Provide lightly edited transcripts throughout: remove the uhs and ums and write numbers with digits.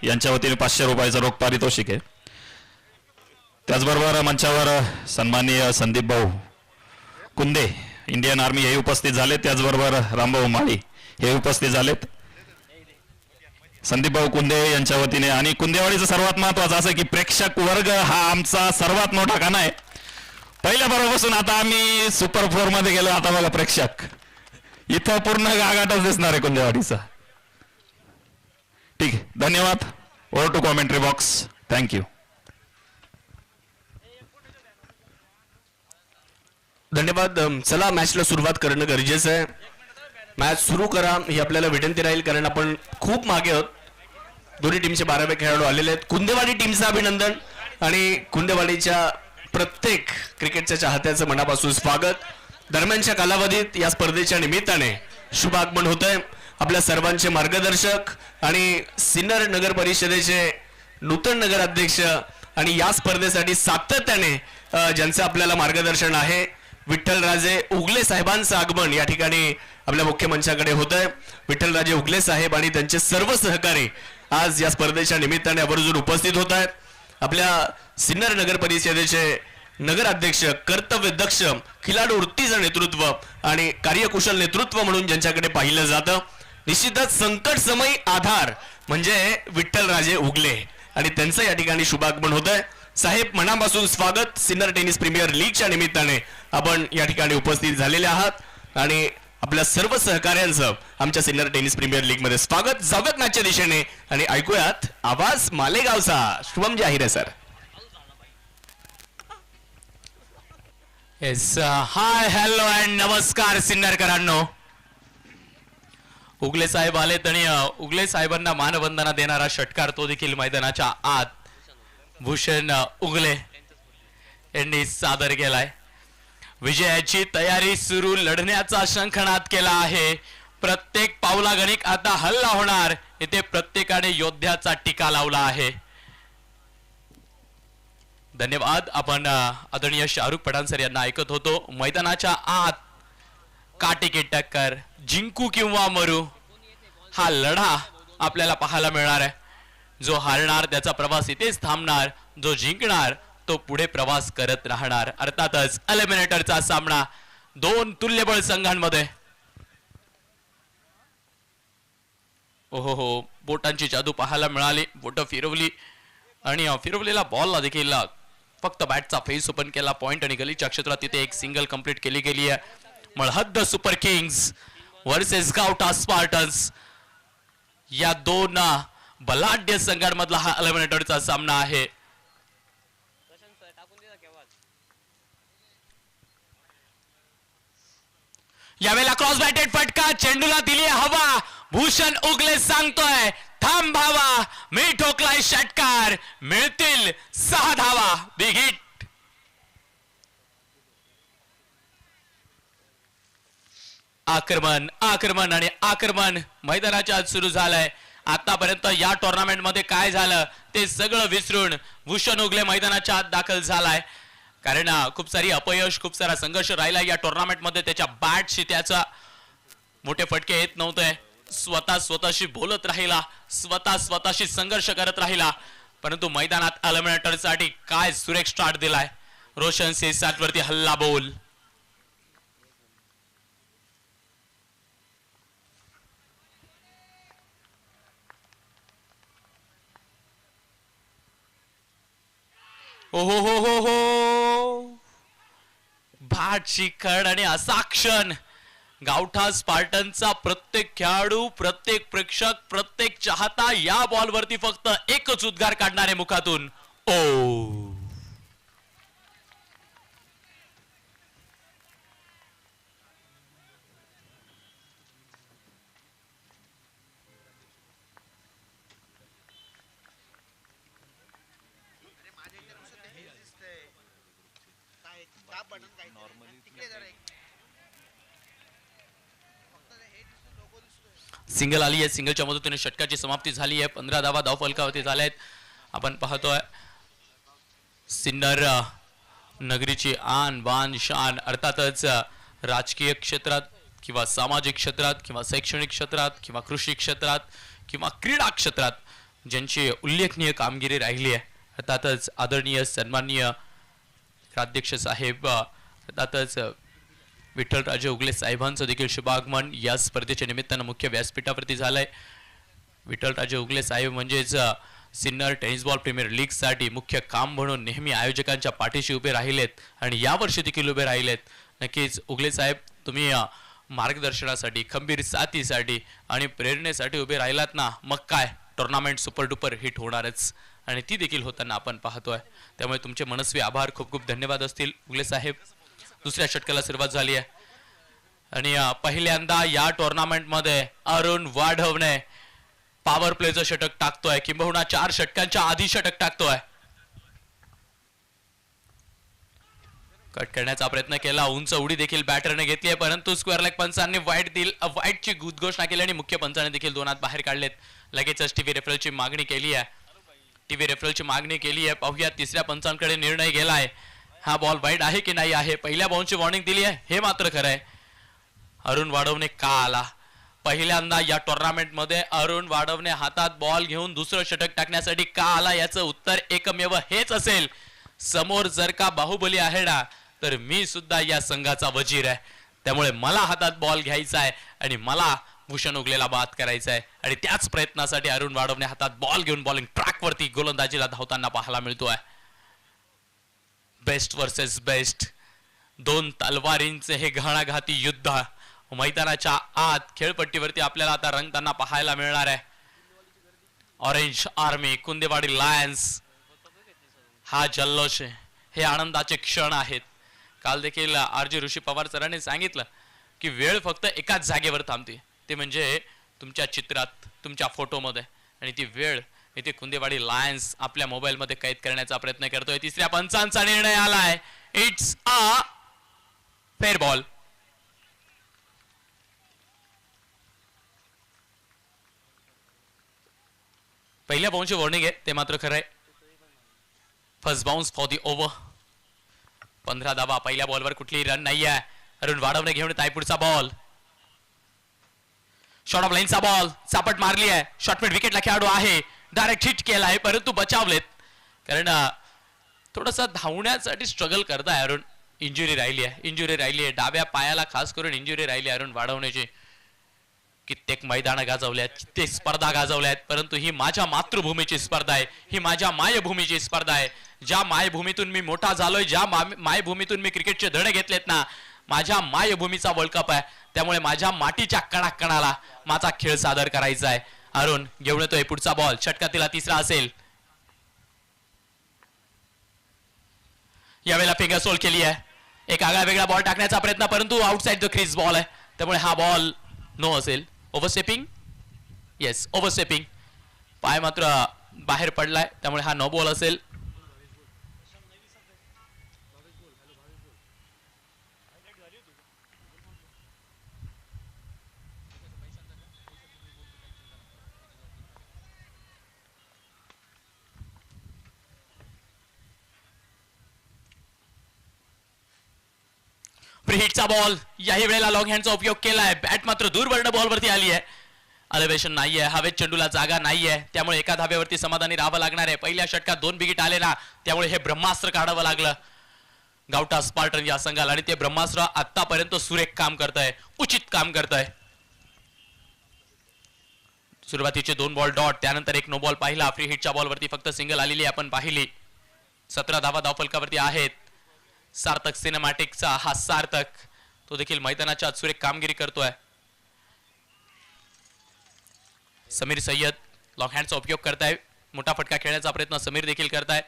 यांच्या वतीने 500 रुपयाचं रोख पारितोषिक आहे. त्याचबरोबर मंचावर सन्माननीय संदीप भाऊ कुंदे इंडियन आर्मी हे उपस्थित झाले. त्याचबरोबर रामभाऊ माळी हे उपस्थित झालेत. संदीप भाऊ कुंदे यांच्या वतीने आणि कुंदेवाडीचं सर्वात महत्वाचं असं की प्रेक्षक वर्ग हा आमचा सर्वात मोठा खाना आहे. पहिल्या बरोबरपासून आता आम्ही सुपर 4 मध्ये गेलो. आता बघा प्रेक्षक इथं पूर्ण गागाटच दिसणार आहे कुंदेवाडीचा. ठीक आहे, धन्यवाद. Over to commentary box. Thank you. धन्यवाद. चला मॅचला सुरुवात करणं गरजेचं आहे. मॅच सुरू करा ही आपल्याला विनंती राहील, कारण आपण खूप मागे आहोत. दोन्ही टीमचे 12वे खेळाडू आलेले आहेत. कुंदेवाडी टीमचं अभिनंदन आणि कुंदेवाडीच्या प्रत्येक क्रिकेटच्या चाहत्याचं मनापासून स्वागत. दरम्यानच्या कालावधीत या स्पर्धेच्या निमित्ताने शुभ आगमन होत आहे. आपल्या सर्वांचे मार्गदर्शक आणि सिन्नर नगर परिषदेचे नूतन नगराध्यक्ष आणि या स्पर्धेसाठी सातत्याने ज्यांचं आपल्याला मार्गदर्शन आहे विठ्ठलराजे उगले साहेबांचं आगमन या ठिकाणी आपल्या मुख्य मंचाकडे होत आहे. विठ्ठलराजे उगले साहेब आणि त्यांचे सर्व सहकारी आज या स्पर्धेच्या निमित्ताने आवर्जून उपस्थित होत आहेत. आपल्या सिन्नर नगर परिषदेचे नगराध्यक्ष, कर्तव्यदक्ष, खिलाडू वृत्तीचं नेतृत्व आणि कार्यकुशल नेतृत्व म्हणून ज्यांच्याकडे पाहिलं जातं, निश्चितच संकट समयी आधार म्हणजे विठ्ठलराजे उगले आणि त्यांचं या ठिकाणी शुभागमन होत आहे. साहेब मनापासून स्वागत. सिन्नर टेनिस प्रीमियर लीगच्या निमित्ताने आपण या ठिकाणी उपस्थित झालेले आहात आणि आपल्या सर्व सहकार्यांचं आमच्या सिन्नर टेनिस प्रीमियर लीग मध्ये स्वागत. जाऊयात मॅचच्या दिशेने आणि ऐकूयात आवाज मालेगावचा. शुभम जाहीर आहे sir. Yes, hi hello and नमस्कार सिन्नरकरांनो. उगले साहेब आलेत आणि उगले साहेबांना मानवंदना देणारा षटकार तो देखील मैदानाच्या आत भूषण उगले यांनी सादर केलाय. विजयाची तयारी सुरू, लढण्याचा शंखनाद केला आहे. प्रत्येक पावलागणिक आता हल्ला होणार. इथे प्रत्येकाने योद्ध्याचा टीका लावला आहे. धन्यवाद. आपण आदरणीय शाहरुख पठाण सर यांना ऐकत होतो. मैदानाच्या आत काटे की टक्कर, जिंकू किंवा मरू हा लढा आपल्याला पाहायला मिळणार आहे. जो हारणार त्याचा प्रवास इथेच थांबणार, जो जिंकणार तो पुढे प्रवास करत राहणार. अर्थातच एलिमिनेटरचा सामना दोन तुल्यबळ संघांमध्ये. ओहो, बोटांची जादू पाहायला मिळाली. बोट फिरवली आणि फिरवलेला बॉलला देखील फक्त बॅटचा फेस ओपन केला. पॉइंट आणि गलीच्या क्षेत्रात तिथे एक सिंगल कंप्लीट केली गेली आहे. मळहद्द सुपर किंग्स वर्सेस गावठा स्पार्टन्स या दोन बलाढ्य संघांमधला हा एलिमिनेटरचा सामना आहे. यावेळेला क्रॉस बॅटेड फटका, चेंडूला दिली हवा. भूषण उगले सांगतोय थांब भावा, मी ठोकलाय षटकार, मिळतील 6 धावा. Big hit. आक्रमण आक्रमण आणि आक्रमण मैदानाच्या आत सुरू झालंय. आतापर्यंत या टुर्नामेंट मध्ये काय झालं ते सगळं विसरून भूषण उगले मैदानाच्या आत दाखल झालाय. कारण खूप सारी अपयश, खूप सारा संघर्ष राहिला या टुर्नामेंट मध्ये. त्याच्या बॅटशी त्याचा मोठे फटके येत नव्हते. स्वतःशी बोलत राहिला, स्वतःशी संघर्ष करत राहिला. परंतु मैदानात एलिमिनेटर साठी काय सुरेख स्टार्ट दिलाय. रोशन से 7 वरती हल्ला बोल. ओहो हो हो हो, भाटची खड आणि असा क्षण. गावठा स्पार्टनचा प्रत्येक खेळाडू, प्रत्येक प्रेक्षक, प्रत्येक चाहता या बॉलवरती फक्त एकच उद्गार काढणारे मुखातून, ओ. सिंगल आली आहे. सिंगलच्या मदतीने षटकाची समाप्ती झाली आहे. 15 धावा धाव फलकावरती झाल्या आहेत. आपण पाहतोय सिन्नर नगरीची आन बान शान. अर्थातच राजकीय क्षेत्रात किंवा सामाजिक क्षेत्रात किंवा शैक्षणिक क्षेत्रात किंवा कृषी क्षेत्रात किंवा क्रीडा क्षेत्रात ज्यांची उल्लेखनीय कामगिरी राहिली आहे. अर्थातच आदरणीय सन्माननीय अध्यक्ष साहेब, अर्थातच विठ्ठलराजे उगले साहेबांचं देखील शुभागमन या स्पर्धेच्या निमित्तानं मुख्य व्यासपीठावरती झालंय. विठ्ठलराजे उगले साहेब म्हणजेच सिन्नर टेनिस बॉल प्रीमियर लीगसाठी मुख्य काम म्हणून नेहमी आयोजकांच्या पाठीशी उभे राहिलेत आणि यावर्षी देखील उभे राहिलेत. नक्कीच उगले साहेब, तुम्ही मार्गदर्शनासाठी, खंबीर साथीसाठी आणि प्रेरणेसाठी उभे राहिलात ना, मग काय टुर्नामेंट सुपर डुपर हिट होणारच आणि ती देखील होताना आपण पाहतोय. त्यामुळे तुमचे मनस्वी आभार, खूप खूप धन्यवाद असतील उगले साहेब. दुसऱ्या षटकाला सुरुवात झाली आहे आणि पहिल्यांदा या टुर्नामेंटमध्ये अरुण वाढवणे पॉवर प्लेचं षटक टाकतोय, किंबहुना 4 षटकांच्या आधी षटक टाकतोय. कट करण्याचा प्रयत्न केला, उंच उडी देखील बॅटरने घेतली आहे, परंतु स्क्वेअर लेग पंचांनी वाईटची घोषणा केली आणि मुख्य पंचाने देखील 2 हात बाहेर काढलेत. लगेचच टीव्ही रेफरलची मागणी केली आहे. पाहूया तिसऱ्या पंचांकडे निर्णय गेलाय. हा बॉल वाईट आहे की नाही आहे. पहिल्या बॉलची वॉर्निंग दिली आहे, हे मात्र खरं आहे. अरुण वाढवणे का आला? पहिल्यांदा या टुर्नामेंट मध्ये अरुण वाढवणे हातात बॉल घेऊन दुसरं षटक टाकण्यासाठी का आला? याचं उत्तर एकमेव हेच असेल. समोर जर का बाहुबली आहे ना, तर मी सुद्धा या संघाचा वजीर आहे. त्यामुळे मला हातात बॉल घ्यायचा आहे आणि मला भूषण उगलेला बाद करायचा आहे आणि त्याच प्रयत्नासाठी अरुण वाढवणे हातात बॉल घेऊन बॉलिंग ट्रॅक वरती गोलंदाजीला धावताना पाहायला मिळतोय. बेस्ट वर्सेस बेस्ट, 2 तलवारींचे हे घणाघाती युद्ध मैदानाच्या आत खेळपट्टीवरती आपल्याला आता रंगताना पाहायला मिळणार आहे. ऑरेंज आर्मी, कुंदेवाडी लायन्स, हा जल्लोष आहे, हे आनंदाचे क्षण आहेत. काल देखील RJ ऋषी पवार सरांनी सांगितलं की वेळ फक्त एकाच जागेवर थांबते, ते म्हणजे तुमच्या चित्रात, तुमच्या फोटोमध्ये, आणि ती वेळ इथे कुंदेवाडी लायन्स आपल्या मोबाईलमध्ये कैद करण्याचा प्रयत्न करतोय. तिसऱ्या पंचांचा निर्णय आलाय. It's a fair ball. पहिल्या बाउन्सची वॉर्निंग आहे, ते मात्र खरं आहे. First bounce for the over. 15 धावा. पहिल्या बॉलवर कुठलीही रन नाही आहे. अरुण वाढवणे घेऊन येत पुढचा बॉल. शॉर्ट ऑफ लाईनचा बॉल चापट मारली आहे. शॉर्टमिड विकेटला खेळाडू आहे, डायरेक्ट हिट केला आहे, परंतु बचावलेत कारण थोडासा धावण्यासाठी स्ट्रगल करताय अरुण. इंजुरी राहिली आहे, डाव्या पायाला खास करून इंजुरी राहिली अरुण वाढवण्याची. कित्येक मैदान गाजवल्यात, कित्येक स्पर्धा गाजवल्यात, परंतु ही माझ्या मातृभूमीची स्पर्धा आहे, ही माझ्या मायभूमीची स्पर्धा आहे. ज्या मायभूमीतून मी मोठा झालोय, ज्या मायभूमीतून मी क्रिकेटचे धडे घेतलेत ना, माझ्या मायभूमीचा वर्ल्ड कप आहे. त्यामुळे माझ्या मातीच्या कणाकणाला माझा खेळ सादर करायचा आहे. अरुण घेऊन येतोय पुढचा बॉल. षटकातील तिसरा असेल. यावेळेला फिंगर सोल केली आहे. एक आगळा वेगळा बॉल टाकण्याचा प्रयत्न, परंतु आउटसाइड द क्रीज बॉल आहे, त्यामुळे हा बॉल नो असेल. ओव्हरस्टेपिंग, येस ओव्हरस्टेपिंग. पाय मात्र बाहेर पडलाय, त्यामुळे हा नो बॉल असेल. हिटचा बॉल. याही वेळेला लॉंग हँडचा उपयोग केलाय. बॅट मात्र दूरवर्ण बॉलवरती आली आहे. अलेवेशन नाहीये, हवेत चेंडूला जागा नाहीये, त्यामुळे एका धाब्यावरती समाधानी राहावं लागणार आहे. पहिल्या षटकात 2 विकेट आले ना, त्यामुळे हे ब्रह्मास्त्र काढावं लागलं गावठा स्पार्टन या संघाला, आणि ते ब्रह्मास्त्र आतापर्यंत सुरेख काम करत आहे, उचित काम करत आहे. सुरुवातीचे 2 बॉल डॉट, त्यानंतर एक नो बॉल पाहिला. फ्री हिटच्या बॉलवरती फक्त सिंगल आलेली आपण पाहिली. 17 धावा धावफलकावरती आहेत. सार्थक सिनेमॅटिकचा हा सार्थक, तो देखील मैदानाच्या आत सुरेख कामगिरी करतोय. समीर सय्यद लॉंग हँडचा उपयोग करताय, मोठा फटका खेळण्याचा प्रयत्न समीर देखील करताय.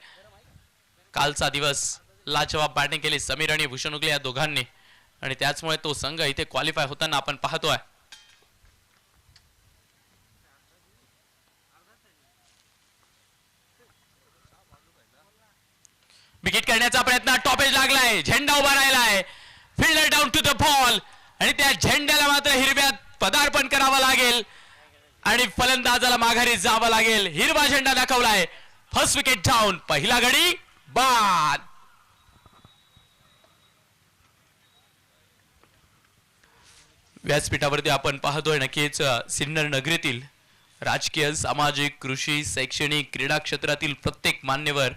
कालचा दिवस लाजवाब बॅटिंग केली समीर आणि भूषण उगले या दोघांनी, आणि त्याचमुळे तो संघ इथे क्वालिफाय होताना आपण पाहतोय. विकेट करण्याचा प्रयत्न, टॉपेज लागलाय, झेंडा उभा राहिलाय. Fielder down to the ball, आणि त्या झेंड्याला मात्र हिरव्यात पदार्पण करावं लागेल आणि फलंदाजाला माघारी जावं लागेल. हिरवा झेंडा दाखवलाय. First wicket down. पहिला गडी बाद. व्यासपीठावरती आपण पाहतोय नक्कीच सिन्नर नगरीतील राजकीय, सामाजिक, कृषी, शैक्षणिक, क्रीडा क्षेत्रातील प्रत्येक मान्यवर,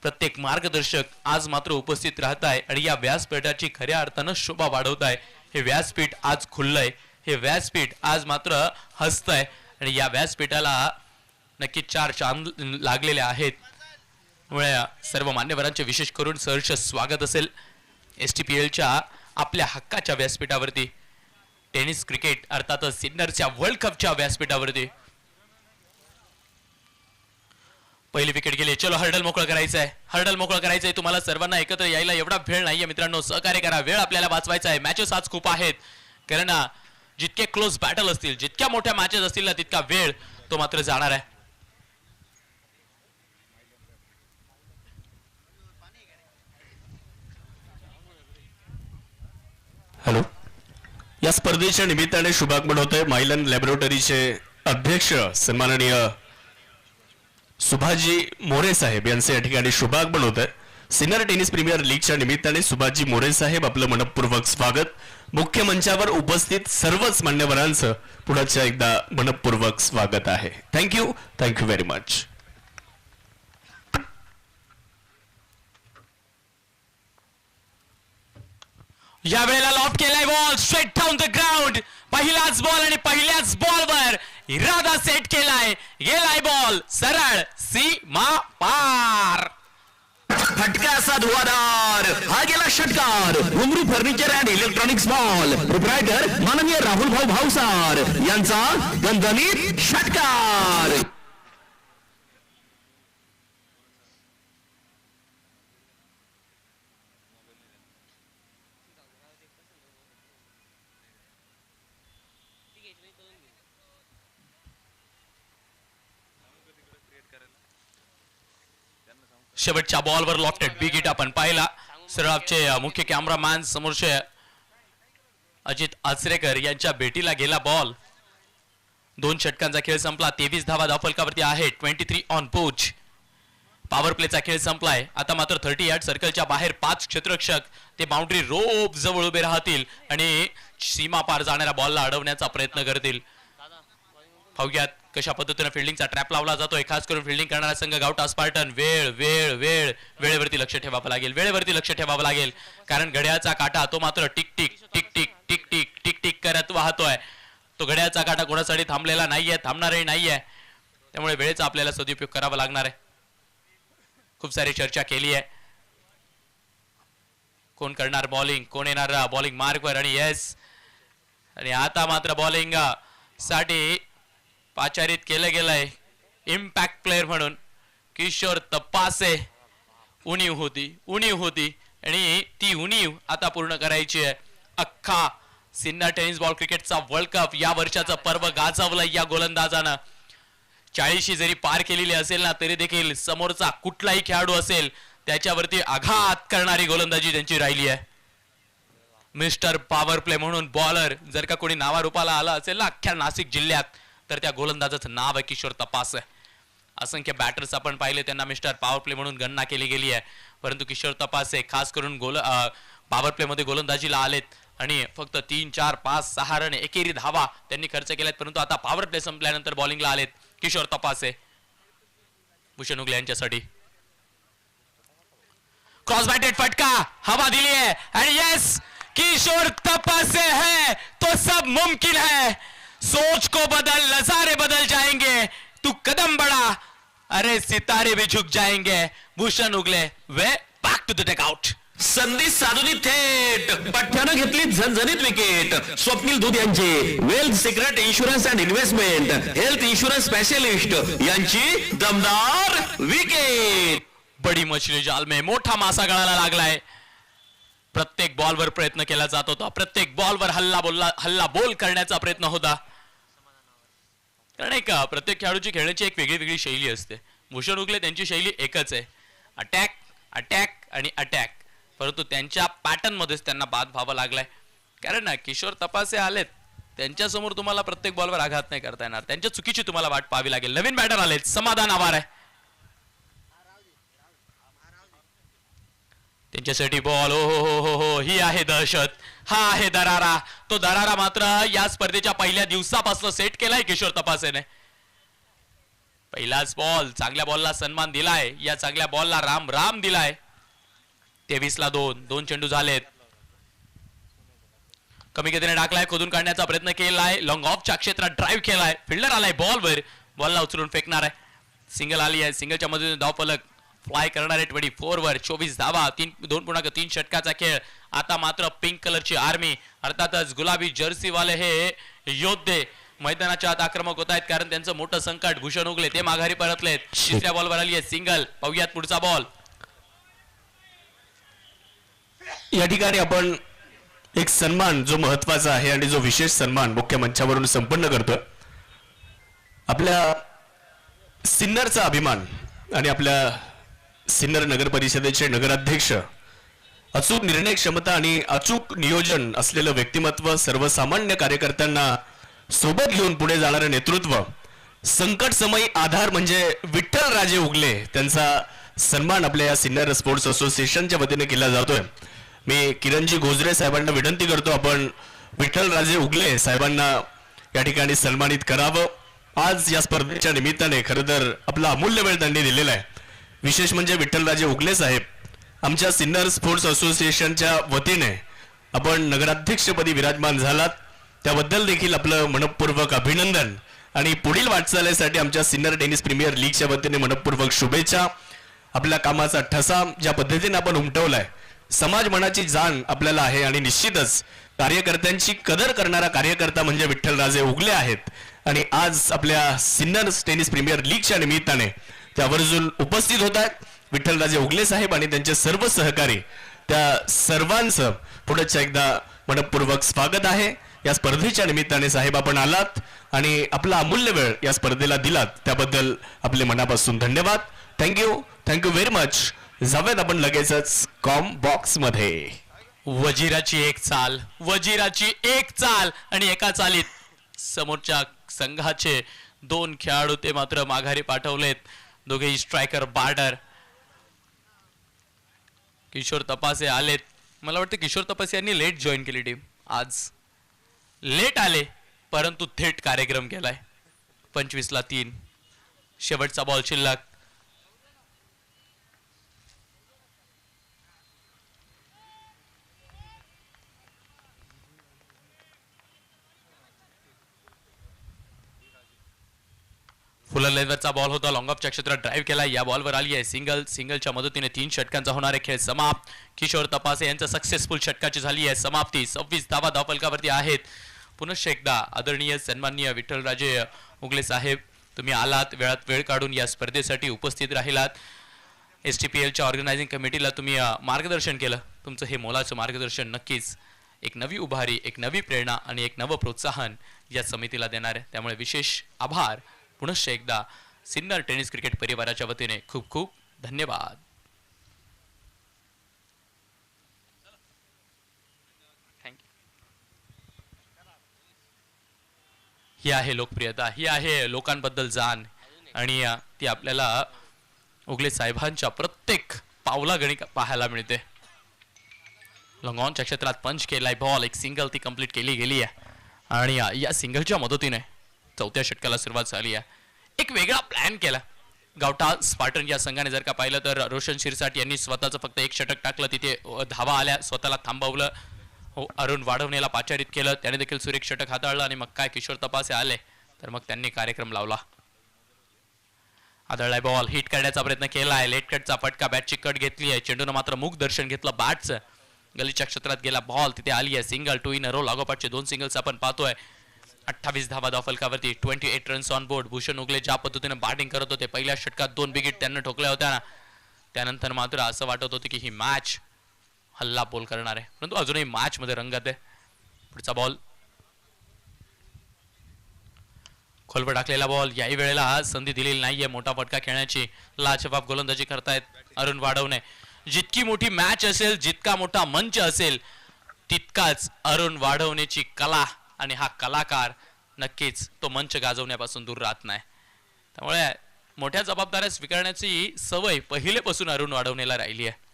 प्रत्येक मार्गदर्शक आज मात्र उपस्थित राहत आहे आणि या व्यासपीठाची खऱ्या अर्थानं शोभा वाढवत आहे. हे व्यासपीठ आज खुललंय, हे व्यासपीठ आज मात्र हसतंय आणि या व्यासपीठाला नक्की 4 चांद लागलेले आहेत. त्यामुळे सर्व मान्यवरांचे विशेष करून सहर्ष स्वागत असेल STPLच्या आपल्या हक्काच्या व्यासपीठावरती, टेनिस क्रिकेट अर्थातच सिनियरच्या वर्ल्ड कपच्या व्यासपीठावरती. पहिली विकेट गेली. चलो हर्डल मोकळं करायचं आहे, हर्डल मोकळं करायचंय. तुम्हाला सर्वांना एकत्र यायला एवढा वेळ नाहीये मित्रांनो, सहकार्य करा. वेळ आपल्याला वाचवायचा आहे. मॅचेस आज खूप आहेत, कारण जितके क्लोज बॅटल असतील, जितक्या मोठ्या मॅचेस असतील ना, तितका वेळ तो मात्र जाणार आहे. हॅलो, या स्पर्धेच्या निमित्ताने शुभागमन होत आहे. मायलन लॅबोरेटरीचे अध्यक्ष सन्माननीय सुभाजी मोरे साहेब यांचे या ठिकाणी शुभागमन होत आहे. सिनियर टेनिस प्रीमियर लीगच्या निमित्ताने सुभाजी मोरे साहेब आपलं मनपूर्वक स्वागत. मुख्य मंचावर उपस्थित सर्वच मान्यवरांचं पुन्हा एकदा मनपूर्वक स्वागत आहे. Thank you very much. या वेळेला लॉफ्ट केलाय ball straight down the ground. पहिलाच बॉल आणि पहिल्याच बॉलवर इरादा सेट केलाय. गेलाय बॉल सरळ सीमा पार. फटका असा धुवाधार, हा गेला षटकार. घुंगरू furniture and electronics mall proprietor माननीय राहुल भाऊ भावसार यांचा दणदणीत षटकार. शेवटच्या बॉलवर लॉफ्टेड बिग हिट आपण पाहिला. सरळचे मुख्य कॅमेरामॅन समोरचे अजित आचरेकर यांच्या भेटीला गेला बॉल. 2 षटकांचा खेळ संपला. 23 धावा धावफलकावरती आहे. 23 ऑन पोच. पॉवर प्लेचा खेळ संपलाय. आता मात्र 30 यार्ड सर्कलच्या बाहेर 5 क्षेत्ररक्षक ते बाउंड्री रोप जवळ उभे राहतील आणि सीमा पार जाणाऱ्या बॉलला अडवण्याचा प्रयत्न करतील. पाहूयात कशा पद्धतीने फिल्डिंगचा ट्रॅप लावला जातोय. खास करून फिल्डिंग करणारा संघ गावठा स्पार्टन. वेळेवरती लक्ष ठेवावं लागेल, वेळेवरती लक्ष ठेवावं लागेल, कारण घड्याळाचा काटा तो मात्र tick tick tick tick tick tick tick tick करत वाहतोय. तो घड्याळाचा काटा कोणासाठी थांबलेला नाहीये, थांबणारही नाहीये. त्यामुळे वेळेचा आपल्याला सदुपयोग करावा लागणार आहे. खूप सारी चर्चा केली आहे, कोण करणार बॉलिंग, कोण येणार बॉलिंग मार्कवर. आणि येस, आणि आता मात्र बॉलिंग साठी पाचारित केलं गेलंय इम्पॅक्ट प्लेअर म्हणून किशोर तपासे. उणीव होती आणि ती उणीव आता पूर्ण करायची आहे. अख्खा सिनियर टेनिस बॉल क्रिकेटचा वर्ल्ड कप या वर्षाचं पर्व गाजवलंय या गोलंदाजानं. 40 जरी पार केलेली असेल ना, तरी देखील समोरचा कुठलाही खेळाडू असेल त्याच्यावरती आघात करणारी गोलंदाजी त्यांची राहिली आहे. मिस्टर पॉवर प्ले म्हणून बॉलर जर का कोणी नावारूपाला आला असेल ना अख्ख्या नाशिक जिल्ह्यात, तर त्या गोलंदाजाचं नाव आहे किशोर तपासे. असंख्य बॅटर्स आपण पाहिले, त्यांना मिस्टर पॉवर प्ले म्हणून गणना केली गेली आहे. परंतु किशोर तपासे खास करून पॉवर प्ले मध्ये गोलंदाजीला आलेत आणि फक्त 3, 4, 5, 6 रन एकेरी धावा त्यांनी खर्च केल्यात. परंतु आता पॉवर प्ले संपल्यानंतर बॉलिंगला आलेत किशोर तपासे. भूषण उगले यांच्यासाठी क्रॉस बॅटेड फटका हवा दिली है आणि यस, किशोर तपासे है तो सब मुमकिन है. सोच को बदल, नजारे बदल जाएंगे, तू कदम बढ़ा, अरे सितारे भी झुक जाएंगे. Bhushan Ugale way back to the dugout. संधी साधूनी थेट पठ्ठ्यानं घेतली झणझणीत विकेट. स्वप्नील दूध यांचे wealth secret insurance and investment health insurance specialist यांची दमदार विकेट. बडी मछली जाल में मोठा मासा गळाला लागलाय. प्रत्येक बॉलवर प्रयत्न केला जात होता, प्रत्येक बॉलवर हल्ला बोल करण्याचा प्रयत्न होता. कारण एक प्रत्येक खेळाडूची खेळण्याची एक वेगळी शैली असते. भूषण उगले त्यांची शैली एकच आहे, अटॅक अटॅक आणि अटॅक. परंतु त्यांच्या पॅटर्न मध्येच त्यांना बाद व्हावं लागलाय. कारण ना किशोर तपासे आलेत, त्यांच्या समोर तुम्हाला प्रत्येक बॉलवर आघात नाही करता येणार. त्यांच्या चुकीची तुम्हाला वाट पाहावी लागेल. नवीन बॅटर आलेत, समाधान आभार आहे त्यांच्यासाठी. बॉल हो ही आहे दहशत, हा आहे दरारा. तो दरारा मात्र या स्पर्धेच्या पहिल्या दिवसापासून सेट केलाय किशोर तपासेने. पहिलाच बॉल, चांगल्या बॉलला सन्मान दिलाय, या चांगल्या बॉलला राम राम दिलाय. 23-2, 2 चेंडू झालेत. कमी गतीने टाकलाय, खोदून काढण्याचा प्रयत्न केलाय, लॉंग ऑफच्या क्षेत्रात ड्राईव्ह केलाय, फिल्डर आलाय बॉलवर, बॉलला उचलून फेकणार आहे. सिंगल आली आहे, सिंगलच्या मदतीने धावफलक फ्लाय करणारे 24 वर 24 धावा, 2.3 षटकाचा खेळ. आता मात्र पिंक कलरची आर्मी, अर्थातच गुलाबी जर्सी वाले हे योद्धे मैदानाच्या आत आक्रमक होत आहेत, कारण त्यांचं मोठं संकट भूषण उगले ते माघारी परतलेत. तिसऱ्या बॉलवर आली आहे सिंगल. पाहूयात पुढचा बॉल. या ठिकाणी आपण एक सन्मान जो महत्वाचा आहे आणि जो विशेष सन्मान मुख्य मंचावरून संपन्न करतोय. आपल्या सिन्नरचा अभिमान आणि आपल्या सिन्नर नगर परिषदेचे नगराध्यक्ष, अचूक निर्णय क्षमता आणि अचूक नियोजन असलेलं व्यक्तिमत्व, सर्वसामान्य कार्यकर्त्यांना सोबत घेऊन पुढे जाणारं नेतृत्व, संकट समयी आधार म्हणजे विठ्ठल राजे उगले, त्यांचा सन्मान आपल्या या सिन्नर स्पोर्ट्स असोसिएशनच्या वतीने केला जातोय. मी किरणजी गोजरे साहेबांना विनंती करतो, आपण विठ्ठल राजे उगले साहेबांना या ठिकाणी सन्मानित करावं. आज या स्पर्धेच्या निमित्ताने खरं तर आपला अमूल्य वेळ त्यांनी दिलेला आहे. विशेष म्हणजे विठ्ठलराजे उगले साहेब आमच्या सिन्नर स्पोर्ट्स असोसिएशनच्या वतीने आपण नगराध्यक्षपदी विराजमान झालात, त्याबद्दल देखील आपलं मनपूर्वक अभिनंदन आणि पुढील वाटचालीसाठी आमच्या सिन्नर टेनिस प्रीमियर लीगच्या वतीने मनपूर्वक शुभेच्छा. आपल्या कामाचा ठसा ज्या पद्धतीने आपण उमटवलाय, समाज मनाची जाण आपल्याला आहे आणि निश्चितच कार्यकर्त्यांची कदर करणारा कार्यकर्ता म्हणजे विठ्ठलराजे उगले आहेत. आणि आज आपल्या सिन्नर टेनिस प्रीमियर लीगच्या निमित्ताने ते आवर्जून उपस्थित होत आहेत. विठ्ठलराजे उगले साहेब आणि त्यांचे सर्व सहकारी, त्या सर्वांचं पुढच्या एकदा मनपूर्वक स्वागत आहे. या स्पर्धेच्या निमित्ताने साहेब आपण आलात आणि आपला अमूल्य वेळ या स्पर्धेला दिलात, त्याबद्दल आपले मनापासून धन्यवाद. Thank you very much. जाऊयात आपण लगेचच कॉम बॉक्स मध्ये. वजीराची एक चाल, वजीराची एक चाल आणि एका चालीत समोरच्या संघाचे 2 खेळाडू ते मात्र माघारी पाठवलेत. दोघेही स्ट्रायकर बार्डर. किशोर तपासे आलेत. मला वाटतं किशोर तपासे यांनी लेट जॉईन केली टीम. आज लेट आले परंतु थेट कार्यक्रम केलाय. 25-3 शेवटचा बॉल शिल्लक. फुलर लेनवरचा बॉल होता, लॉंग ऑफच्या क्षेत्रात ड्राईव्ह केला. या बॉलवर आली आहे सिंगल. सिंगलच्या मदतीने 3 षटकांचा होणारे खेळ समाप्त. किशोर तपासे यांचा सक्सेसफुल षटकाची झाली आहे समाप्ती. 26 धावा धावफलकावरती आहेत. पुनश्च एकदा आदरणीय सन्माननीय विठ्ठलराजे उगले साहेब, तुम्ही आलात, वेळात वेळ काढून या स्पर्धेसाठी उपस्थित राहिलात. STPLच्या ऑर्गनायझिंग कमिटीला तुम्ही मार्गदर्शन केलं. तुमचं हे मोलाचं मार्गदर्शन नक्कीच एक नवी उभारी, एक नवी प्रेरणा आणि एक नवं प्रोत्साहन या समितीला देणार आहे. त्यामुळे विशेष आभार. पुनश्च एकदा सिन्नर टेनिस क्रिकेट परिवाराच्या वतीने खूप खूप धन्यवाद. ही आहे लोकप्रियता, ही आहे लोकांबद्दल जाण आणि ती आपल्याला उगले साहेबांच्या प्रत्येक पावलागणी पाहायला मिळते. लॉंग ऑनच्या क्षेत्रात पंच केलाय बॉल, एक सिंगल ती कंप्लीट केली गेली आहे आणि या सिंगलच्या मदतीने 4थ्या षटकाला सुरुवात झाली आहे. एक वेगळा प्लॅन केला गावठा स्पार्टन या संघाने. जर का पाहिलं तर रोशन शिरसाट यांनी स्वतःचं फक्त 1 षटक टाकलं, तिथे धावा आल्या, स्वतःला थांबवलं. अरुण वाढवणेला पाचारित केलं, त्याने देखील सुरेख षटक हाताळलं आणि मग काय किशोर तपासे आले तर मग त्यांनी कार्यक्रम लावला. आदळलाय बॉल, हिट करण्याचा प्रयत्न केलाय, लेट कटचा फटका, बॅटची कट घेतली आहे, चेंडूनं मात्र मुख दर्शन घेतलं बॅटचं. गलीच्या क्षेत्रात गेला बॉल, तिथे आली आहे सिंगल. 2 इन अ रो, लागोपाठचे 2 सिंगल्स आपण पाहतोय. 28 धावा धावफलकावरती, 28 runs on board. Bhushan Ugale ज्या पद्धतीने बॅटिंग करत होते, पहिल्या षटकात 2 विकेट त्यांना ठोकल्या होत्या. त्यानंतर मात्र असं वाटत होतं की ही मॅच हल्ला बोल करणार आहे, परंतु अजूनही मॅच मध्ये रंगत आहे. पुढचा बॉल, खोलवर टाकलेला बॉल. याही वेळेला संधी दिलेली नाहीये मोठा फटका खेळण्याची. लाजवाब गोलंदाजी करतायत अरुण वाढवणे. जितकी मोठी मॅच असेल, जितका मोठा मंच असेल, तितकाच अरुण वाढवण्याची कला आणि हा कलाकार नक्कीच तो मंच गाजवण्यापासून दूर राहत नाही. त्यामुळे मोठ्या जबाबदाऱ्या स्वीकारण्याची सवय पहिलेपासून अरुण वाढवणेला राहिली आहे.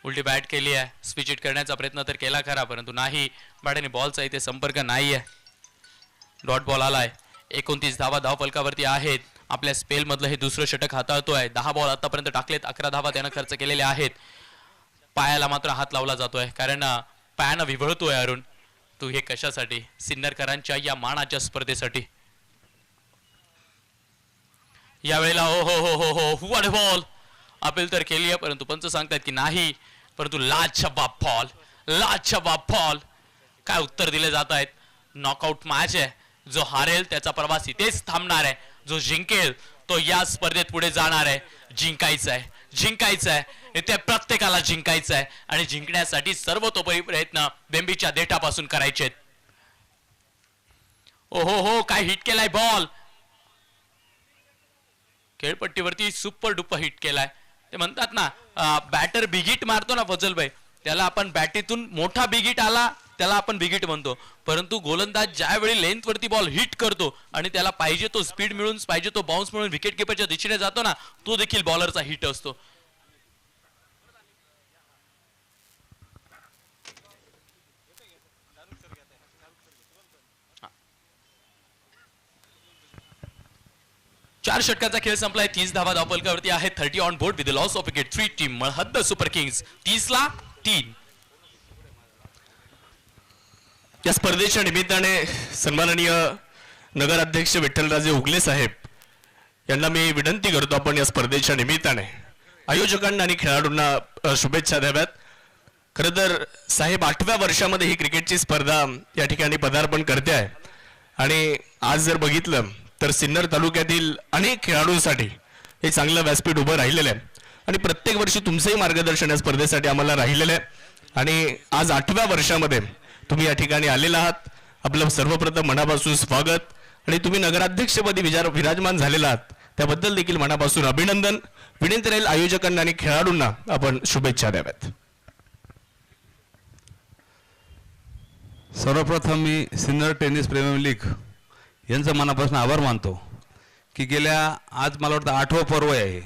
उलटी बॅट केली आहे, स्विच इट करण्याचा प्रयत्न तर केला खरा, परंतु नाही, बॅटने बॉलचा इथे संपर्क नाही आहे. डॉट बॉल आलाय. 29 धावा धावफलकावरती आहेत. आपल्या स्पेल मधलं हे दुसरं षटक हाताळतोय. 10 बॉल आतापर्यंत टाकलेत. 11 धावा त्यानं खर्च केलेल्या आहेत. पायाला मात्र हात लावला जातोय कारण पायानं विवळतोय. अरुण, तू हे कशासाठी? सिन्नरकरांच्या या मानाच्या स्पर्धेसाठी. यावेळेला हो हो हो हो हो व्हॉट बॉल अपील तर केली आहे, परंतु पंच सांगतायत की नाही. परंतु लाजवाब बॉल, लाजवाब बॉल. काय उत्तर दिले जात आहेत? नॉकआउट मॅच आहे. जो हारेल त्याचा प्रवास इथेच थांबणार आहे. जो जिंकेल तो या स्पर्धेत पुढे जाणार आहे. जिंकायचं आहे, जिंकायचं आहे. इथे प्रत्येकाला जिंकायचं आहे आणि जिंकण्यासाठी सर्वतोपरी प्रयत्न बेंबीच्या देठापासून करायचे. ओ हो हो, काय हिट केलाय बॉल. खेळपट्टीवरती सुपर डुपर हिट केलाय. ते म्हणतात ना, बॅटर बिगिट मारतो ना फजल भाई, त्याला आपण बॅटीतून मोठा बिगिट आला त्याला आपण बिगिट म्हणतो. परंतु गोलंदाज ज्यावेळी लेंथ वरती बॉल हिट करतो आणि त्याला पाहिजे तो स्पीड मिळून पाहिजे तो बाउन्स मिळून विकेट किपरच्या दिशेने जातो ना, तो देखील बॉलरचा हिट असतो. चार षटकाचा खेळ संपलाय. 30 धावा धावफलकावरती आहे. 30 on board with loss of wicket 3 team Malhadd Super Kings 30 ला 3. या स्पर्धेच्या निमित्ताने सन्माननीय नगराध्यक्ष विठ्ठलराजे उगले साहेब यांना मी विनंती करतो, आपण या स्पर्धेच्या निमित्ताने आयोजकांना आणि खेळाडूंना शुभेच्छा द्याव्यात. खरं तर साहेब 8व्या वर्षामध्ये ही क्रिकेटची स्पर्धा या ठिकाणी पदार्पण करते आहे आणि आज जर बघितलं तर सिन्नर तालुक्यातील अनेक खेळाडूंसाठी हे चांगलं व्यासपीठ उभं राहिलेलं आहे आणि प्रत्येक वर्षी तुमचंही मार्गदर्शन या स्पर्धेसाठी आम्हाला राहिलेलं आहे आणि आज 8व्या वर्षामध्ये तुम्ही या ठिकाणी आलेला आहात. आपलं सर्वप्रथम मनापासून स्वागत आणि तुम्ही नगराध्यक्षपदी विराजमान झालेला आहात त्याबद्दल देखील मनापासून अभिनंदन. विनंती राहील आयोजकांना आणि खेळाडूंना आपण शुभेच्छा द्याव्यात. सर्वप्रथम मी सिन्नर टेनिस प्रीमियर लीग यांचं मनापासून आभार मानतो की गेल्या आज मला वाटतं 8वं पर्व आहे.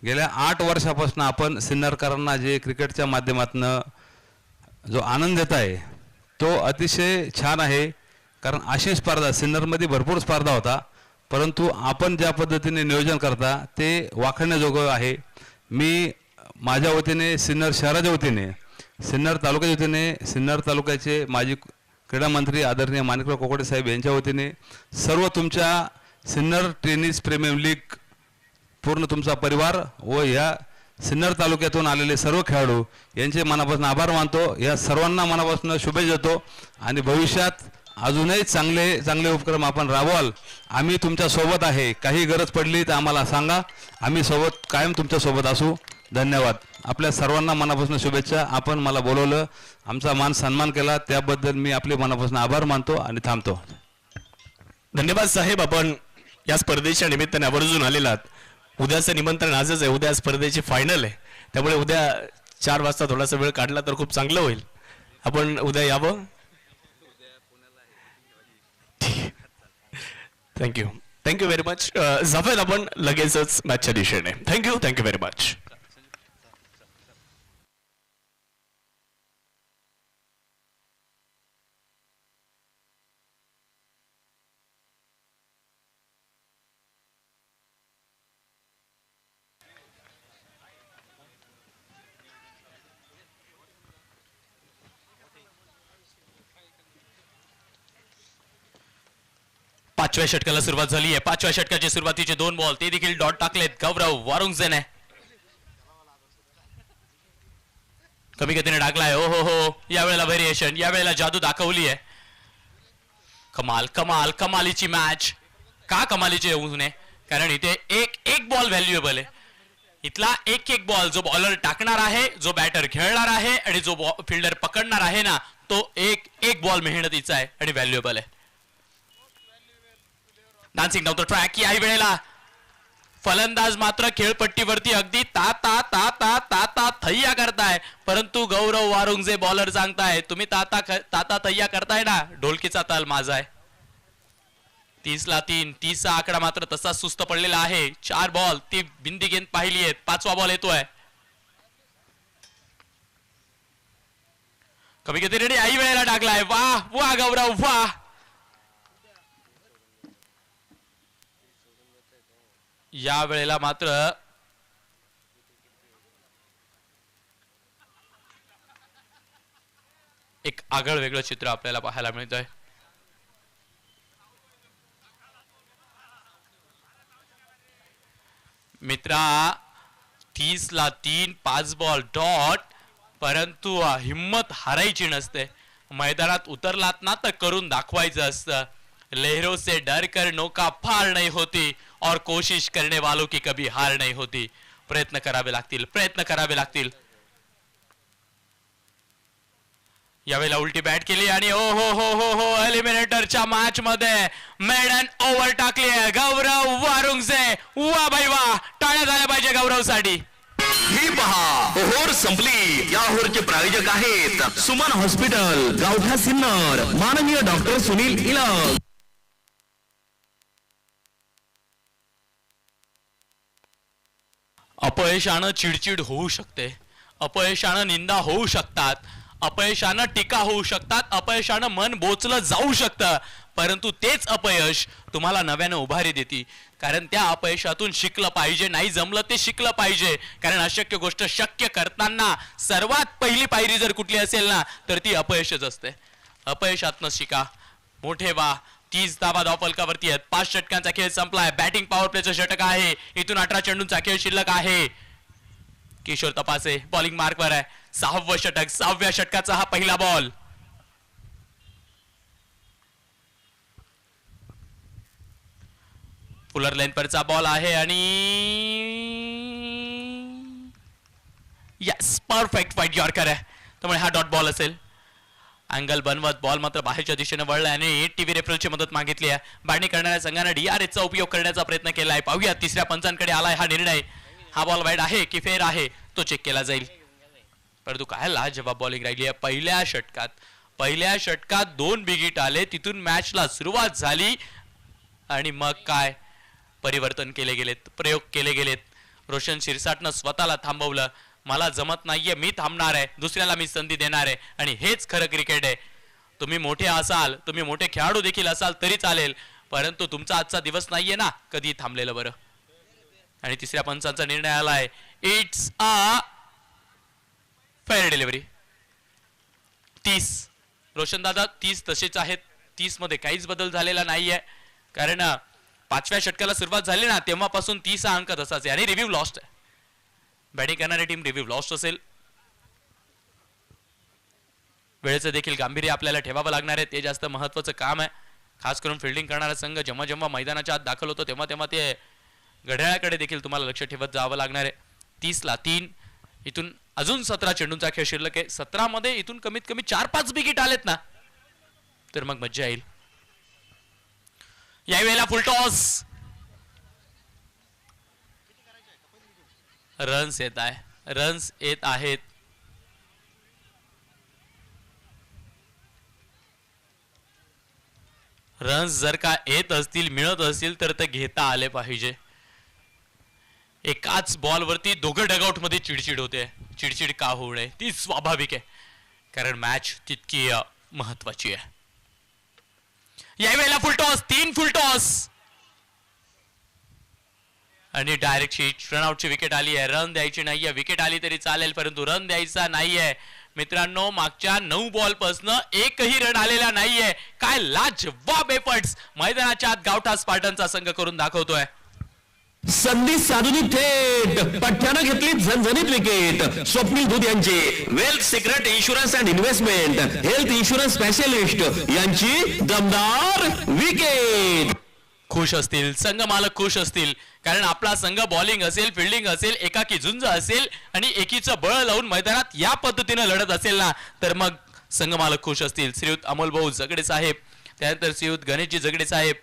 गेल्या 8 वर्षापासून आपण सिन्नरकरांना जे क्रिकेटच्या माध्यमातून जो आनंद देत आहे तो अतिशय छान आहे. कारण अशी स्पर्धा सिन्नरमध्ये भरपूर स्पर्धा होता, परंतु आपण ज्या पद्धतीने नियोजन करता ते वाखाणण्याजोगं आहे. मी माझ्या वतीने सिन्नर शहराच्या वतीने सिन्नर तालुक्याच्या वतीने सिन्नर तालुक्याचे माजी क्रीडा मंत्री आदरणीय माणिकराव कोकोडे साहेब यांच्या वतीने सर्व तुमच्या सिन्नर टेनिस प्रीमियर लीग पूर्ण तुमचा परिवार व या सिन्नर तालुक्यातून आलेले सर्व खेळाडू यांचे मनापासून आभार मानतो. या सर्वांना मनापासून शुभेच्छा देतो आणि भविष्यात अजूनही चांगले चांगले उपक्रम आपण राबवाल. आम्ही तुमच्या सोबत आहे. काही गरज पडली तर आम्हाला सांगा, आम्ही सोबत कायम तुमच्या सोबत असू. धन्यवाद. आपल्या सर्वांना मनापासून शुभेच्छा. आपण मला बोलवलं, आमचा मान सन्मान केला त्याबद्दल मी आपले मनापासून आभार मानतो आणि थांबतो. धन्यवाद साहेब. आपण या स्पर्धेच्या निमित्ताने आवर्जून आलेला आहात. उद्याचं निमंत्रण आजच आहे. उद्या स्पर्धेची फायनल आहे, त्यामुळे उद्या 4 वाजता थोडासा वेळ काढला तर खूप चांगलं होईल. आपण उद्या यावं. Thank you, thank you very much. जाफेद आपण लगेचच मॅचच्या दिशेने. Thank you, thank you very much. पाचव्या षटकाला सुरुवात झाली आहे. 5व्या षटकाचे सुरुवातीचे 2 बॉल ते देखील डॉट टाकलेत. गौरव वारुंगजेने कमी गतीने टाकलाय. ओ हो हो, यावेळेला व्हेरिएशन, यावेळेला जादू दाखवली आहे. कमाल कमाल कमालीची मॅच. का कमालीची येऊ नये? कारण इथे एक बॉल व्हॅल्युएबल आहे. इथला एक बॉल जो बॉलर टाकणार आहे, जो बॅटर खेळणार आहे आणि जो फिल्डर पकडणार आहे ना, तो एक बॉल मेहनतीचा आहे आणि व्हॅल्युएबल आहे. Dancing down the track. याही वेळेला फलंदाज मात्र खेळपट्टीवरती अगदी ता ता ता ता ता ता थैया करताय, परंतु गौरव वारुंगजे बॉलर सांगताय तुम्ही ताता थैया करताय ना, ढोलकीचा ताल माझा आहे. 30 ला 3. 30 चा आकडा मात्र तसा सुस्त पडलेला आहे. 4 बॉल ती बिंदी गेंद पाहिली आहे. 5वा बॉल येतोय. कमी गतीने याही वेळेला टाकलाय. वाह वाह गौरव वाह. या वेळेला मात्र एक आगळ वेगळं चित्र आपल्याला पाहायला मिळतंय. मित्रा 30ला 3 5 बॉल डॉट, परंतु हिम्मत हारायची नसते. मैदानात उतरलात ना तर करून दाखवायचं असतं. लहरों से डर कर नौका पार नहीं होती और कोशिश करने वालों की कभी हार नहीं होती. प्रयत्न करावे लागतील, प्रयत्न करावे लागतील. यावेळेला उलटी बॅट केली आणि ओ हो हो हो हो एलिमिनेटरच्या मॅच मध्ये मेडन ओव्हर टाकली आहे गौरव वारुंगचे. वा भाई वा, टाळ्या झाल्या पाहिजे गौरवसाठी. ही पहा ओहोर संपली. या ओहोरचे प्रायोजक आहेत सुमन हॉस्पिटल, गावठा सिन्नर, माननीय डॉक्टर सुनील इलग. अपयशानं चिडचिड होऊ शकते, अपयशानं निंदा होऊ शकतात, अपयशानं टीका होऊ शकतात, अपयशानं मन बोचलं जाऊ शकतं, परंतु तेच अपयश तुम्हाला नव्यानं उभारी देते. कारण त्या अपयशातून शिकलं पाहिजे. नाही जमलं ते शिकलं पाहिजे. कारण अशक्य गोष्ट शक्य करताना सर्वात पहिली पायरी जर कुठली असेल ना तर ती अपयशच असते. अपयशातनं शिका, मोठे व्हा. 30 धावा धावफलकावरती आहेत. 5 षटकांचा खेळ संपलाय. बॅटिंग पॉवर प्लेचं षटक आहे. इथून 18 चेंडूंचा खेळ शिल्लक आहे. किशोर तपासे बॉलिंग मार्कवर आहे. 6वं षटक, 6व्या षटकाचा हा पहिला बॉल. फुलर लाईन परचा बॉल आहे आणि यस परफेक्ट फाईट यॉर्कर आहे. त्यामुळे हा डॉट बॉल असेल. अँगल बनवत बॉल मात्र बाहेरच्या दिशेने वळला आणि टीव्ही रेफरलची मदत मागितली आहे. बाडणी करणाऱ्या संघाने डीआरएसचा उपयोग करण्याचा प्रयत्न केला आहे. पाहूया तिसऱ्या पंचांकडे आलाय हा निर्णय. हा बॉल वाईड आहे की फेर आहे तो चेक केला जाईल. परंतु काय लाजवाब बॉलिंग राहिली आहे. पहिल्या षटकात 2 बिगिट आले. तिथून मॅचला सुरुवात झाली आणि मग काय परिवर्तन केले गेलेत, प्रयोग केले गेलेत. रोशन शिरसाटनं स्वतःला थांबवलं. मला जमत नाहीये, मी थांबणार आहे, दुसऱ्याला मी संधी देणार आहे. आणि हेच खरं क्रिकेट आहे. तुम्ही मोठे असाल, तुम्ही मोठे खेळाडू देखील असाल तरी चालेल, परंतु तुमचा आजचा दिवस नाहीये ना कधी थांबलेलं बरं. आणि तिसऱ्या पंचांचा निर्णय आलाय. It's a fair delivery. 30 Roshan दादा 30 तसेच आहेत. 30 मध्ये काहीच बदल झालेला नाहीये. कारण 5व्या षटकाला सुरुवात झाली ना तेव्हापासून 30 हा अंक तसाच आहे. आणि रिव्ह्यू लॉस्ट आहे. बॅटिंग करणारी टीम रिव्ह्यू लॉस्ट असेल. वेळेचं देखील गांभीर्य आपल्याला ठेवावं लागणार आहे. ते जास्त महत्वाचं काम आहे. खास करून फिल्डिंग करणारा संघ जेव्हा जेव्हा मैदानाच्या आत दाखल होतो तेव्हा तेव्हा ते घड्याळाकडे देखील तुम्हाला लक्ष ठेवत जावं लागणार आहे. 30ला 3. इथून अजून 17 चेंडूंचा खेळ शिल्लक आहे. 17 मध्ये इथून कमीत कमी 4-5 विकेट आलेत ना तर मग मज्जा येईल. यावेळेला फुलटॉस. रन्स येत आहे, रन्स येत आहेत. रन्स जर का येत असतील, मिळत असतील तर ते घेता आले पाहिजे. एकाच बॉलवरती दोघं डगआउट मध्ये चिडचिड होते. चिडचिड का होऊ नये, ती स्वाभाविक आहे. कारण मॅच तितकी महत्वाची आहे. यावेळेला फुलटॉस, 3 फुलटॉस आणि डायरेक्ट शीट. रनआउटची विकेट आली आहे. रन द्यायची नाहीये. विकेट आली तरी चालेल परंतु रन द्यायचा नाहीये. मित्रांनो मागच्या 9 बॉल पासन एकही रन आलेला नाहीये. काय लाजवाब एफर्ट्स मैदानाच्या आत गावठा स्पार्टनचा संघ करून दाखवतोय. संधी साधून थेट पठ्ठ्यानं घेतली झणझणीत विकेट. स्वप्नील दूध यांचे wealth secret insurance and investment health insurance specialist यांची दमदार विकेट. खुश असतील, संघ मालक खुश असतील. कारण आपला संघ बॉलिंग असेल, फिल्डिंग असेल, एकाकी झुंज असेल आणि एकीचं बळ लावून मैदानात या पद्धतीने लढत असेल ना तर मग संघ मालक खुश असतील. श्रीयुत अमोल भाऊ जगडे साहेब, त्यानंतर श्रीयुत गणेशजी जगडे साहेब,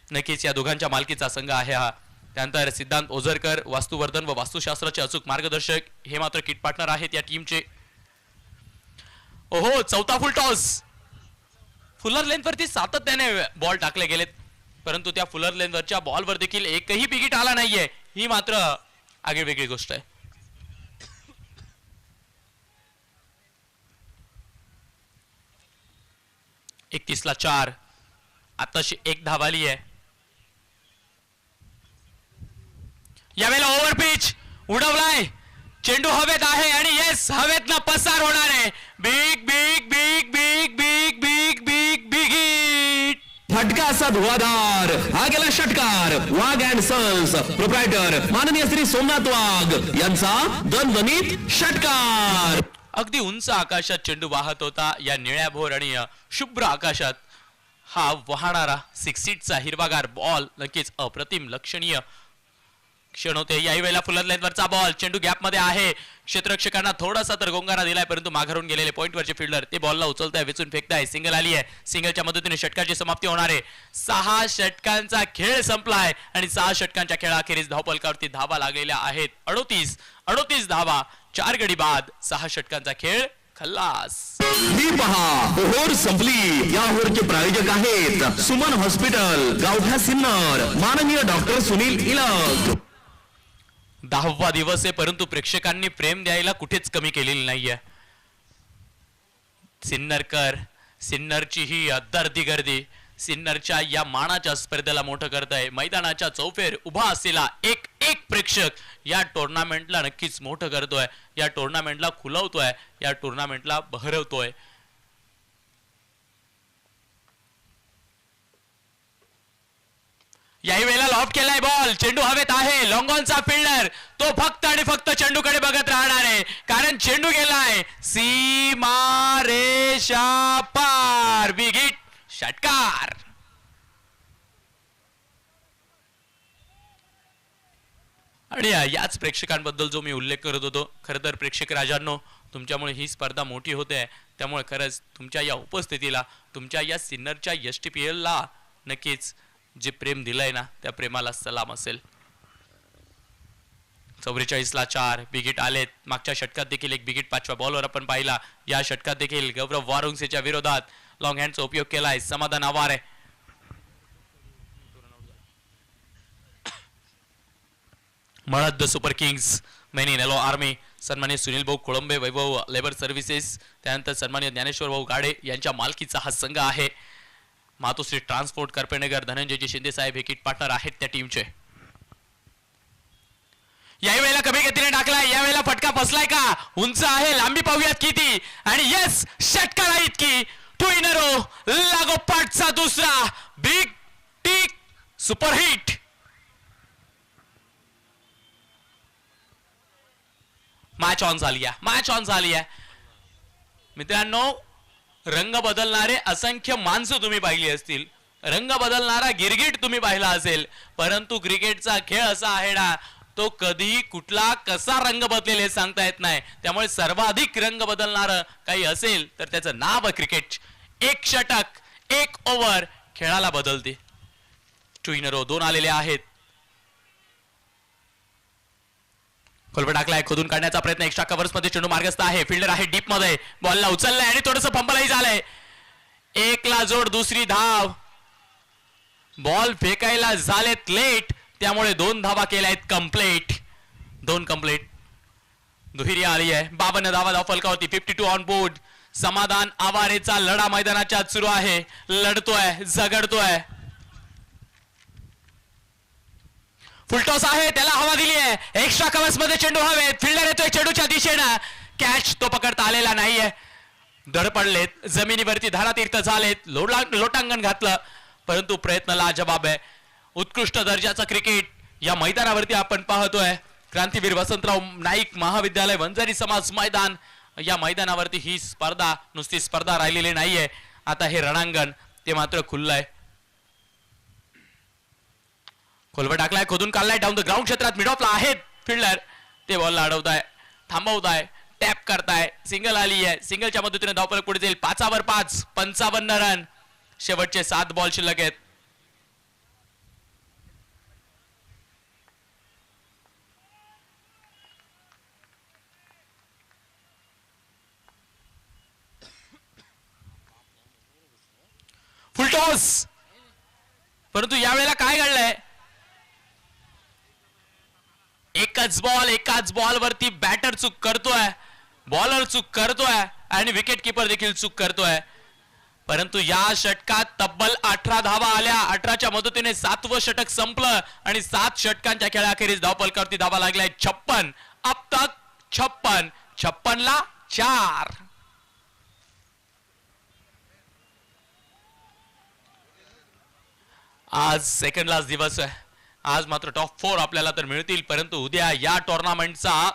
नक्कीच या दोघांच्या मालकीचा संघ आहे हा. त्यानंतर सिद्धांत ओझरकर, वास्तुवर्धन व वास्तुशास्त्राचे अचूक मार्गदर्शक, हे मात्र किट पार्टनर आहेत या टीमचे. ओहो, चौथा फुल टॉस. फुलर लेंथवरती सातत्याने बॉल टाकले गेलेत परंतु त्या फुलर लेनवरच्या बॉलवर देखील एकही विकेट आला नाहीये. ही मात्र आगळीवेगळी गोष्ट आहे. ला 4. आताशी 1 धाव आली आहे. यावेळेला ओव्हर पिच उडवलाय, चेंडू हवेत आहे आणि येस हवेतनं पसार होणार आहे. Big big big big big big big big hit. फटका असा धुवाधार, हा गेला षटकार. वाघ अँड सन्स प्रोप्रायटर माननीय श्री सोमनाथ वाघ यांचा दणदणीत षटकार. अगदी उंच आकाशात चेंडू वाहत होता. या निळ्याभोर आणि शुभ्र आकाशात हा वाहणारा 6 सीटचा हिरवागार बॉल नक्कीच अप्रतिम लक्षणीय क्षण होते. याही वेळेला फुलत वरचा बॉल, चेंडू गॅप मध्ये आहे. क्षेत्ररक्षकांना थोडासा तर गोंगारा दिलाय, परंतु माघारून गेलेले पॉइंटवरचे फिल्डर ते बॉलला उचलताय, वेचून फेकताय. सिंगल आली आहे. सिंगलच्या मदतीने षटकाची समाप्ती होणार आहे. 6 षटकांचा खेळ संपलाय आणि 6 षटकांच्या खेळाखेरीज धावपलकावरती धावा लागलेल्या आहेत. 38 धावा, 4 गडी बाद, 6 षटकांचा खेळ खल्लास. ही पहा ओव्हर संपली. या ओव्हरचे प्रायोजक आहेत सुमन हॉस्पिटल, गावठा सिन्नर, माननीय डॉक्टर सुनील इलक. 10वा दिवस आहे, परंतु प्रेक्षकांनी प्रेम द्यायला कुठेच कमी केलेली नाहीये. सिन्नरची ही दर्दी गर्दी सिन्नरच्या या मानाच्या स्पर्धेला मोठं करत आहे. मैदानाच्या चौफेर उभा असलेला एक प्रेक्षक या टुर्नामेंटला नक्कीच मोठं करतोय, या टुर्नामेंटला खुलवतोय, या टुर्नामेंटला बहरवतोय. याही वेळेला लॉफ्ट केलाय बॉल, चेंडू हवेत आहे. लॉंगॉनचा फिल्डर तो फक्त आणि फक्त चेंडूकडे बघत राहणार आहे, कारण चेंडू गेलाय सीमा रेषा पार. बिग हिट, षटकार. आणि याच प्रेक्षकांबद्दल जो मी उल्लेख करत होतो, खरं तर प्रेक्षक राजांनो, तुमच्यामुळे ही स्पर्धा मोठी होते. त्यामुळे खरंच तुमच्या या उपस्थितीला, तुमच्या या सिन्नरच्या STPL ला नक्कीच जे प्रेम दिलंय ना, त्या प्रेमाला सलाम असेल. 44ला 4 बिगिट आलेत. मागच्या षटकात देखील एक बिगिट 5व्या बॉलवर आपण पाहिला. या षटकात देखील गौरव वारुंगसेच्या विरोधात लॉंग हँडचा उपयोग केलाय Samadhan Aware. Malad Super Kings, men in yellow army, सन्मान्य सुनील भाऊ कोळंबे, वैभव लेबर सर्व्हिसेस, त्यानंतर सन्मान्य ज्ञानेश्वर भाऊ गाडे यांच्या मालकीचा हा संघ आहे. मातोश्री ट्रान्सपोर्ट, करपेनगर, धनंजयजी शिंदे साहेब हे किट पार्टनर आहेत त्या टीमचे. याही वेळेला कमी गतीने टाकलाय. यावेळेला फटका बसलाय का? उंच आहे, लांबी पाहूयात किती. आणि येस, षटकार आहे इतकी. 2 in a row, लागोपाठचा दुसरा big tick super hit. Match on झाली आहे मित्रांनो. रंग बदलणारे असंख्य माणसं तुम्ही पाहिली असतील, रंग बदलणारा गिरगिट तुम्ही पाहिला असेल, परंतु क्रिकेटचा खेळ असा आहे ना, तो कधी कुठला कसा रंग बदलेल हे सांगता येत नाही. त्यामुळे सर्वाधिक रंग बदलणारं काही असेल तर त्याचं नाव क्रिकेट. 1 षटक, 1 ओव्हर खेळाला बदलते. 2 in a row, 2 आलेले आहेत. खोलवर टाकलाय, खोदून काढण्याचा प्रयत्न. एक्स्ट्रा कव्हर्स मध्ये चेंडू मार्गस्थ आहे. फिल्डर आहे डीप मध्ये, बॉलला उचललाय आणि थोडंसं फंबलही झालंय. 1 ला जोड, दुसरी धाव. बॉल फेकायला झालेत लेट, त्यामुळे 2 धावा केल्या आहेत कंप्लीट. 2 कंप्लीट. दुहेरी आली आहे. 52 धावा धावफलकावरती. 52 ऑन बोर्ड. समाधान आवारेचा लढा मैदानाच्या आत सुरू आहे. लढतोय, झगडतोय. फुलटॉस आहे, त्याला हवा दिली आहे. एक्स्ट्रा कव्हर्स मध्ये चेंडू हवेत. फिल्डर येतोय चेंडूच्या दिशेनं. कॅच तो पकडता आलेला नाहीये. धडपडलेत, जमिनीवरती धारातीर्थ झालेत, लोटांगण घातलं, परंतु प्रयत्न लाजवाब आहे. उत्कृष्ट दर्जाचं क्रिकेट या मैदानावरती आपण पाहतोय. क्रांतीवीर वसंतराव नाईक महाविद्यालय वंजारी समाज मैदान, या मैदानावरती ही स्पर्धा नुसती स्पर्धा राहिलेली नाहीये. आता हे रणांगण ते मात्र खुललंय. खोलवर टाकलाय, खोदून काढलाय. डाऊन द ग्राउंड क्षेत्रात मिड ऑफला आहेत फिल्डर. ते बॉलला अडवताय, थांबवताय, टॅप करताय. सिंगल आली आहे. सिंगलच्या मदतीने धावफलक पुढे जाईल. 5वर 5, 55 रन. शेवटचे 7 बॉल शिल्लक आहेत. फुलटॉस, परंतु यावेळेला काय घडलंय? एकाच बॉल वरती बॅटर चूक करतोय, बॉलर चूक करतोय आणि विकेट किपर देखील चूक करतोय. परंतु या षटकात तब्बल 18 धावा आल्या. 18च्या मदतीने 7वं षटक संपलं आणि 7 षटकांच्या खेळाखेरीज धावफलकावरती धावा लागलाय 56. अब तक 56. 56 ला 4. आज सेकंड लास्ट दिवस आहे. आज मात्र टॉप 4 आपल्याला तर मिळतील, परंतु उद्या या टुर्नामेंटचा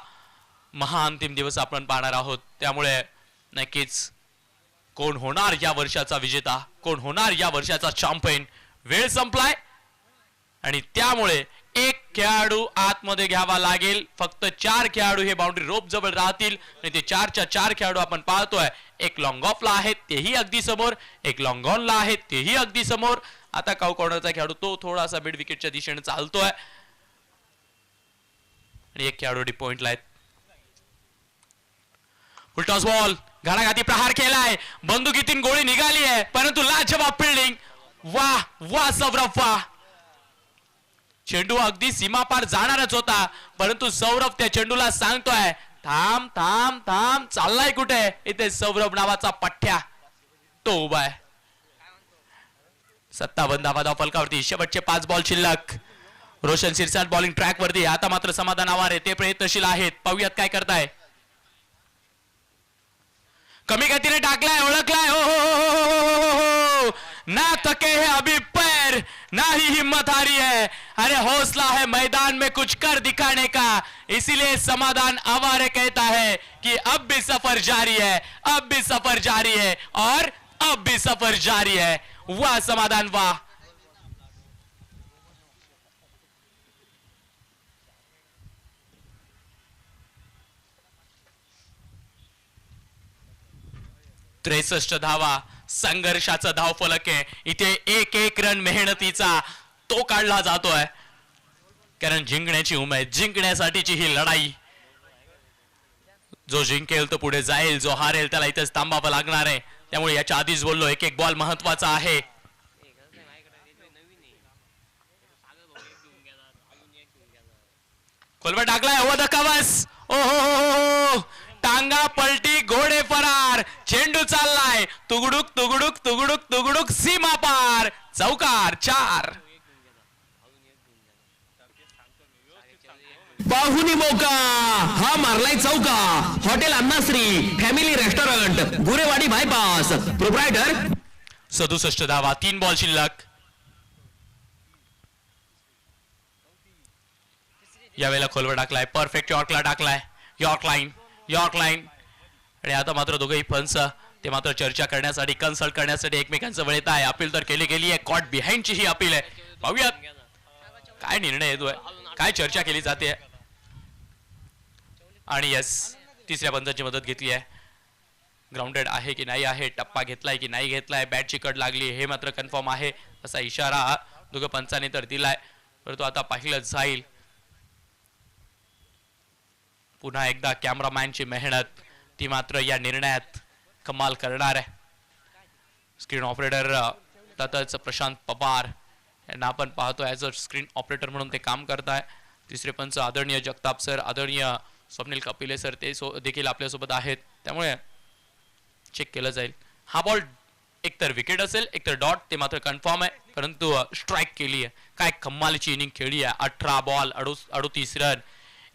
महाअंतिम दिवस आपण पाहणार आहोत. त्यामुळे नक्कीच कोण होणार या वर्षाचा विजेता, कोण होणार या वर्षाचा चॅम्पियन, वेळ संपलाय आणि त्यामुळे एक खेळाडू आतमध्ये घ्यावा लागेल. फक्त 4 खेळाडू हे बाउंड्री रोप जवळ राहतील आणि ते 4च्या 4 खेळाडू आपण पाहतोय. एक लॉंग ऑफला आहेत तेही अगदी समोर, एक लॉंग ऑनला आहेत तेही अगदी समोर. आता काऊ कॉर्नरचा खेळाडू तो थोडासा मिड विकेटच्या दिशेने चालतोय आणि एक खेळाडू डी पॉइंटला आहेत. फुलटॉस बॉल, घाणाघाती प्रहार केलाय, बंदुकीतून गोळी निघाली आहे, परंतु लाजवाब फिल्डिंग. वाह वाह सौरभ वाह. चेंडू अगदी सीमापार जाणारच होता, परंतु सौरभ त्या चेंडूला सांगतोय थांब थांब थांब, चाललाय कुठे. इथे सौरभ नावाचा पठ्ठ्या तो उभा आहे. 57 धावा फलकावरती, शेवटचे 5 बॉल शिल्लक. रोशन शिरसाट बॉलिंग ट्रॅक वरती. आता मात्र समाधान आवारे ते प्रयत्नशील आहेत. पाहूयात काय करताय. कमी गतीने टाकलाय, ओळखलाय. हो ना थके है अभी पैर, ना ही हिम्मत हारी है. अरे हौसला है मैदान में कुछ कर दिखाने का, इसीलिए समाधान आवारे कहता है कि अब भी सफर जारी है, अब भी सफर जारी है और अब भी सफर जारी है. वाह समाधान वाह. त्रेसष्ट धावा, संघर्षाचा धावफलक आहे. इथे एक एक रन मेहनतीचा तो काढला जातोय, कारण जिंकण्याची उमेद, जिंकण्यासाठीची ही लढाई. जो जिंकेल तो पुढे जाईल, जो हारेल त्याला इथेच थांबावं लागणार आहे. त्यामुळे याच्या आधीच बोललो, एक एक बॉल महत्वाचा आहे. खोलवर टाकलाय, ओव्हर द कव्हर्स. ओहो, टांगा पलटी, घोडे फरार, चेंडू चाललाय तुगडुक तुगडुक तुगडुक तुगडुक, सीमा पार, चौकार 4. पाहुणी मौका, हा मारलाय चौका. Hotel Annashri family restaurant, Gurewadi bypass, proprietor. 67 धावा, 3 बॉल शिल्लक. यावेळेला खोलवर टाकलाय, परफेक्ट यॉर्कला टाकलाय. यॉर्क लाईन आणि आता मात्र दोघेही पंच ते मात्र चर्चा करण्यासाठी, कन्सल्ट करण्यासाठी एकमेकांचं वेळ येत आहे. अपील तर केली गेली आहे, कॉट बिहाइंडची ही अपील आहे. पाहूयात काय निर्णय येतोय, काय चर्चा केली जाते. आणि यस, तिसऱ्या पंचाची मदत घेतली आहे. ग्राउंडेड आहे की नाही आहे, टप्पा घेतलाय की नाही घेतलाय, बॅटची कट लागली हे मात्र कन्फर्म आहे असा इशारा दोघं पंचांनी तर दिलाय. परंतु आता पाहिलं जाईल. पुन्हा एकदा कॅमेरामॅनची मेहनत ती मात्र या निर्णयात कमाल करणार आहे. स्क्रीन ऑपरेटर तसंच प्रशांत पवार यांना आपण पाहतो ॲज अ स्क्रीन ऑपरेटर म्हणून ते काम करताय. तिसरे पंच आदरणीय जगताप सर, आदरणीय स्वप्नील कपिले सर ते देखील आपल्यासोबत आहेत. त्यामुळे चेक केलं जाईल. हा बॉल एकतर विकेट असेल एकतर डॉट, ते मात्र कन्फर्म आहे. परंतु स्ट्राईक केली आहे. काय कमालीची इनिंग खेळली आहे. 18 बॉल 38 रन,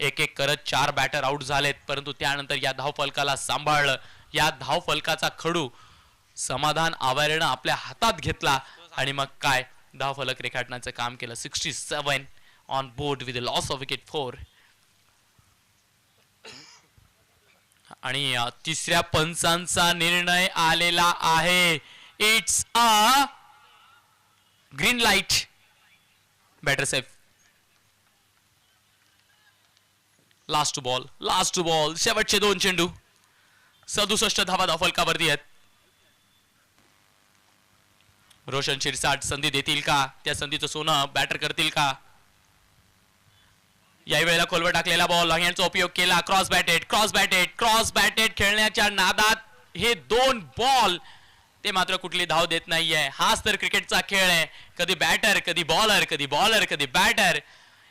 एक एक करत 4 बॅटर आउट झालेत. परंतु त्यानंतर या धावफलकाला सांभाळलं. या धावफलकाचा खडू समाधान आवारेनं आपल्या हातात घेतला आणि मग काय धावफलक रेखाटण्याचं काम केलं. 67 on board with loss of wicket 4. आणि तिसऱ्या पंचांचा निर्णय आलेला आहे. It's a green light. Batter safe. Last two ball, शेवटचे 2 चेंडू. 67 धावा धावफलकावरती आहेत. रोशन शिरसाट संधी देतील का, त्या संधीचं सोनं बॅटर करतील का. याही वेळेला खोलवर टाकलेला बॉल, लॉंग उपयोग केला. क्रॉस बॅटेड खेळण्याच्या नादात हे 2 बॉल ते मात्र कुठली धाव देत नाहीये. हाच तर क्रिकेटचा खेळ आहे. कधी बॅटर कधी बॉलर, कधी बॉलर कधी बॅटर.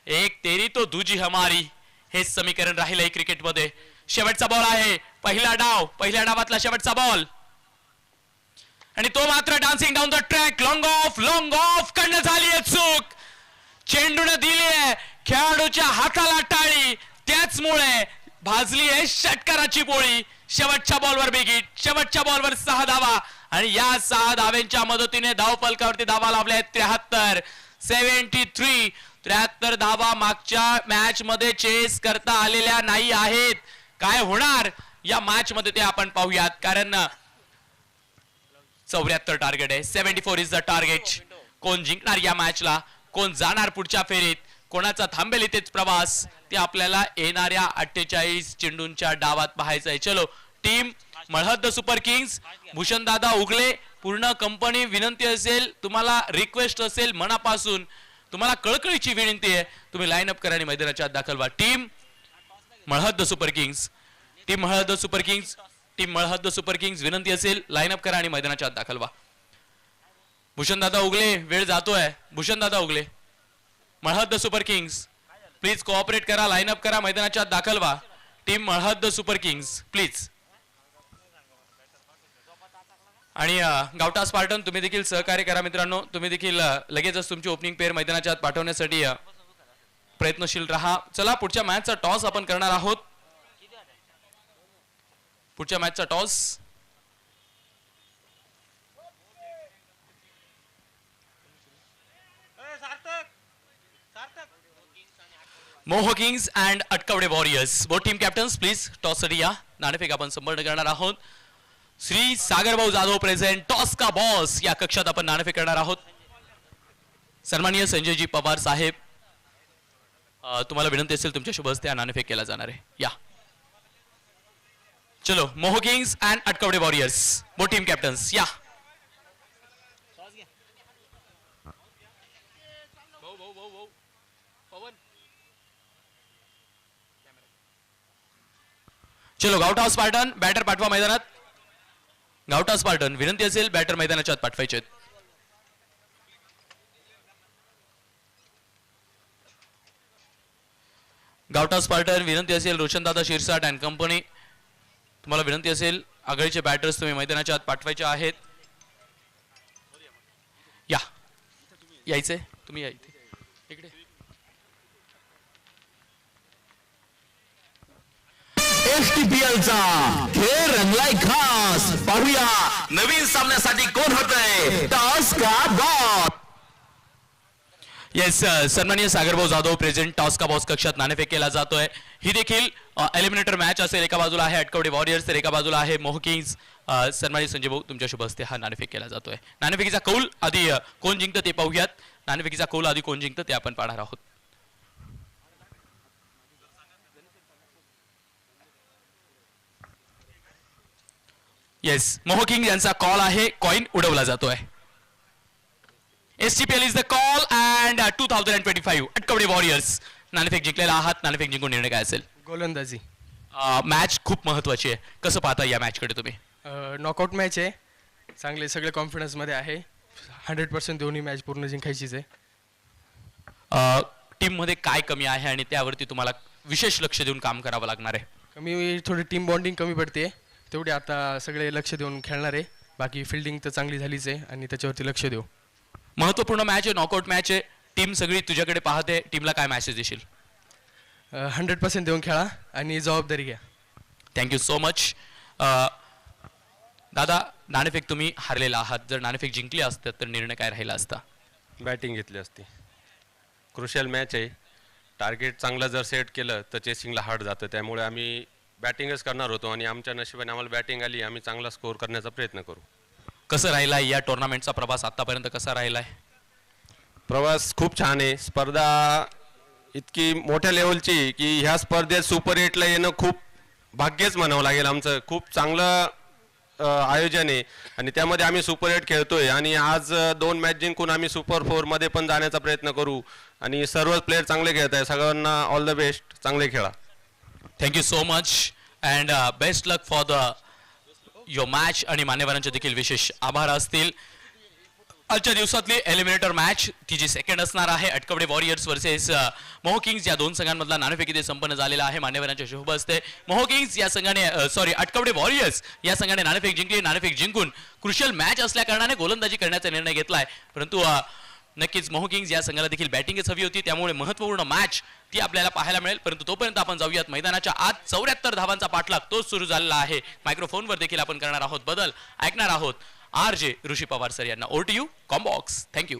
एक तेरी तो दुजी हमारी, हेच समीकरण राहिलंय क्रिकेटमध्ये. शेवटचा बॉल आहे. पहिल्या डावातला शेवटचा बॉल. आणि तो मात्र dancing down the track. Long of कडनं झाली आहे चूक. चेंडून दिली आहे खेळाडूच्या हाताला टाळी. त्याचमुळे भाजली आहे षटकाराची पोळी. शेवटच्या बॉलवर बिगिट, शेवटच्या बॉलवर 6 धावा आणि या 6 धाव्यांच्या मदतीने धावफलकावरती धावा लावल्या आहेत 73. 73 धावा मागच्या मॅच मध्ये चेस करता आलेल्या नाही आहेत. काय होणार या मॅच मध्ये ते आपण पाहूयात, कारण 74 टार्गेट आहे. 74 इज द टार्गेट. कोण जिंकणार या मॅचला, कोण जाणार पुढच्या फेरीत, कोणाचा थांबेल इथेच प्रवास, ते आपल्याला येणाऱ्या 48 चेंडूंच्या डावात पाहायचं आहे. चलो टीम मळहद्द सुपर किंग्स, भूषणदादा उगले, पूर्ण कंपनी विनंती असेल तुम्हाला, रिक्वेस्ट असेल मनापासून, तुम्हाला कळकळीची विनंती आहे, तुम्ही लाईन अप करा आणि मैदानाच्या आत दाखल व्हा. Team Malhadd Super Kings, team Malhadd Super Kings, team Malhadd Super Kings, विनंती असेल लाईन अप करा आणि मैदानाच्या आत दाखल व्हा. भूषणदादा उगले, वेळ जातोय. भूषणदादा Ugale, Malhadd Super Kings, please cooperate करा, लाईन अप करा, मैदानाच्या आत दाखल व्हा. Team Malhadd Super Kings please. आणि गावठा स्पार्टन तुम्ही देखील सहकार्य करा मित्रांनो. तुम्ही देखील लगेचच तुमची ओपनिंग पेअर मैदानाच्या आत पाठवण्यासाठी प्रयत्नशील राहा. चला पुढच्या मॅचचा टॉस आपण करणार आहोत. पुढच्या मॅचचा toss Moho Kings and Atakwade Warriors. Both team captains please toss साठी या. नाणेफेक आपण संपन्न करणार आहोत. श्री सागरभाऊ जाधव प्रेझेंट, टॉस का बॉस या कक्षात आपण नाणेफेक करणार आहोत. सन्माननीय संजयजी पवार साहेब, तुम्हाला विनंती असेल तुमच्या शुभ हस्ते नाणेफेक केला जाणार आहे. या चलो Moho Kings and Atakwade Warriors, both team captains या. चलो गावठा स्पार्टन, बॅटर पाठवा मैदानात. गावठा स्पार्टन, विनंती असेल बॅटर मैदानाच्या आत पाठवायचे. गावठा स्पार्टन, विनंती असेल रोशनदादा शिरसाट अँड कंपनी, तुम्हाला विनंती असेल आघाडीचे बॅटर्स तुम्ही मैदानाच्या आत पाठवायचे आहेत. या यायचे तुम्ही, या इथे इकडे. STPL चा खेळ रंगलाय खास. पाहूया नवीन सामन्यासाठी कोण होतंय टॉस का बॉस. येस सन्माननीय सागरभाऊ जाधव प्रेझेंट, टॉस का बॉस कक्षात नाणेफेक केला जातोय. ही देखील एलिमिनेटर मॅच असेल. एका बाजूला आहे अटकवडे वॉरियर्स तर एका बाजूला आहे मोहो किंग्स. सन्माननीय संजय भाऊ तुमच्या शुभ हस्ते हा नाणेफेक केला जातोय. नाणेफेकीचा कौल आधी कोण जिंकतं ते पाहूयात. नाणेफेकीचा कौल आधी कोण जिंकतं ते आपण पाहणार आहोत. येस मोहो किंग यांचा कॉल आहे, कॉइन उडवला जातोय. STPL is the call and 2025 Atakwade Warriors नाणेफेक जिंकलेला आहात. नाणेफेक जिंकून निर्णय काय असेल? गोलंदाजी. मॅच खूप महत्वाची आहे, कसं पाहता या मॅच कडे तुम्ही? नॉकआउट मॅच आहे, चांगले सगळे कॉन्फिडन्स मध्ये आहे. 100% दोन्ही मॅच पूर्ण जिंकायचीच आहे. टीम मध्ये काय कमी आहे आणि त्यावरती तुम्हाला विशेष लक्ष देऊन काम करावं लागणार आहे? कमी थोडी टीम बॉन्डिंग कमी पडते, तेवढे आता सगळे लक्ष देऊन खेळणार आहे. बाकी फिल्डिंग तर चांगली झालीच आहे आणि त्याच्यावरती लक्ष देऊ. महत्वपूर्ण मॅच आहे, नॉकआउट मॅच आहे, टीम सगळी तुझ्याकडे पाहते. टीमला काय मॅसेज देशील? 100% देऊन खेळा आणि जबाबदारी घ्या. Thank you so much. दादा नाणेफेक तुम्ही हारलेला आहात, जर नाणेफेक जिंकली असतात तर निर्णय काय राहिला असता? बॅटिंग घेतली असती. क्रुशियल मॅच आहे, टार्गेट चांगलं जर सेट केलं तर चेसिंगला हार्ड जातं, त्यामुळे आम्ही बॅटिंगच करणार होतो आणि आमच्या नशिबाने आम्हाला बॅटिंग आली. आम्ही चांगला स्कोअर करण्याचा प्रयत्न करू. कसं राहिलाय या टुर्नामेंटचा प्रवास आतापर्यंत, कसा राहिलाय? प्रवास खूप छान आहे. स्पर्धा इतकी मोठ्या लेवलची की ह्या स्पर्धेत सुपर 8ला येणं खूप भाग्यच म्हणावं लागेल. आमचं खूप चांगलं आयोजन आहे आणि त्यामध्ये आम्ही सुपर 8 खेळतोय आणि आज 2 मॅच जिंकून आम्ही सुपर 4 मध्ये पण जाण्याचा प्रयत्न करू आणि सर्वच प्लेयर चांगले खेळत आहे. सगळ्यांना ऑल द बेस्ट, चांगले खेळा. Thank you so much and best luck for the your match. आणि मान्यवरांचे देखील विशेष आभार असतील. आजच्या दिवसातली एलिमिनेटर मॅच ती जी सेकंड असणार आहे अटकवडे वॉरियर्स वर्सेस मोहो किंग्स या दोन संघांमधला नाणेफेक इथे संपन्न झालेला आहे. मान्यवरांच्या शुभ असते मोहो किंग्स या संघाने अटकवडे वॉरियर्स या संघाने नाणेफेक जिंकली. नाणेफेक जिंकून क्रुशियल मॅच असल्या कारणाने गोलंदाजी करण्याचा निर्णय घेतलाय. परंतु नक्कीच मोहो किंग्स या संघाला देखील बॅटिंगच हवी होती, त्यामुळे महत्त्वपूर्ण मॅच ती आपल्याला पाहायला मिळेल. परंतु तोपर्यंत आपण जाऊयात मैदानाच्या आत 74 धावांचा पाठलाग तोच सुरू झालेला आहे. मायक्रोफोनवर देखील आपण करणार आहोत बदल, ऐकणार आहोत RJ ऋषी पवार सर यांना. Over to you combox. Thank you.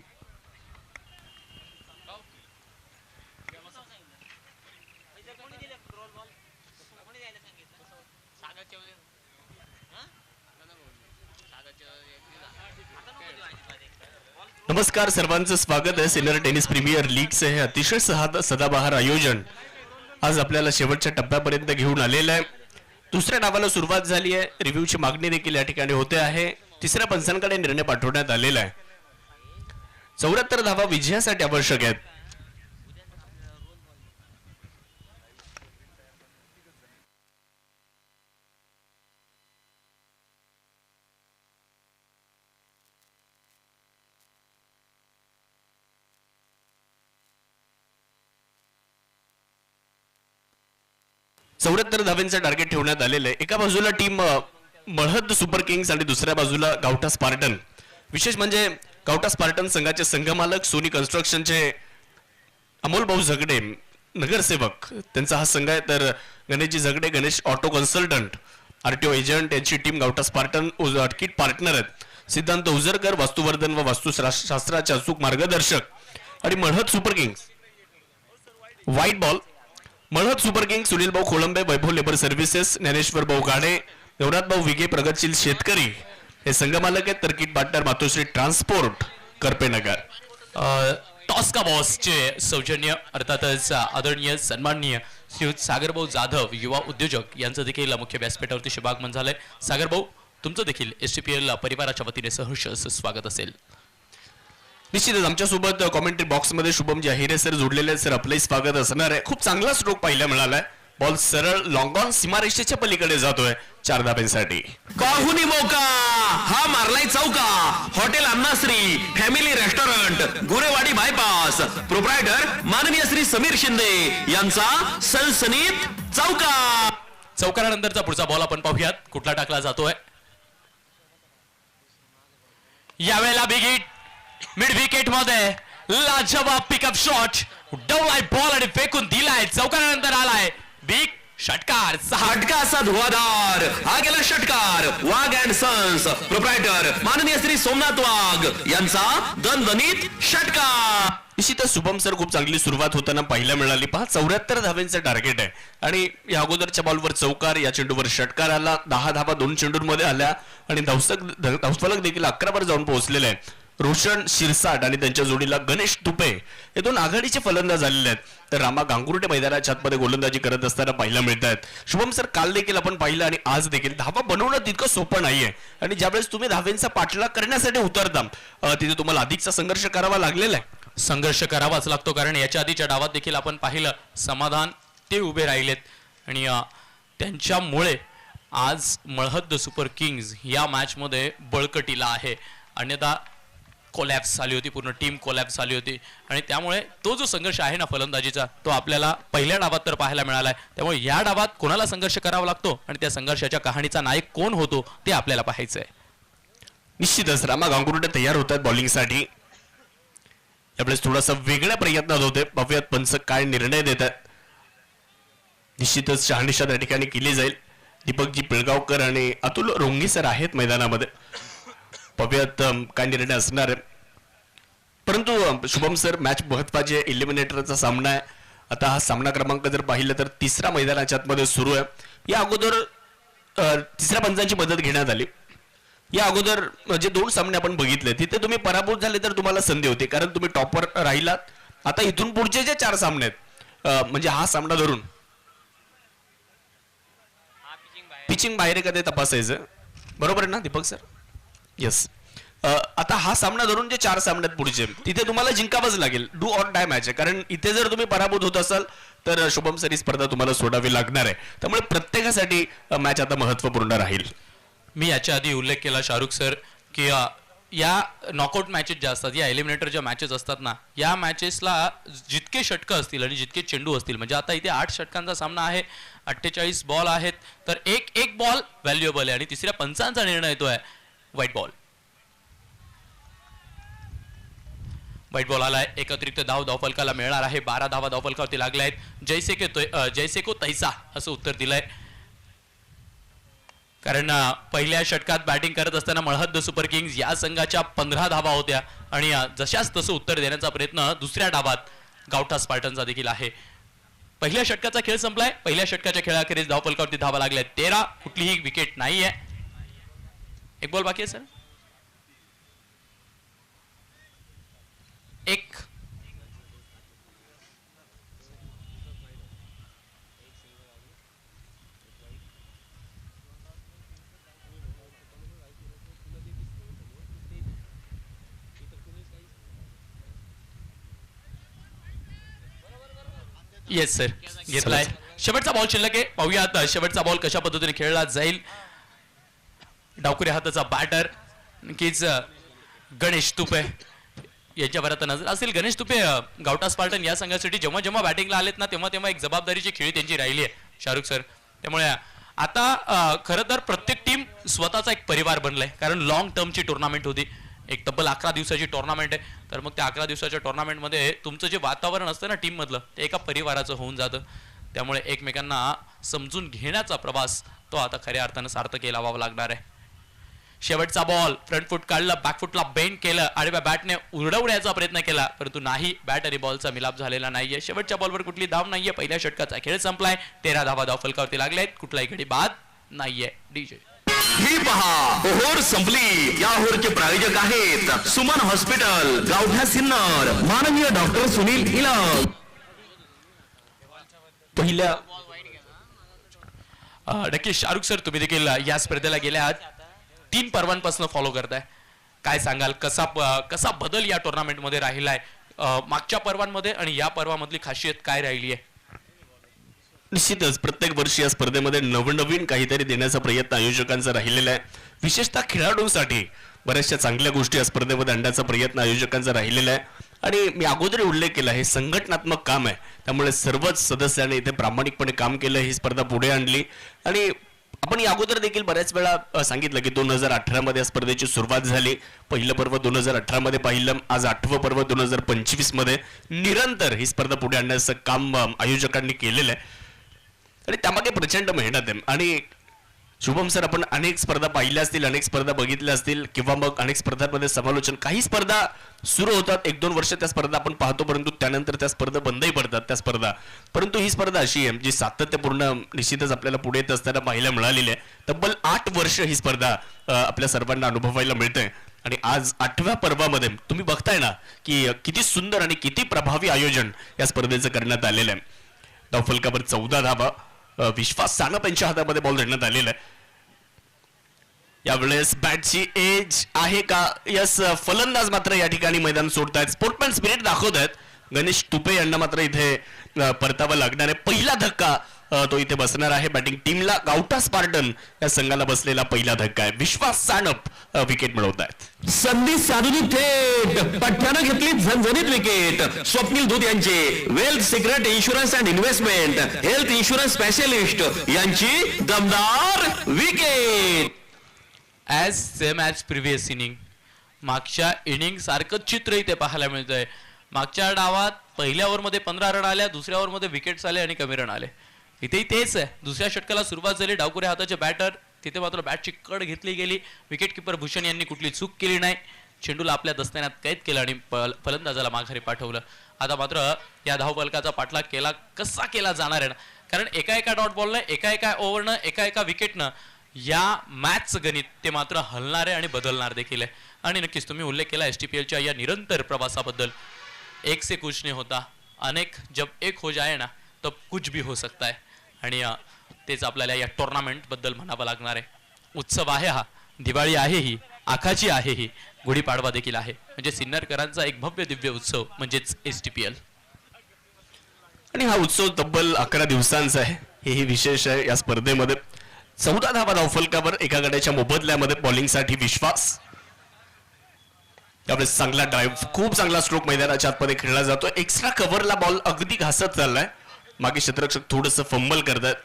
नमस्कार, सर्वांचं स्वागत आहे. सिनियर टेनिस प्रीमियर लीगचे हे अतिशय सदाबहार आयोजन आज आपल्याला शेवटच्या टप्प्यापर्यंत घेऊन आलेलं आहे. दुसऱ्या डावाला सुरुवात झाली आहे. रिव्ह्यूची मागणी देखील या ठिकाणी होते आहे. तिसऱ्या पंचांकडे निर्णय पाठवण्यात आलेला आहे. 74 धावा विजयासाठी आवश्यक आहेत. चौऱ्याहत्तर धावांचं टार्गेट ठेवण्यात आलेलं आहे. एका बाजूला टीम मळहद सुपर किंग्स आणि दुसऱ्या बाजूला गावठा स्पार्टन. विशेष म्हणजे गावठा स्पार्टन संघाचे संघमालक सोनी कन्स्ट्रक्शनचे अमोल भाऊ झगडे नगरसेवक त्यांचा हा संघ आहे. तर गणेशजी Zagade Ganesh auto consultant RTO agent यांची team Gavtha Spartan kit partner आहेत. सिद्धांत उजरकर वास्तुवर्धन व वास्तुशास्त्राचे अचूक मार्गदर्शक आणि Malhad Super Kings white ball. Malhad Super King Sunil भाऊ खोळंबे वैभव लेबर सर्व्हिसेस ज्ञानेश्वर भाऊ गाडे देवनाथ भाऊ विगे प्रगतशील शेतकरी हे संघमालक आहेत. तर किट पार्टनर मातोश्री ट्रान्सपोर्ट करपेनगर. टॉस्का बॉसचे सौजन्य अर्थातच आदरणीय सन्माननीय श्रीयुत सागरभाऊ जाधव युवा उद्योजक यांचं देखील मुख्य व्यासपीठावरती शुभागमन झालंय. सागरभाऊ, तुमचं देखील STPL परिवाराच्या वतीने सहर्ष स्वागत असेल. निश्चितच आमच्यासोबत कॉमेंट्री बॉक्समध्ये शुभमजी अहिरे सर जोडलेले आहेत. सर, आपलंही स्वागत असणार आहे. खूप चांगला स्ट्रोक पाहायला मिळालाय. बॉल सरळ लॉंग ऑन सीमारेषेच्या पलीकडे जातोय 4 धाब्यांसाठी. काहुनी मौका हा मारलाय चौका. Hotel Annashri family restaurant Gurewadi bypass proprietor माननीय श्री समीर शिंदे यांचा सनसनीत चौका. चौकारानंतरचा पुढचा बॉल आपण पाहूयात कुठला टाकला जातोय. यावेळेला बिग हिट मिड विकेट मध्ये लाजवाब पिकअप शॉट डवलाय बॉल आणि फेकून दिलाय. चौकारानंतर आलाय बिग षटकार. हटका असा धुवाधार हा गेला षटकार. वाघ अँड सन्स प्रोप्रायटर माननीय श्री सोमनाथ वाघ यांचा दणदणीत षटकार. निश्चितच शुभम सर खूप चांगली सुरुवात होताना पाहायला मिळाली. 74 धावांचं टार्गेट आहे आणि या अगोदरच्या बॉलवर चौकार, या चेंडूवर षटकार आला. 10 धावा 2 चेंडूंमध्ये आल्या आणि धावफलक देखील 11 वर जाऊन पोहोचलेले आहे. रोशन शिरसाट आणि त्यांच्या जोडीला गणेश तुपे हे 2 आघाडीचे फलंदाज झालेले आहेत. तर रामा गांगुर्डे मैदानाच्या आतमध्ये गोलंदाजी करत असताना पाहायला मिळत आहेत. शुभम सर, काल देखील आपण पाहिलं आणि आज देखील धावा बनवणं तितकं सोपं नाहीये आणि ज्यावेळेस तुम्ही धावेंचा पाठलाग करण्यासाठी उतरता तिथे तुम्हाला अधिकचा संघर्ष करावा लागलेला आहे. संघर्ष करावाच लागतो, कारण याच्या आधीच्या डावात देखील आपण पाहिलं समाधान ते उभे राहिलेत आणि त्यांच्यामुळे आज मळहद सुपर किंग्स या मॅच मध्ये बळकटीला आहे. अन्यथा कोलॅप्स झाली होती, पूर्ण टीम कोलॅप्स झाली होती आणि त्यामुळे तो जो संघर्ष आहे ना फलंदाजीचा तो आपल्याला पहिल्या डावात तर पाहायला मिळालाय. त्यामुळे या डावात कोणाला संघर्ष करावा लागतो आणि त्या संघर्षाच्या कहाणीचा नायक कोण होतो ते आपल्याला पाहायचंय. निश्चितच रामा गांगुर्डे तयार होतात बॉलिंगसाठी. यावेळेस थोडासा वेगळ्या प्रयत्नात होते. पाहूयात पंच काय निर्णय देतात. निश्चितच शहानिशा त्या ठिकाणी केली जाईल. दीपकजी पिळगावकर आणि अतुल रोंगी सर आहेत मैदानामध्ये. पाहूयात काय निर्णय असणार आहे. परंतु शुभम सर, मॅच महत्वाची आहे. एलिमिनेटरचा सामना आहे. आता हा सामना क्रमांक जर पाहिलं तर तिसरा मैदानाच्या आतमध्ये सुरू आहे. या अगोदर तिसऱ्या पंचांची मदत घेण्यात आली. या अगोदर जे 2 सामने आपण बघितले तिथे तुम्ही पराभूत झाले तर तुम्हाला संधी होती, कारण तुम्ही टॉपर राहिलात. आता इथून पुढचे जे 4 सामने आहेत म्हणजे हा सामना धरून पिचिंग बाहेर कधी तपासायचं, बरोबर आहे ना दीपक सर? येस. आता हा सामना धरून जे 4 सामने आहेत पुढचे तिथे तुम्हाला जिंकावंच लागेल. डू ऑर डाय मॅच आहे, कारण इथे जर तुम्ही पराभूत होत असाल तर शुभम सर ही स्पर्धा तुम्हाला सोडावी लागणार आहे. त्यामुळे प्रत्येकासाठी मॅच आता महत्वपूर्ण राहील. मी याच्या आधी उल्लेख केला शाहरुख सर की या नॉकआउट मॅचेस ज्या असतात, या एलिमिनेटर ज्या मॅचेस असतात ना, या मॅचेसला जितके षटकं असतील आणि जितके चेंडू असतील, म्हणजे आता इथे 8 षटकांचा सामना आहे, 48 बॉल आहेत, तर एक बॉल व्हॅल्युएबल आहे आणि तिसऱ्या पंचांचा निर्णय येतोय व्हाईट बॉल. व्हाईट बॉल आलाय, एक अतिरिक्त धावफलकाला मिळणार आहे. 12 धावा धावफलकावरती लागल्या आहेत. जैसे को तैसा असं उत्तर दिलंय, कारण पहिल्या षटकात बॅटिंग करत असताना मळहद्द सुपर किंग्स या संघाच्या 15 धावा होत्या आणि जशाच तसं उत्तर देण्याचा प्रयत्न दुसऱ्या डावात गावठा स्पार्टनचा देखील आहे. पहिल्या षटकाचा खेळ संपलाय. पहिल्या षटकाच्या खेळाखेरीज धावफलकावरती धावा लागल्या 13. कुठलीही विकेट नाहीये. एक बॉल बाकी आहे सर. एक येस सर, घेतलाय. शेवटचा बॉल शिल्लक आहे. पाहूयात शेवटचा बॉल कशा पद्धतीने खेळला जाईल. डावकुऱ्या हाताचा बॅटर नक्कीच गणेश तुपे यांच्यावर आता नजर असेल. गणेश तुपे गावठा स्पार्टन या संघासाठी जेव्हा जेव्हा बॅटिंगला आलेत ना, तेव्हा एक जबाबदारीची खेळी त्यांची राहिली आहे शाहरुख सर. त्यामुळे आता खरं तर प्रत्येक टीम स्वतःचा एक परिवार बनलाय, कारण लॉंग टर्मची टुर्नामेंट होती. एक तब्बल 11 दिवसाची टुर्नामेंट आहे. तर मग त्या 11 दिवसाच्या टुर्नामेंटमध्ये तुमचं जे वातावरण असतं ना टीम मधलं, ते एका परिवाराचं होऊन जातं. त्यामुळे एकमेकांना समजून घेण्याचा प्रवास तो आता खऱ्या अर्थानं सार्थक लावावा लागणार आहे. शेवटचा बॉल फ्रंट फूट काढलं, बॅक फूटला बेंड केलं, आडव्या बॅटने उडवण्याचा प्रयत्न केला, परंतु नाही, बॅट आणि बॉलचा मिलाप झालेला नाहीये. शेवटच्या बॉलवर कुठली धाव नाहीये. पहिल्या षटकाचा खेळ संपलाय. 13 धावा धावफलकावरती लागल्यात. कुठलाही गडी बाद नाहीये. डीजे ही पहा, ओहोर संपली. या ओहोरचे प्रायोजक आहेत सुमन हॉस्पिटल, गावठा सिन्नर, माननीय डॉक्टर सुनील इलम. पहिल्या नक्की शाहरुख सर, तुम्ही देखील या स्पर्धेला गेल्या 3 पर्वांपासून फॉलो करताय. काय सांगाल, कसा बदल या टुर्नामेंटमध्ये राहिलाय मागच्या पर्वांमध्ये आणि या पर्वामधली खासियत काय राहिली आहे? निश्चितच प्रत्येक वर्षी या स्पर्धेमध्ये नवनवीन काहीतरी देण्याचा प्रयत्न आयोजकांचा राहिलेला आहे. विशेषतः खेळाडूंसाठी बऱ्याचशा चांगल्या गोष्टी या स्पर्धेमध्ये आणण्याचा प्रयत्न आयोजकांचा राहिलेला आहे. आणि मी अगोदर उल्लेख केला, हे संघटनात्मक काम आहे. त्यामुळे सर्वच सदस्यांनी इथे प्रामाणिकपणे काम केलं, ही स्पर्धा पुढे आणली. आणि आपण या अगोदर देखील बऱ्याच वेळा सांगितलं की 2018 मध्ये या स्पर्धेची सुरुवात झाली. पहिलं पर्व 2018 मध्ये पाहिलं. आज 8वं पर्व 2025 मध्ये. निरंतर ही स्पर्धा पुढे आणण्याचं काम आयोजकांनी केलेलं आहे आणि त्यामागे प्रचंड मेहनत आहे. आणि शुभम सर, आपण अनेक स्पर्धा पाहिल्या असतील, अनेक स्पर्धा बघितल्या असतील, किंवा मग अनेक स्पर्धांमध्ये समालोचन. काही स्पर्धा सुरू होतात, 1-2 वर्ष त्या स्पर्धा आपण पाहतो, परंतु त्यानंतर त्या स्पर्धा बंदही पडतात त्या स्पर्धा. परंतु ही स्पर्धा अशी आहे जी सातत्यपूर्ण निश्चितच आपल्याला पुढे येत असताना पाहायला मिळालेली आहे. तब्बल 8 वर्ष ही स्पर्धा आपल्या सर्वांना अनुभवायला मिळते. आणि आज 8व्या पर्वामध्ये तुम्ही बघताय ना की किती सुंदर आणि किती प्रभावी आयोजन या स्पर्धेचं करण्यात आलेलं आहे. धावफलकावर 14 धावा. विश्वास सानप यांच्या हातामध्ये बॉल देण्यात आलेला आहे. यावेळेस बॅटची एज आहे का? यस, फलंदाज मात्र या ठिकाणी मैदान सोडतायत. स्पोर्टमॅन स्पिरिट दाखवत आहेत. गणेश तुपे यांना मात्र इथे परतावा लागणार आहे. पहिला धक्का तो इथे बसणार आहे बॅटिंग टीमला. गावठा स्पार्टन या संघाला बसलेला पहिला धक्का आहे. विश्वास सानप विकेट मिळवत आहेत. संधी साधून थेट पठ्ठ्यानं घेतली झणझणीत विकेट. स्वप्नील दूध यांचे wealth secret insurance and investment health insurance specialist यांची दमदार wicket. As same as previous inning, मागच्या इनिंग सारखंच चित्र इथे पाहायला मिळतंय. मागच्या डावात पहिल्या ओव्हरमध्ये 15 रन आल्या, दुसऱ्या ओव्हरमध्ये विकेट्स आले आणि कमी रन आले. इथेही तेच आहे. दुसऱ्या षटकाला सुरुवात झाली. डावकुऱ्या हाताचे बॅटर, तिथे मात्र बॅटची कड घेतली गेली. विकेट किपर भूषण यांनी कुठली चूक केली नाही. चेंडूला आपल्या दस्तान्यात कैद केलं आणि फलंदाजाला माघारी पाठवलं. आता मात्र या धावफलकाचा पाठलाग कसा केला जाणार आहे ना, कारण एका डॉट बॉलनं, एका ओव्हरनं, एका विकेटनं या मॅचचं गणित ते मात्र हलणार आहे आणि बदलणार देखील आहे. आणि नक्कीच तुम्ही उल्लेख केला STPLच्या या निरंतर प्रवासाबद्दल. एक से कुछ नहीं होता, अनेक जब एक हो जाए ना तब कुछ भी हो सकता है. आणि तेच आपल्याला या टुर्नामेंट बद्दल म्हणावं लागणार आहे. उत्सव आहे हा, दिवाळी आहे ही, आखाची आहे ही, गुढीपाडवा देखील आहे. म्हणजे सिन्नरकरांचा एक भव्य दिव्य उत्सव म्हणजेच STPL. आणि हा उत्सव तब्बल 11 दिवसांचा आहे. हेही विशेष आहे या स्पर्धेमध्ये. 14 धावा धावफलकावर एका गड्याच्या मोबदल्यामध्ये बॉलिंगसाठी विश्वास. यावेळेस चांगला ड्राईव्ह, खूप चांगला स्ट्रोक मैदानाच्या आतमध्ये खेळला जातो. एक्स्ट्रा कव्हरला बॉल अगदी घासत चाललाय. मागे क्षेत्ररक्षक थोडंसं फंबल करतात,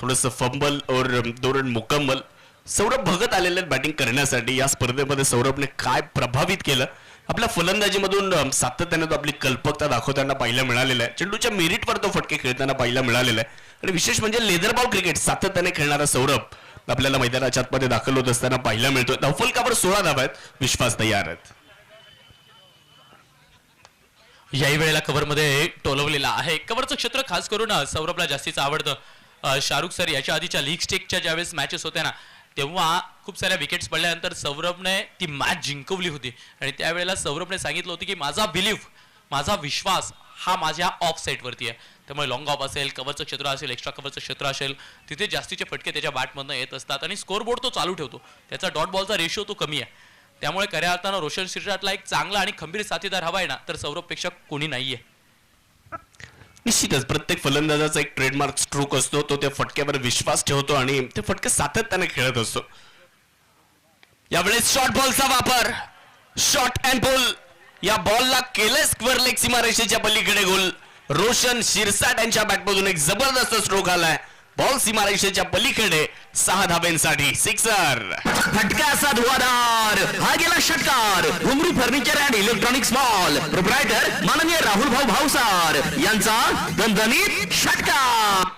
थोडंसं फंबल और 2 रन मुकम्मल. सौरभ भगत आलेले आहेत बॅटिंग करण्यासाठी. या स्पर्धेमध्ये सौरभने काय प्रभावित केलं, आपल्या फलंदाजीमधून सातत्याने तो आपली कल्पकता दाखवताना पाहायला मिळालेला आहे. चेंडूच्या मेरिटवर तो फटके खेळताना पाहायला मिळालेला आहे. आणि विशेष म्हणजे लेदर बॉल क्रिकेट सातत्याने खेळणारा सौरभ आपल्याला मैदानाच्या आतमध्ये दाखल होत असताना पाहायला मिळतोय. धावफलकावर 16 धावा आहेत. विश्वास तयार आहेत. याही वेळेला कव्हरमध्ये टोलवलेला आहे. कव्हरचं क्षेत्र खास करून सौरभला जास्तीच आवडतं. शाहरुख सर याच्या आधीच्या लीग स्टेकच्या ज्यावेळेस मॅचेस होत्या ना, तेव्हा खूप साऱ्या विकेट्स पडल्यानंतर सौरभने ती मॅच जिंकवली होती. आणि त्यावेळेला सौरभने सांगितलं होतं की माझा बिलीफ, माझा विश्वास हा माझ्या ऑफ साईडवरती आहे. त्यामुळे लॉंग ऑफ असेल, कव्हरचं क्षेत्र असेल, एक्स्ट्रा कव्हरचं क्षेत्र असेल, तिथे जास्तीचे फटके त्याच्या बॅटमधनं येत असतात. आणि स्कोरबोर्ड तो चालू ठेवतो. त्याचा डॉट बॉलचा रेशिओ तो कमी आहे. त्यामुळे खऱ्या अर्थानं रोशन शिरसाटला एक चांगला आणि खंबीर साथीदार हवा आहे ना, तर सौरभपेक्षा कोणी नाहीये. निश्चितच प्रत्येक फलंदाजाचा एक ट्रेडमार्क स्ट्रोक असतो. तो त्या फटक्यावर विश्वास ठेवतो आणि ते फटके सातत्याने खेळत असतो. यावेळेस शॉर्ट बॉलचा वापर, शॉर्ट अँड पुल. या बॉलला केलं स्क्वेअर लेग सीमारेषेच्या पलीकडे गोल. रोशन शिरसाट यांच्या बॅटमधून एक जबरदस्त स्ट्रोक आलाय. बॉल सीमारेषेच्या पलीकडे 6 धाब्यांसाठी सिक्सर. फटका असा धुवाधार, हा गेला षटकार. Ghumru furniture and electronics mall proprietor माननीय राहुल भाऊ भावसार यांचा दणदणीत षटकार.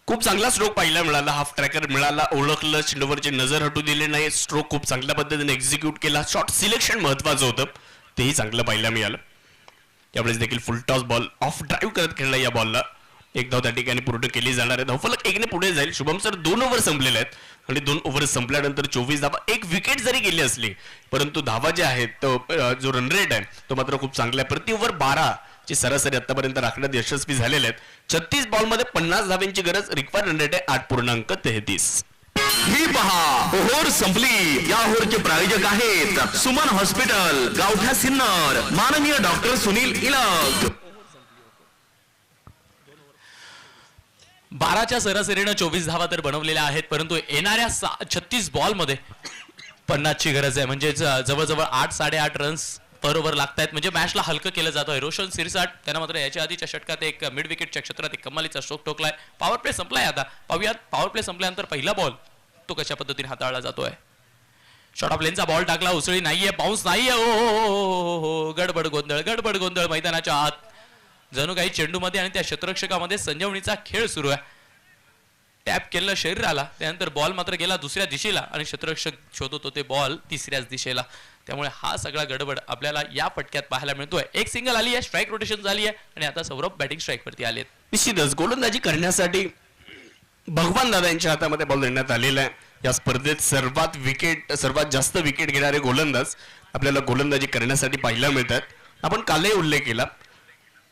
खूप चांगला स्ट्रोक पाहायला मिळाला. हाफ ट्रॅकर मिळाला, ओळखलं, चेंडूवरची नजर हटू दिली नाही. स्ट्रोक खूप चांगल्या पद्धतीने एक्झिक्यूट केला. शॉट सिलेक्शन महत्वाचं होतं, तेही चांगलं पाहायला मिळालं. यावेळेस देखील फुल टॉस बॉल ऑफ ड्राईव्ह करत खेळला. या बॉलला 1 धाव त्या ठिकाणी पूर्ण केली जाणार आहे. धावफलक 1 ने पुढे जाईल. शुभम सर 2 ओव्हर संपलेले आहेत आणि 2 ओव्हर संपल्यानंतर 24 धावा, 1 विकेट जरी गेली असली परंतु धावा ज्या आहेत तो जो रन रेट आहे तो मात्र खूप चांगला आहे. प्रति ओव्हर 12 ची सरासरी आतापर्यंत राखण्यात यशस्वी झालेले आहेत. 36 बॉलमध्ये 50 धाव्यांची गरज. रिक्वायर्ड रन रेट आहे 8.33. ही पहा, ओहोर संपली. या ओहोरचे प्रायोजक आहेत सुमन हॉस्पिटल, गावठा सिन्नर, माननीय डॉक्टर सुनील इलक. 12च्या सरासरीनं 24 धावा तर बनवलेल्या आहेत, परंतु येणाऱ्या 36 बॉलमध्ये 50ची गरज आहे. म्हणजे जवळजवळ 8-8.5 रन्स पर ओव्हर लागतायत. म्हणजे मॅचला हलकं केलं जात आहे. रोशन सिरसाट त्यानं मात्र याच्या आधीच्या षटकात एक मिड विकेटच्या क्षेत्रात एक कमालीचा स्ट्रोक ठोकलाय. पॉवर प्ले संपलाय. आता पाहूयात पॉवर प्ले संपल्यानंतर पहिला बॉल तो कशा पद्धतीने हाताळला जातोय. शॉर्ट ऑफ लेनचा बॉल टाकला, उसळी नाहीये, बाउन्स नाहीये. ओ गडबड गोंधळ मैदानाच्या आत. जणू काही चेंडूमध्ये आणि त्या क्षेत्ररक्षकामध्ये संजीवनीचा खेळ सुरू आहे. टॅप केलेलं शरीराला, त्यानंतर बॉल मात्र गेला दुसऱ्या दिशेला आणि क्षेत्ररक्षक शोधत होते बॉल तिसऱ्याच दिशेला. त्यामुळे हा सगळा गडबड आपल्याला या फटक्यात पाहायला मिळतोय. एक सिंगल आली आहे, स्ट्राईक रोटेशन झाली आहे आणि आता सौरभ बॅटिंग स्ट्राईक वरती आले. निश्चितच गोलंदाजी करण्यासाठी भगवान दादा यांच्या हातामध्ये बॉल देण्यात आलेला आहे. या स्पर्धेत सर्वात जास्त विकेट घेणारे गोलंदाज आपल्याला गोलंदाजी करण्यासाठी पाहायला मिळतात. आपण कालही उल्लेख केला,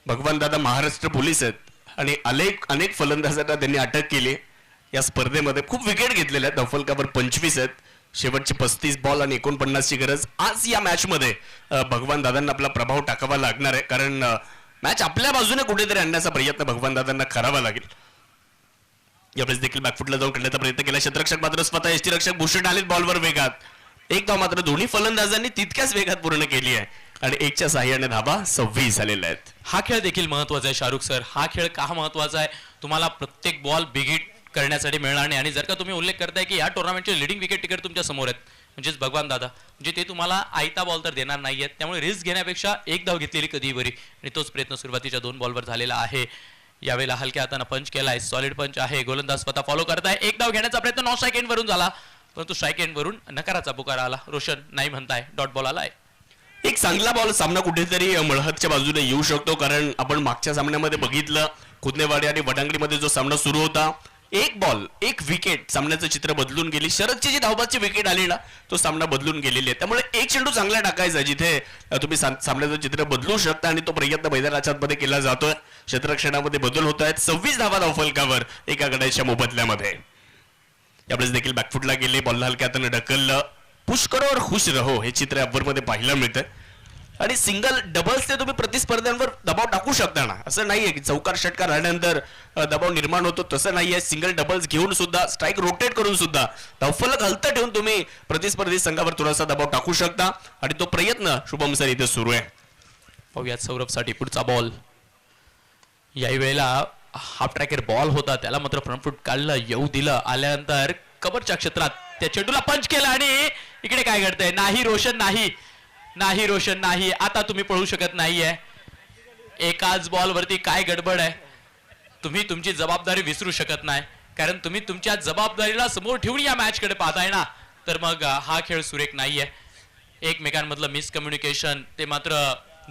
भगवान दादा महाराष्ट्र पोलीस आहेत आणि अनेक फलंदाजांना त्यांनी अटक केली. या स्पर्धेमध्ये खूप विकेट घेतलेल्या आहेत. धावफलकावर 25 आहेत. शेवटचे 35 बॉल आणि 49ची गरज. आज या मॅच मध्ये भगवान दादांना आपला प्रभाव टाकावा लागणार आहे, कारण मॅच आपल्या बाजूने कुठेतरी आणण्याचा प्रयत्न भगवान दादांना करावा लागेल. यावेळेस देखील बॅकफुटला जाऊन खेळण्याचा प्रयत्न केला. क्षेत्ररक्षक मात्र स्वतः यष्टीरक्षक भूषण आलेत बॉलवर वेगात. एक धाव मात्र दोन्ही फलंदाजांनी तितक्याच वेगात पूर्ण केली आहे आणि 1च्या साहाय्याने धावा 26 झालेल्या आहेत. हा खेळ देखील महत्वाचा आहे शाहरुख सर. हा खेळ का महत्वाचा आहे, तुम्हाला प्रत्येक बॉल बिग हिट करण्यासाठी मिळणार नाही. आणि जर का तुम्ही उल्लेख करताय की या टुर्नामेंटचे लिडिंग विकेट टिकर तुमच्या समोर आहेत, म्हणजेच भगवान दादा, म्हणजे ते तुम्हाला आयता बॉल तर देणार नाहीयेत. त्यामुळे रिस्क घेण्यापेक्षा 1 धाव घेतलेली कधीही बरी आणि तोच प्रयत्न सुरुवातीच्या 2 बॉलवर झालेला आहे. यावेळेला हलक्या हाताने पंच केलाय, सॉलिड पंच आहे. गोलंदाज स्वतः फॉलो करताय. 1 धाव घेण्याचा प्रयत्न नॉन स्ट्राईक एंड वरून झाला, परंतु स्ट्राईक एंड वरून नकाराचा पुकार आला. रोशन नाही म्हणताय, डॉट बॉल आलाय. एक चांगला बॉल सामना कुठेतरी मळहतच्या बाजूने येऊ शकतो, कारण आपण मागच्या सामन्यामध्ये बघितलं कुदनेवाडी आणि वडांगडीमध्ये जो सामना सुरू होता, 1 बॉल 1 विकेट सामन्याचं चित्र बदलून गेली. शरदची जी धावबादची विकेट आली ना, तो सामना बदलून गेलेली आहे. त्यामुळे एक चेंडू चांगला टाकायचा जिथे तुम्ही सामन्याचं चित्र बदलू शकता आणि तो प्रयत्न मैदानाच्या आतमध्ये केला जातोय. क्षेत्ररक्षणामध्ये बदल होत आहेत. 26 धावा धावफलकावर एका गड्याच्या मोबदल्यामध्ये. यावेळेस देखील बॅकफुटला गेले, बॉलला हलक्या हाताने ढकललं. पुश करो और खुश रहो हे चित्र अव्वरमध्ये पाहायला मिळतं. आणि सिंगल डबल्स ते तुम्ही प्रतिस्पर्ध्यांवर दबाव टाकू शकता ना. असं नाहीये की चौकार षटकार आल्यानंतर दबाव निर्माण होतो, तसं नाहीये. सिंगल डबल्स घेऊन सुद्धा, स्ट्राईक रोटेट करून सुद्धा, धावफलक हलतं ठेवून तुम्ही प्रतिस्पर्धी संघावर थोडासा दबाव टाकू शकता आणि तो प्रयत्न शुभम सर इथे सुरू आहे. पाहूयात सौरभसाठी पुढचा बॉल. याही वेळेला हाफ ट्रॅकर बॉल होता, त्याला मात्र फ्रंट फूट काढलं, येऊ दिलं, आल्यानंतर कव्हरच्या क्षेत्रात त्या चेंडूला पंच केला आणि इकडे काय घडतंय? नाही रोशन, नाही रोशन, नाही. आता तुम्ही पळू शकत नाहीये. एकाच बॉल वरती काय गडबड आहे? तुम्ही तुमची जबाबदारी विसरू शकत नाही, कारण तुम्ही तुमच्या जबाबदारीला समोर ठेवून या मॅच कडे पाहताय ना, तर मग हा खेळ सुरेख नाहीये. एकमेकांमधलं मिसकम्युनिकेशन ते मात्र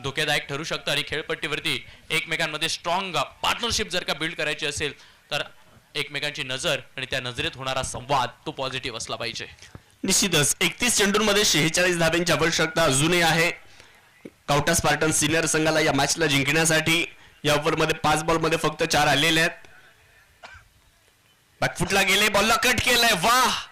धोकेदायक ठरू शकतं आणि खेळपट्टीवरती एकमेकांमध्ये स्ट्रॉंग पार्टनरशिप जर का बिल्ड करायची असेल तर एकमेकांची नजर आणि त्या नजरेत होणारा संवाद तो पॉझिटिव्ह असला पाहिजे. निश्चितच 31 चेंडूंमध्ये 46 धाब्यांची आवश्यकता अजूनही आहे गावठा स्पार्टन सिनियर संघाला या मॅचला जिंकण्यासाठी. या ओव्हरमध्ये 5 बॉलमध्ये फक्त 4 आलेले आहेत. बॅकफुटला गेले, बॉलला कट केलाय. वाह,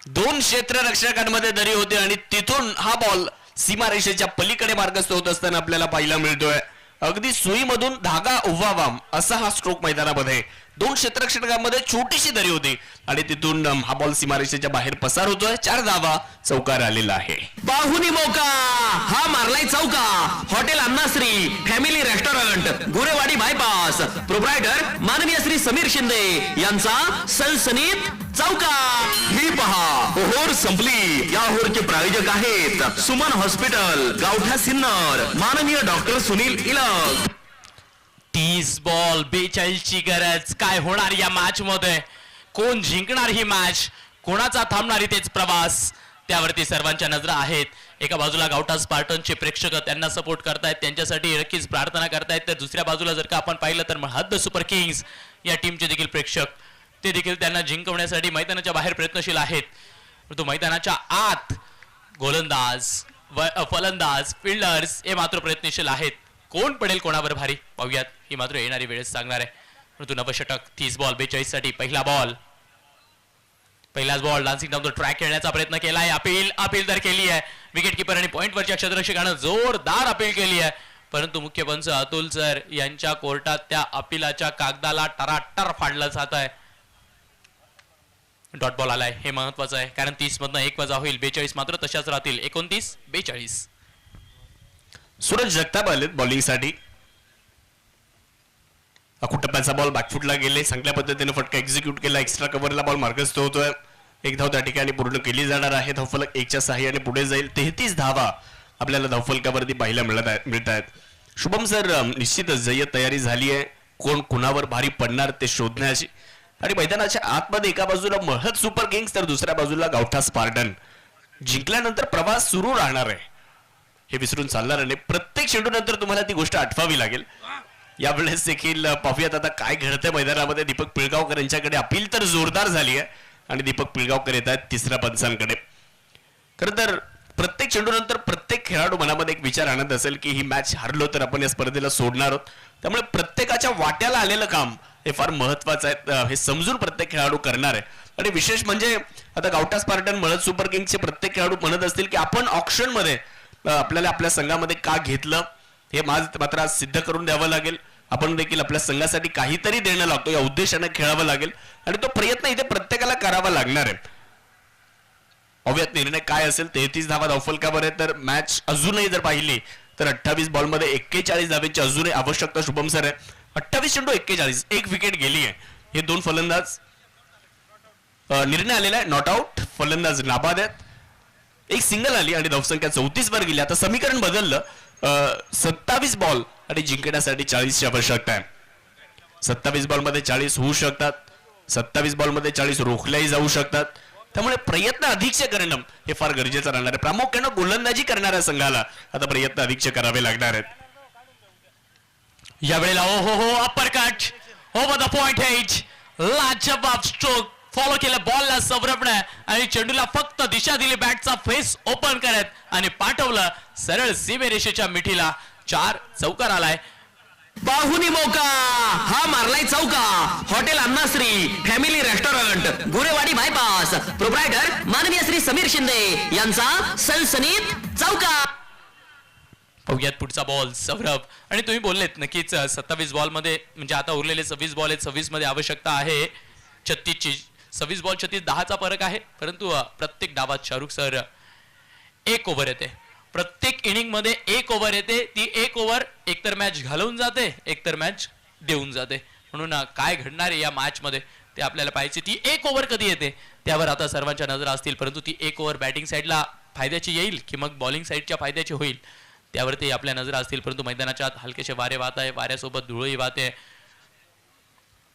2 क्षेत्ररक्षकांमध्ये दरी होते आणि तिथून हा बॉल सीमारेषेच्या पलीकडे मार्गस्थ होत असताना आपल्याला पाहायला मिळतोय. अगदी सुईमधून धागा उव्हावा असा हा स्ट्रोक मैदानामध्ये. 2 क्षेत्ररक्षकांमध्ये छोटीशी दरी होती आणि तिथून हा बॉल सीमारेषेच्या बाहेर पसार होतोय. 4 धावा, चौकार आलेला आहे. बाहुनी मौका हा मारलाय चौका. Hotel Annashri family restaurant Gurewadi bypass proprietor माननीय श्री समीर शिंदे यांचा सनसनीत चौका. ही पहा, ओहोर संपली. या ओहोरचे प्रायोजक आहेत सुमन हॉस्पिटल, गावठा सिन्नर, माननीय डॉक्टर सुनील इलग. 30 बॉल 42 ची गरज. काय होणार या मॅच मध्ये? कोण जिंकणार ही मॅच? कोणाचा थांबणार इथेच प्रवास? त्यावरती सर्वांच्या नजरा आहेत. एका बाजूला गावठा स्पार्टनचे प्रेक्षक त्यांना सपोर्ट करतायत, त्यांच्यासाठी नक्कीच प्रार्थना करतायत, तर दुसऱ्या बाजूला जर का आपण पाहिलं तर हद्द सुपर किंग्स या टीमचे देखील प्रेक्षक ते देखील त्यांना जिंकवण्यासाठी मैदानाच्या बाहेर प्रयत्नशील आहेत. परंतु मैदानाच्या आत गोलंदाज, फलंदाज, फिल्डर्स हे मात्र प्रयत्नशील आहेत. कोण पडेल कोणावर भारी पाहूयात. ही मात्र येणारी वेळेस सांगणार आहे. परंतु नवषटक 30 बॉल 42 साठी पहिलाच ball dancing down the track खेळण्याचा प्रयत्न केलाय. अपील तर केली आहे. विकेट किपर आणि पॉइंटवरच्या क्षेत्ररक्षकानं जोरदार अपील केली आहे, परंतु मुख्य पंच अतुल सर यांच्या कोर्टात त्या अपीलाच्या कागदाला टराटर फाडलं जात आहे. डॉट बॉल आलाय, हे महत्वाचं आहे, कारण 30 मधनं 1 वजा होईल. 42 मात्र तशाच राहतील. 29-42. सूरज जगताप आलेत बॉलिंगसाठी. अकुटप्प्याचा बॉल बॅकफुटला गेले, चांगल्या पद्धतीने फटका एक्झिक्यूट केला. एक्स्ट्रा कव्हरला बॉल मार्गस्थ होतोय. 1 धाव त्या ठिकाणी पूर्ण केली जाणार आहे. धावफलक 1च्या सहाय्याने पुढे जाईल. 33 धावा आपल्याला धावफलकावरती पाहायला मिळत आहेत. शुभम सर, निश्चितच जय्यत तयारी झाली आहे. कोण कुणावर भारी पडणार ते शोधण्याची. आणि मैदानाच्या आतमध्ये एका बाजूला महत सुपर किंग्स तर दुसऱ्या बाजूला गावठा स्पार्टन. जिंकल्यानंतर प्रवास सुरू राहणार आहे, हे विसरून चालणार नाही. प्रत्येक चेंडूनंतर तुम्हाला ती गोष्ट आठवावी लागेल. यावेळेस देखील पाहूयात आता काय घडतंय मैदानामध्ये. दीपक पिळगावकर यांच्याकडे अपील तर जोरदार झाली आहे आणि दीपक पिळगावकर येत आहेत तिसऱ्या पंचांकडे. खरं तर प्रत्येक चेंडूनंतर प्रत्येक खेळाडू मनामध्ये एक विचार आणत असेल की ही मॅच हरलो तर आपण या स्पर्धेला सोडणार आहोत. त्यामुळे प्रत्येकाच्या वाट्याला आलेलं काम हे फार महत्वाचं आहे, हे समजून प्रत्येक खेळाडू करणार आहे. आणि विशेष म्हणजे आता गावठा स्पार्टन, मळद सुपर किंग्सचे प्रत्येक खेळाडू म्हणत असतील की आपण ऑक्शन मध्ये आपल्याला आपल्या संघामध्ये का घेतलं हे मात्र आज सिद्ध करून द्यावं लागेल. आपण देखील आपल्या संघासाठी काहीतरी देणं लागतो या उद्देशाने खेळावं लागेल आणि तो प्रयत्न इथे प्रत्येकाला करावा लागणार आहे. अव्यत निर्णय काय असेल. 33 धावा धावफलकावर आहे, तर मॅच अजूनही जर पाहिली तर 28 बॉलमध्ये 41 धावेची अजूनही आवश्यकता शुभम सर आहे. 28 चेंडू 41, 1 विकेट गेली आहे. हे 2 फलंदाज निर्णय आलेला आहे नॉट आउट. फलंदाज नाबाद आहेत. 1 सिंगल आली आणि धावसंख्या 34 वर गेली. आता समीकरण बदललं. 27 बॉल आणि जिंकण्यासाठी 40ची आवश्यकता आहे. 27 बॉलमध्ये 40 होऊ शकतात, 27 बॉलमध्ये 40 रोखल्याही जाऊ शकतात. त्यामुळे प्रयत्न अधिकचे करणं हे फार गरजेचं राहणार आहे. प्रामुख्यानं गोलंदाजी करणाऱ्या संघाला आता प्रयत्न अधिकचे करावे लागणार आहेत. यावेळेला upper cut over the point edge, लाजवाब स्ट्रोक फॉलो केलं बॉलला सौरभने आणि चेंडूला फक्त दिशा दिली बॅटचा फेस ओपन करत आणि पाठवलं सरळ सीमेरेषेच्या मिठीला. 4 चौकार आलाय. बाहुनी मौका हा मारलाय चौका. Hotel Annashri family restaurant Gurewadi bypass proprietor माननीय श्री समीर शिंदे यांचा सनसनीत चौका. बघूयात पुढचा बॉल सौरभ. आणि तुम्ही बोललेत नक्कीच 27 बॉलमध्ये म्हणजे आता उरलेले 26 बॉल आहेत, 26 मध्ये आवश्यकता आहे 36ची. 26 बॉल 36, 10चा फरक आहे. परंतु प्रत्येक डावात शाहरुख सर 1 ओव्हर येते. प्रत्येक इनिंग मध्ये 1 ओव्हर येते. ती 1 ओव्हर एकतर मॅच घालवून जाते, एकतर मॅच देऊन जाते. म्हणून काय घडणार आहे या मॅच मध्ये ते आपल्याला पाहिजे. ती 1 ओव्हर कधी येते त्यावर आता सर्वांच्या नजरा असतील. परंतु ती 1 ओव्हर बॅटिंग साईडला फायद्याची येईल की मग बॉलिंग साईडच्या फायद्याची होईल त्यावरती आपल्या नजरा असतील. परंतु मैदानाच्या आत हलकेसे वारे वाहत आहे, वाऱ्यासोबत धुळही वाहते.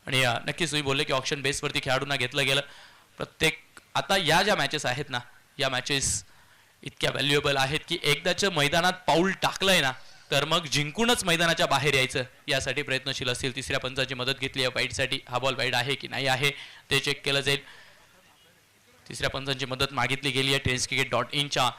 आणि नक्कीच तुम्ही बोलले की ऑप्शन बेसवरती खेळाडूंना घेतलं गेलं. प्रत्येक आता या ज्या मॅचेस आहेत ना, या मॅचेस इतक्या व्हॅल्युएबल आहेत की एकदाचं मैदानात पाऊल टाकलंय ना तर मग जिंकूनच मैदानाच्या बाहेर यायचं यासाठी प्रयत्नशील असतील. तिसऱ्या पंचाची मदत घेतली आहे वाईडसाठी. हा बॉल वाईड आहे की नाही आहे ते चेक केलं जाईल. तिसऱ्या पंचांची मदत मागितली गेली आहे. TennisCricket.in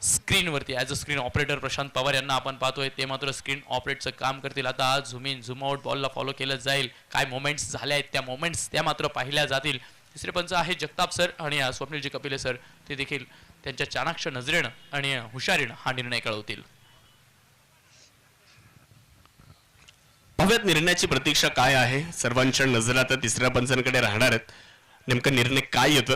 स्क्रीनवरती as a screen operator Prashant Pawar यांना आपण पाहतोय. ते मात्र स्क्रीन ऑपरेटचं काम करतील. आता झूम इन झूम आउट बॉलला फॉलो केलं जाईल. काय मोमेंट्स झाल्या आहेत त्या मोमेंट्स त्या मात्र पाहिल्या जातील. तिसरे पंच आहे जगताप सर आणि स्वप्नीलजी कपिले सर. ते देखील त्यांच्या चाणाक्ष नजरेनं आणि हुशारीनं हा निर्णय कळवतील. पाहूयात निर्णयाची प्रतीक्षा काय आहे. सर्वांच्या नजरा तर तिसऱ्या पंचांकडे राहणार आहेत. नेमका निर्णय काय येतं.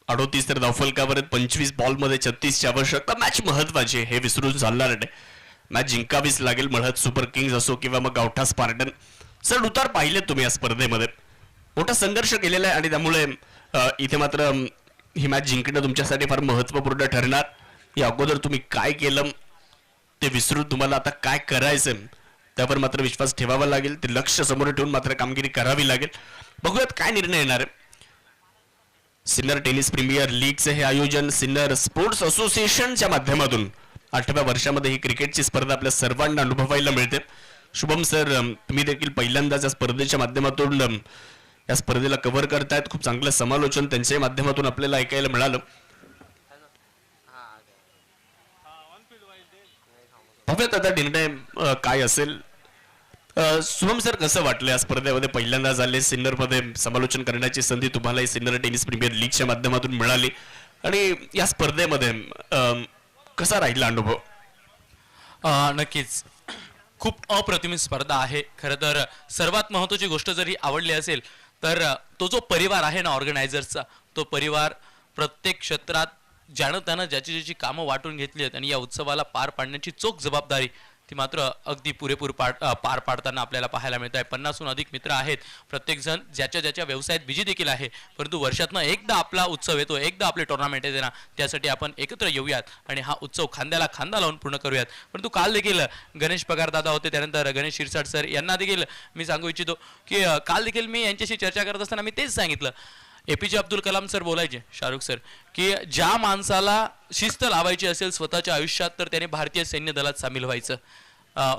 38 तर धावफलकावर आहेत. 25 बॉलमध्ये 36ची आवश्यकता. मॅच महत्वाची आहे हे विसरून चालणार नाही. मॅच जिंकावीच लागेल. मळहद सुपर किंग्ज असो किंवा मग गावठा स्पार्टन. चढ उतार पाहिले तुम्ही या स्पर्धेमध्ये. मोठा संघर्ष केलेला आहे आणि त्यामुळे इथे मात्र ही मॅच जिंकणं तुमच्यासाठी फार महत्वपूर्ण ठरणार. या अगोदर तुम्ही काय केलं ते विसरून तुम्हाला आता काय करायचं त्यावर मात्र विश्वास ठेवावा लागेल. ते लक्ष समोर ठेवून मात्र कामगिरी करावी लागेल. बघूयात काय निर्णय येणार आहे. सिन्नर टेनिस प्रीमियर लीगचे हे आयोजन सिन्नर स्पोर्ट्स असोसिएशनच्या माध्यमातून 8व्या वर्षामध्ये ही क्रिकेटची स्पर्धा आपल्या सर्वांना अनुभवायला मिळते. शुभम सर, तुम्ही देखील पहिल्यांदाच या स्पर्धेच्या माध्यमातून या स्पर्धेला कव्हर करतायत. खूप चांगलं समालोचन त्यांच्याही माध्यमातून आपल्याला ऐकायला मिळालं. बघूयात आता निर्णय काय असेल. शुभम सर, कसं वाटलं या स्पर्धेमध्ये पहिल्यांदा झाले सिन्नरमध्ये समालोचन करण्याची संधी तुम्हाला सिन्नर टेनिस प्रीमियर लीगच्या माध्यमातून मिळाली आणि या स्पर्धेमध्ये कसा राहिला अनुभव. नक्कीच खूप अप्रतिम स्पर्धा आहे. खरं तर सर्वात महत्त्वाची गोष्ट जरी आवडली असेल तर तो जो परिवार आहे ना ऑर्गनायझर्सचा, तो परिवार प्रत्येक क्षेत्रात ज्यानं त्यानं ज्याची ज्याची कामं वाटून घेतली आहेत आणि या उत्सवाला पार पाडण्याची चोख जबाबदारी ती मात्र अगदी पुरेपूर पार पाडताना आपल्याला पाहायला मिळत आहे. 50हून अधिक मित्र आहेत. प्रत्येकजण ज्याच्या ज्याच्या व्यवसायात बिजी देखील आहे. परंतु वर्षातनं एकदा आपला उत्सव येतो, एकदा आपले टुर्नामेंट येते ना, त्यासाठी आपण एकत्र येऊयात आणि हा उत्सव खांद्याला खांदा लावून पूर्ण करूयात. परंतु काल देखील गणेश पगारदादा होते, त्यानंतर गणेश शिरसाट सर यांना देखील मी सांगू इच्छितो की काल देखील मी यांच्याशी चर्चा करत असताना मी तेच सांगितलं. APJ अब्दुल कलाम सर बोलायचे, शाहरुख सर, की ज्या माणसाला शिस्त लावायची असेल स्वतःच्या आयुष्यात तर त्याने भारतीय सैन्य दलात सामील व्हायचं.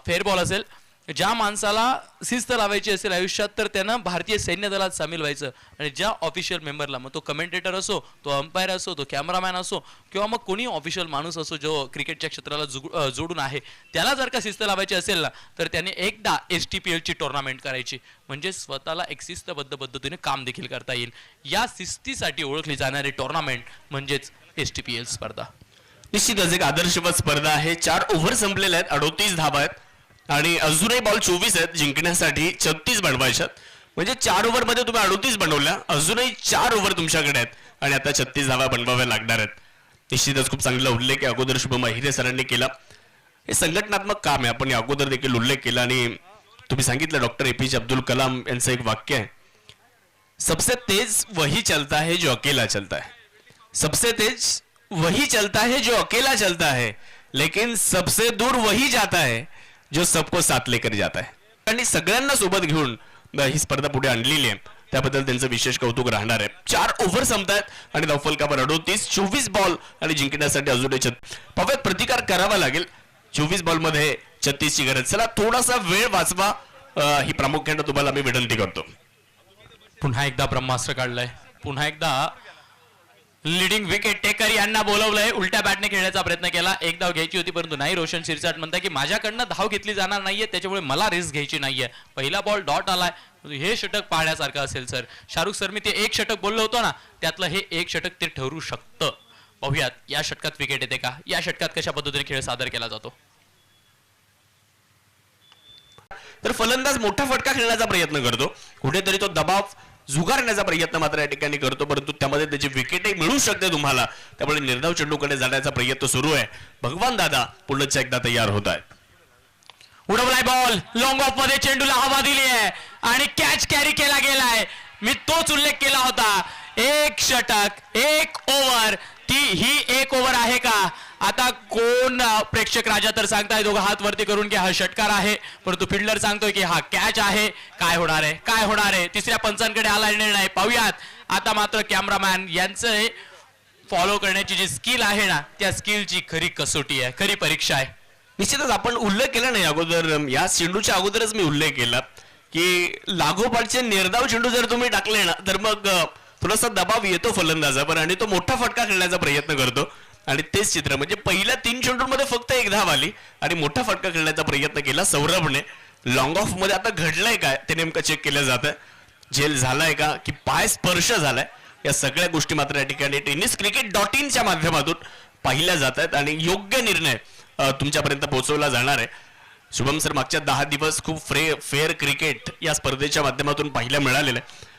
फेअर बॉल असेल. ज्या माणसाला शिस्त लावायची असेल आयुष्यात तर त्यानं भारतीय सैन्य दलात सामील व्हायचं. आणि ज्या ऑफिशियल मेंबरला, मग तो कमेंटेटर असो, तो अंपायर असो, तो कॅमेरामॅन असो किंवा मग कोणी ऑफिशियल माणूस असो जो क्रिकेटच्या क्षेत्राला जोडून आहे, त्याला जर का शिस्त लावायची असेल ना तर त्याने एकदा STPLची टुर्नामेंट करायची. म्हणजे स्वतःला एक शिस्तबद्ध पद्धतीने काम देखील करता येईल. या शिस्तीसाठी ओळखली जाणारी टुर्नामेंट म्हणजेच STPL स्पर्धा. निश्चितच एक आदर्शवत स्पर्धा आहे. 4 ओव्हर संपलेले आहेत. 38 धावा आहेत आणि अजूनही बॉल 24 आहेत. जिंकण्यासाठी 36 बनवायच्यात. म्हणजे 4 ओव्हर मध्ये तुम्ही 38 बनवल्या, अजूनही 4 ओव्हर तुमच्याकडे आहेत आणि आता 36 धावा बनवाव्या लागणार आहेत. निश्चितच खूप चांगला उल्लेख आहे अगोदर शुभम अहिरे सरांनी केला. हे संघटनात्मक काम आहे. आपण अगोदर देखील उल्लेख केला आणि तुम्ही सांगितलं डॉक्टर APJ अब्दुल कलाम यांचं एक वाक्य आहे, सबसे तेज वही चलता है जो अकेला चलता है. सबसे तेज वही चलता है जो अकेला चलता है, लेकिन सबसे दूर वही जाता है जो सबको साथ लेकर जाता है. आणि सगळ्यांना सोबत घेऊन ही स्पर्धा पुढे आणलेली आहे, त्याबद्दल त्यांचं विशेष कौतुक राहणार आहे. 4 ओव्हर संपतायत आणि धावफलकावर 38, 24 बॉल आणि जिंकण्यासाठी अजूनही पाव्यात प्रतिकार करावा लागेल. 24 बॉल मध्ये 36ची गरज. चला थोडासा वेळ वाचवा ही प्रामुख्याने तुम्हाला मी विनंती करतो. पुन्हा एकदा ब्रह्मास्त्र काढलंय. पुन्हा एकदा लीडिंग विकेट टेकर यांना बोलवलंय. उलट्या बॅटने खेळण्याचा प्रयत्न केला. एक धाव घ्यायची होती परंतु नाही. रोशन शिरसाट म्हणताय की माझ्याकडनं धाव घेतली जाणार नाहीये, त्याच्यामुळे मला रिस्क घ्यायची नाहीये. पहिला बॉल डॉट आलाय. हे षटक पाहण्यासारखं असेल सर. शाहरुख सर, मी ते एक षटक बोललो होतो ना, त्यातलं हे एक षटक ते ठरू शकतं. पाहूयात या षटकात विकेट येते का, या षटकात कशा पद्धतीने खेळ सादर केला जातो. तर फलंदाज मोठा फटका खेळण्याचा प्रयत्न करतो, कुठेतरी तो दबाव झुगारण्याचा प्रयत्न मात्र या ठिकाणी करतो, परंतु त्यामध्ये त्याची विकेटही मिळू शकते तुम्हाला. त्यामुळे निर्धाव चेंडूकडे जाण्याचा प्रयत्न सुरू आहे. भगवान दादा पुन्हा एकदा तयार होत आहेत. उडवलाय बॉल, लॉंग ऑफ मध्ये चेंडूला हवा दिली आहे आणि कॅच कॅरी केला गेलाय. मी तोच उल्लेख केला होता, एक षटक एक ओव्हर, ती ही एक ओव्हर आहे का. आता कोण प्रेक्षक राजा तर सांगताय दोघं हात वरती करून की हा षटकार आहे, परंतु फिल्डर सांगतोय की हा कॅच आहे. काय होणार आहे, काय होणार आहे. तिसऱ्या पंचांकडे आला निर्णय, पाहूयात. आता मात्र कॅमेरामॅन यांचं फॉलो करण्याची जी स्किल आहे ना, त्या स्किलची खरी कसोटी आहे, खरी परीक्षा आहे. निश्चितच आपण उल्लेख केला नाही अगोदर, या चेंडूच्या अगोदरच मी उल्लेख केला की लागोपाठचे निर्धाव चेंडू जर तुम्ही टाकले ना तर मग थोडासा दबाव येतो फलंदाजावर आणि तो मोठा फटका खेळण्याचा प्रयत्न करतो. आणि तेच चित्र म्हणजे पहिल्या 3 चेंडूंमध्ये फक्त एक धाव आली आणि मोठा फटका खेळण्याचा प्रयत्न केला सौरभने. लॉंग ऑफ मध्ये आता घडलंय काय ते नेमकं चेक केलं जातं, झेल झालाय का की पाय स्पर्श झालाय, या सगळ्या गोष्टी मात्र या ठिकाणी tenniscricket.in च्या माध्यमातून पाहिल्या जात आहेत आणि योग्य निर्णय तुमच्यापर्यंत पोहोचवला जाणार आहे. शुभम सर, मागच्या 10 दिवस खूप फेअर क्रिकेट या स्पर्धेच्या माध्यमातून पाहायला मिळालेलं आहे,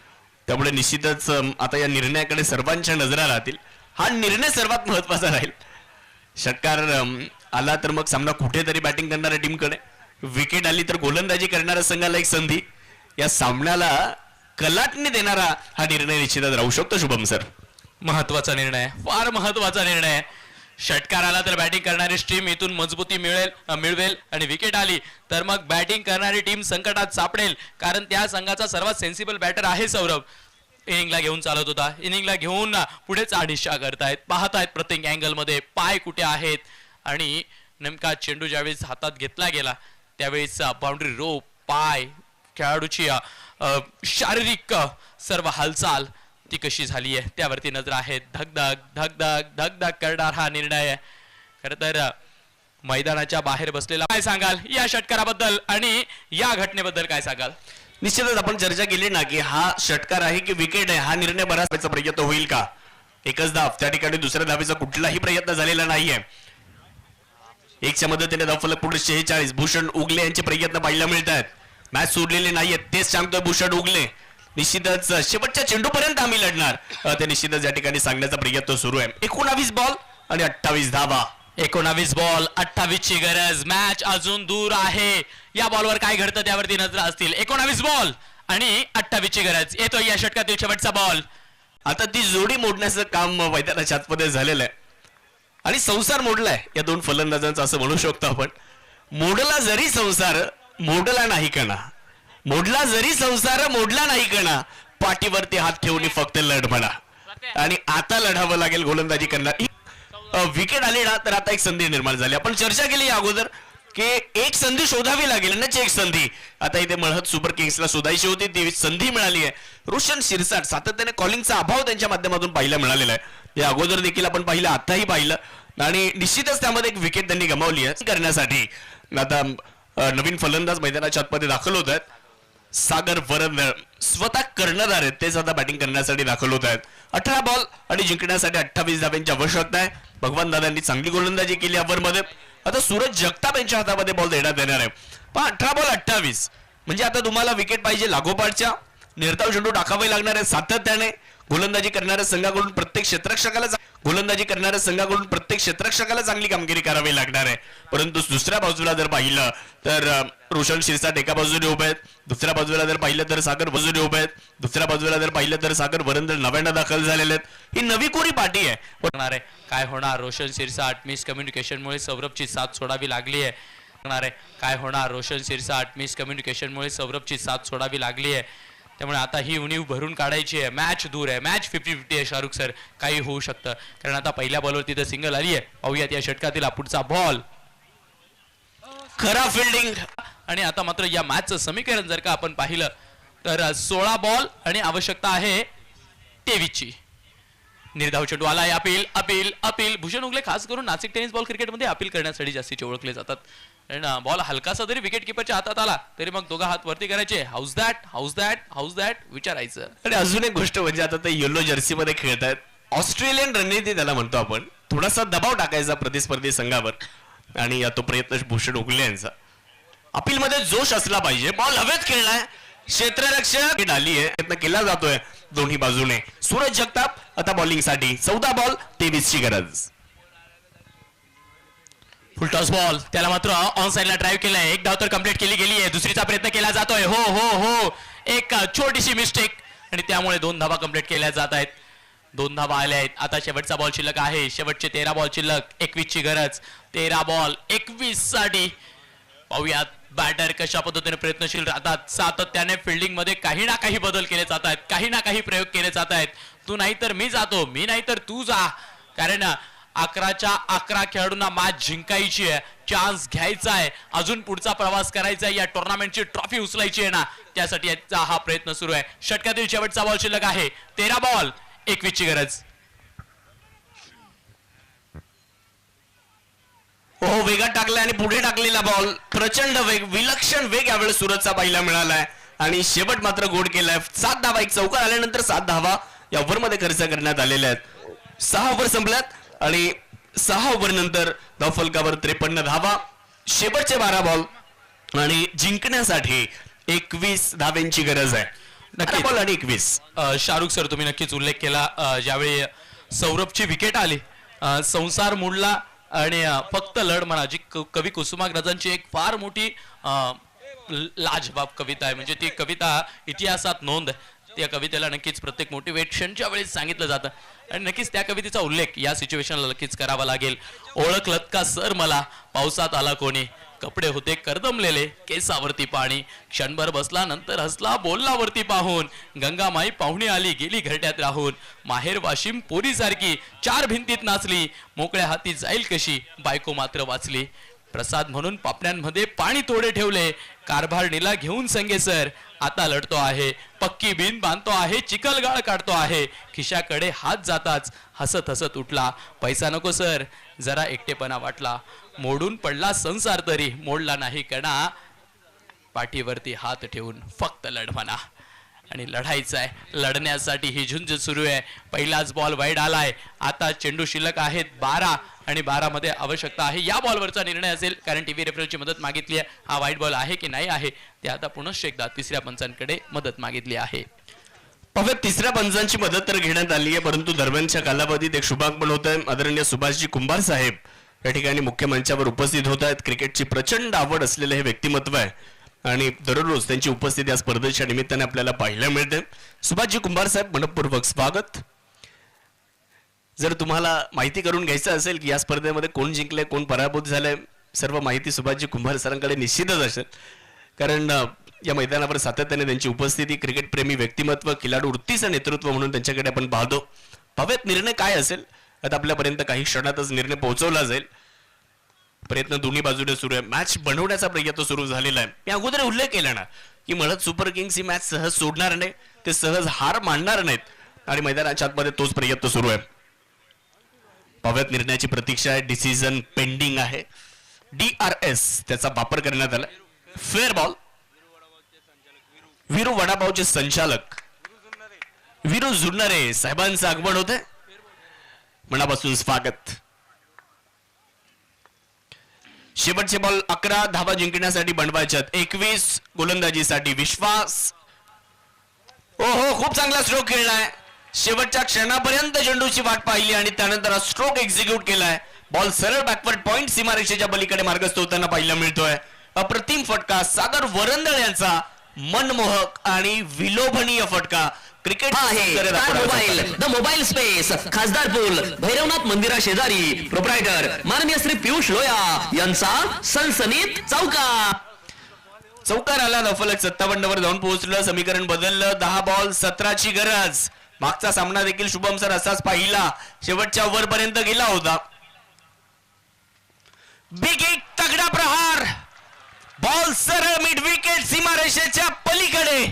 त्यामुळे निश्चितच आता या निर्णयाकडे सर्वांच्या नजरा राहतील. हा निर्णय सर्वात महत्वाचा राहील. षटकार आला तर मग सामना कुठेतरी बॅटिंग करणाऱ्या टीमकडे, विकेट आली तर गोलंदाजी करणाऱ्या संघाला एक संधी, या सामन्याला कलाटणी देणारा हा निर्णय निश्चितच राहू शकतो. शुभम सर, महत्वाचा निर्णय, फार महत्वाचा निर्णय. षटकार आला तर बॅटिंग करणारी टीम इथून मजबूती मिळवेल आणि विकेट आली तर मग बॅटिंग करणारी टीम संकटात सापडेल, कारण त्या संघाचा सर्वात सेन्सिबल बॅटर आहे सौरभ. इनिंगला घेऊन चालत होता, इनिंगला घेऊन पुढे चाडिशा करतायत, पाहतायत प्रत्येक अँगल मध्ये पाय कुठे आहेत. आणि नेमका चेंडू ज्यावेळेस हातात घेतला गेला त्यावेळेस बाउंड्री रो, पाय, खेळाडूची शारीरिक सर्व हालचाल ती कशी झाली आहे त्यावरती नजर आहे. धगधग धगधग धगधग करणार हा निर्णय आहे. खरं तर मैदानाच्या बाहेर बसलेला काय सांगाल या षटकाराबद्दल आणि या घटनेबद्दल काय सांगाल. निश्चितच आपण चर्चा केली ना की हा षटकार आहे की विकेट आहे, हा निर्णय बराच प्रयत्न होईल का. एकच धाव, त्या ठिकाणी दुसऱ्या धावेचा कुठलाही प्रयत्न झालेला नाहीये. एकच्या मदतीने धावफलक पुढे 46. भूषण उगले यांचे प्रयत्न पाहायला मिळत आहेत, मॅच सोडलेले नाहीयेत, तेच सांगतोय भूषण उगले. निश्चितच शेवटच्या चेंडूपर्यंत आम्ही लढणार, ते निश्चितच या ठिकाणी सांगण्याचा प्रयत्न सुरू आहे. 19 बॉल आणि 28 धावा. 19 बॉल 28 ची गरज, मॅच अजून दूर आहे. या बॉलवर काय घडतं त्यावरती नजर असतील. 19 बॉल आणि 28 ची गरज. येतो या षटकातील शेवटचा बॉल. आता ती जोडी मोडण्याचं काम मैदानाच्या आतमध्ये झालेलं आहे आणि संसार मोडलाय या 2 फलंदाजांचा असं म्हणू शकतो आपण. मोडला जरी संसार, मोडला नाही कणा, मोडला जरी संसार, मोडला नाही कणा, पाठीवरती हात ठेवून फक्त लढ म्हणा. आणि आता लढावं लागेल गोलंदाजी करणार. विकेट आली ना तर आता एक संधी निर्माण झाली. आपण चर्चा केली अगोदर की एक संधी शोधावी लागेल ना, एक संधी आता इथे मळहत सुपर किंग्सला शोधायची होती, ती संधी मिळाली आहे. रोशन शिरसाट सातत्याने कॉलिंगचा अभाव त्यांच्या माध्यमातून पाहायला मिळालेला आहे. या अगोदर देखील आपण पाहिलं, आताही पाहिलं आणि निश्चितच त्यामध्ये एक विकेट त्यांनी गमावली आहे. करण्यासाठी आता नवीन फलंदाज मैदानाच्या आतमध्ये दाखल होत आहेत. सागर वरंदळ स्वतः कर्णधार आहेत, तेच आता बॅटिंग करण्यासाठी दाखल होत आहेत. 18 बॉल आणि जिंकण्यासाठी 28 धावांची आवश्यकता आहे. भगवान दादांनी चांगली गोलंदाजी केली ओव्हरमध्ये. आता सूरज जगताप यांच्या हातामध्ये बॉल देण्यात येणार आहे. पण 18 बॉल 28 म्हणजे आता तुम्हाला विकेट पाहिजे लागोपाठच्या, निर्धाव चेंडू टाकावे लागणार आहे सातत्याने. गोलंदाजी करणाऱ्या संघाकडून प्रत्येक क्षेत्ररक्षकाला चांगली कामगिरी करावी लागणार आहे. परंतु दुसऱ्या बाजूला जर पाहिलं तर रोशन शिरसाट एका बाजूने उभे आहेत, दुसऱ्या बाजूला जर पाहिलं तर सागर बाजूने उभे आहेत, दुसऱ्या बाजूला जर पाहिलं तर सागर वरंदळ नव्यानं दाखल झालेले आहेत. ही नवी कोरी पार्टी आहे. काय होणार रोशन शिरसाट मिसकम्युनिकेशनमुळे सौरभची साथ सोडावी लागली आहे. काय होणार रोशन शिरसाट मिसकम्युनिकेशनमुळे सौरभची साथ सोडावी लागली आहे. त्यामुळे आता ही उणीव भरून काढायची आहे. मॅच दूर आहे, मॅच 50-50 आहे. शाहरुख सर, काही होऊ शकतं कारण आता पहिल्या बॉलवरती तर सिंगल आली आहे. पाहूयात या षटकातील पुढचा बॉल. खरा फिल्डिंग. आणि आता मात्र या मॅचचं समीकरण जर का आपण पाहिलं तर 16 बॉल आणि आवश्यकता आहे 23 ची. निर्धाव चेंडू आलाय. Appeal appeal appeal. Bhushan Ugale खास करून नाशिक टेनिस बॉल क्रिकेटमध्ये अपील करण्यासाठी जास्तीचे ओळखले जातात. बॉल हलकासा जरी विकेट किपरच्या हातात आला तरी मग दोघा हात वरती करायचे, house that house that house that विचारायचं. आणि अजून एक गोष्ट म्हणजे आता ते येलो जर्सी मध्ये खेळत आहेत, ऑस्ट्रेलियन रणनीती त्याला म्हणतो आपण, थोडासा दबाव टाकायचा प्रतिस्पर्धी संघावर आणि तो प्रयत्न भूषण उगले यांचा. अपील मध्ये जोश असला पाहिजे. बॉल हवेत खेळलाय, क्षेत्ररक्षक आली आहे, प्रयत्न केला जातोय दोन्ही बाजूने. सूरज जगताप आता बॉलिंग साठी 14 बॉल 23 ची गरज. फुलटॉस बॉल, त्याला मात्र ऑन साइडला ड्राईव्ह केलाय. एक धाव तर कंप्लीट केली गेली आहे, दुसरीचा प्रयत्न केला जातोय. हो हो हो, एक छोटीशी मिस्टेक आणि त्यामुळे 2 धावा कंप्लीट केल्या जात आहेत. 2 धावा आल्या आहेत. आता शेवटचा बॉल शिल्लक आहे. शेवटचे 13 बॉल शिल्लक, 21 ची गरज. 13 बॉल 21 साठी पाहूयात बॅटर कशा पद्धतीने प्रयत्नशील राहतात. सातत्याने फिल्डिंग मध्ये काही ना काही बदल केले जात आहेत, काही ना काही प्रयोग केले जात आहेत. तू नाही तर मी जातो, मी नाही तर तू जा, कारण 11च्या 11 खेळाडूंना मॅच जिंकायची आहे, चान्स घ्यायचा आहे, अजून पुढचा प्रवास करायचा आहे, या टुर्नामेंटची ट्रॉफी उचलायची आहे ना, त्यासाठी याचा हा प्रयत्न सुरू आहे. षटकातील शेवटचा बॉल शिल्लक आहे. 13 बॉल 21 ची गरज. हो, वेगात टाकलाय आणि पुढे टाकलेला बॉल, प्रचंड वेग, विलक्षण वेग यावेळेस सुरतचा पाहिला मिळालाय आणि शेवट मात्र गोड केलाय. 7 धावा, एक चौकार आल्यानंतर 7 धावा या ओव्हर मध्ये खर्च करण्यात आलेल्या आहेत. 6 ओव्हर संपल्यात आणि 6 ओव्हर नंतर धावफलकावर 53 धावा, शेवटचे 12 बॉल आणि जिंकण्यासाठी 21 धाव्यांची गरज आहे. नक्की. बॉल आणि 21. शाहरुख सर, तुम्ही नक्कीच उल्लेख केला. ज्यावेळी सौरभची विकेट आली, संसार मोडला आणि फक्त लढ म्हणा, जी कवी कुसुमाग्रजांची एक फार मोठी लाजबाब कविता आहे, म्हणजे ती कविता इतिहासात नोंद आहे. त्या कवितेला नक्कीच प्रत्येक मोटिवेशनच्या वेळेस सांगितलं जातं आणि नक्कीच त्या कवितेचा उल्लेख या सिच्युएशनला नक्कीच करावा लागेल. ओळखलत का सर मला, पावसात आला कोणी, कपडे होते करदमलेले, केसावरती पाणी, क्षणभर बसला नंतर हसला बोलला वरती पाहून, गंगामाई पाहुणी आली गेली घरट्यात राहून, माहेर वाशिम पोरी सारखी 4 भिंतीत नाचली, मोकळ्या हाती जाईल कशी, बायको मात्र वाचली. प्रसाद म्हणून पापण्यांमध्ये पाणी थोडे ठेवले, कारभारणीला घेऊन संगेसर, आता लढतो आहे, पक्की बीन बांधतो आहे, चिखलगाळ काढतो आहे, खिशाकडे हात जाताच हसत हसत उठला, पैसा नको सर, जरा एकटेपणा वाटला, मोडून पडला संसार तरी मोडला नाही कणा, पाठीवरती हात ठेवून फक्त लढ म्हणा. आणि लढायचं आहे, लढण्यासाठी ही झुंज सुरू आहे. पहिलाच बॉल वाईड आलाय. आता चेंडू शिल्लक आहेत 12 आणि 12 मध्ये आवश्यकता आहे या बॉलवरचा निर्णय असेल, कारण टीव्ही रेफरलची मदत मागितली आहे. हा वाईड बॉल आहे की नाही आहे ते आता पुनश्च एकदा तिसऱ्या पंचांकडे मदत मागितली आहे. पाहूया, तिसऱ्या पंचांची मदत तर घेण्यात आली आहे, परंतु दरम्यानच्या कालावधीत एक शुभागमन होत आहे. आदरणीय सुभाषजी कुंभार साहेब या ठिकाणी मुख्य मंचावर उपस्थित होत आहेत. क्रिकेटची प्रचंड आवड असलेले हे व्यक्तिमत्व आहे आणि दररोज त्यांची उपस्थिती या स्पर्धेच्या निमित्ताने आपल्याला पाहायला मिळते. सुभाषजी कुंभार साहेब, मनपूर्वक स्वागत. जर तुम्हाला माहिती करून घ्यायचं असेल की या स्पर्धेमध्ये कोण जिंकले, कोण पराभूत झाले, सर्व माहिती सुभाषजी कुंभार सरांकडे निश्चितच असेल, कारण या मैदानावर सातत्याने त्यांची उपस्थिती, क्रिकेट प्रेमी व्यक्तिमत्व, खिलाडू वृत्तीचं नेतृत्व म्हणून त्यांच्याकडे आपण पाहतो. पाहूयात निर्णय काय असेल. आता आपल्यापर्यंत काही क्षणातच निर्णय पोहोचवला जाईल. प्रयत्न दोन्ही बाजूने सुरू आहे. मॅच बनवण्याचा प्रयत्न सुरू झालेला आहे. मी अगोदर उल्लेख केला ना की मळद सुपर किंग्स ही मॅच सहज सोडणार नाही, ते सहज हार मानणार नाहीत आणि मैदानाच्या आतमध्ये तोच प्रयत्न सुरू आहे. पाहूयात, निर्णयाची प्रतीक्षा आहे. डिसिजन पेंडिंग आहे. DRS त्याचा वापर करण्यात आला. Fair ball. वीरू वडापावचे संचालक वीरू जुन्नरे साहेबांचं आगमन होते. मनापासून स्वागत. शेवटचे बॉल 11 धावा जिंकण्यासाठी बनवायच्यात. 21 गोलंदाजीसाठी विश्वास. ओहो, खूप चांगला स्ट्रोक खेळलाय. शेवटच्या क्षणापर्यंत चेंडूची वाट पाहिली आणि त्यानंतर स्ट्रोक एक्झिक्यूट केलाय. बॉल सरळ बॅकवर्ड पॉइंट सीमारेषेच्या पलीकडे मार्गस्थ होताना पाहायला मिळतोय. अप्रतिम फटका, सागर वरंदळ यांचा मनमोहक आणि विलोभनीय फटका. Cricket mobile the mobile space, खासदारपूल, भैरवनाथ मंदिरा शेजारी, प्रोप्रायटर माननीय श्री पियुष लोया यांचा सनसनीत चौकार आला. धावफलक 57 वर जाऊन पोहोचलं. समीकरण बदललं. 10 बॉल 17 ची गरज. मागचा सामना देखील शुभम सर असाच पाहिला, शेवटच्या ओव्हर पर्यंत गेला होता. बिग एक तगडा प्रहार. बॉल सरळ मिड विकेट सीमारेषेच्या पलीकडे.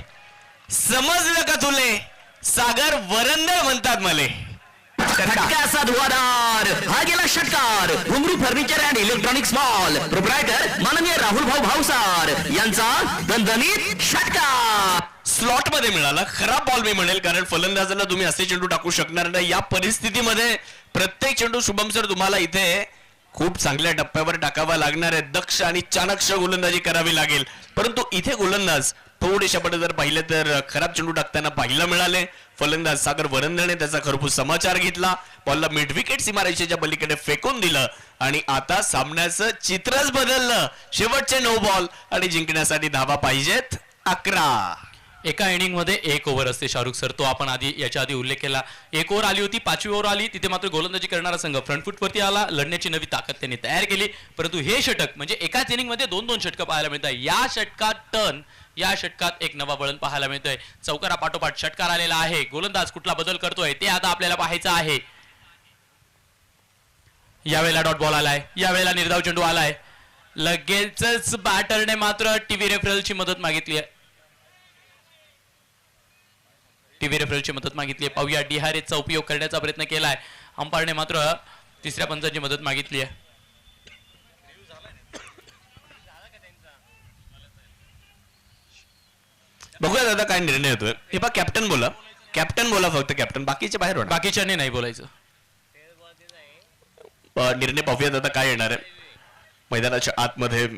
समजलं का तुले? सागर वरंदळ म्हणतात मले. फटक्याचा धुवाधार हा गेला षटकार. घुंगरू furniture and electronics mall, proprietor माननीय राहुल भाऊ भावसार यांचा दणदणीत षटकार. स्लॉट मध्ये मिळाला. खराब बॉल मी म्हणेल, कारण फलंदाजांना तुम्ही असे चेंडू टाकू शकणार नाही. या परिस्थितीमध्ये प्रत्येक चेंडू शुभम सर तुम्हाला इथे खूप चांगल्या टप्प्यावर टाकावा लागणार आहे. दक्ष आणि चाणक्ष गोलंदाजी करावी लागेल. परंतु इथे गोलंदाज थोडेशा पडे जर पाहिलं तर खराब चेंडू टाकताना पाहायला मिळाले. फलंदाज सागर वरंदळे त्याचा खरपूस समाचार घेतला. बॉलला मिड विकेट सीमारेषेच्या पलीकडे फेकून दिलं आणि आता सामन्याचं चित्रच बदललं. शेवटचे 9 बॉल आणि जिंकण्यासाठी धावा पाहिजेत 11. एका इनिंग मध्ये 1 ओव्हर असते शाहरुख सर, तो आपण याच्या आधी उल्लेख केला. 1 ओव्हर आली होती, 5वी ओव्हर आली, तिथे मात्र गोलंदाजी करणारा संघ फ्रंट फुटवरती आला. लढण्याची नवी ताकद त्यांनी तयार केली. परंतु हे षटक म्हणजे एकाच इनिंग मध्ये 2-2 षटकं पाहायला मिळतात. या षटकात एक नवा वळण पाहायला मिळतोय. चौकारा पाठोपाठ षटकार आलेला आहे. गोलंदाज कुठला बदल करतोय ते आता आपल्याला पाहायचं आहे. यावेळेला डॉट बॉल आलाय, यावेळेला निर्धाव चेंडू आलाय. लगेचच बॅटरने मात्र टीव्ही रेफरलची मदत मागितली आहे. पाहूया, डिहारेचा उपयोग करण्याचा प्रयत्न केलाय. अंपायरने मात्र तिसऱ्या पंचाची मदत मागितली आहे. बघूया दादा काय निर्णय होतोय. हे पहा, कॅप्टन बोला फक्त कॅप्टन, बाकीचे बाहेर होणार. बाकीच्यांनी नाही बोलायचं. निर्णय पाहूया दादा काय येणार आहे. मैदानाच्या आतमध्ये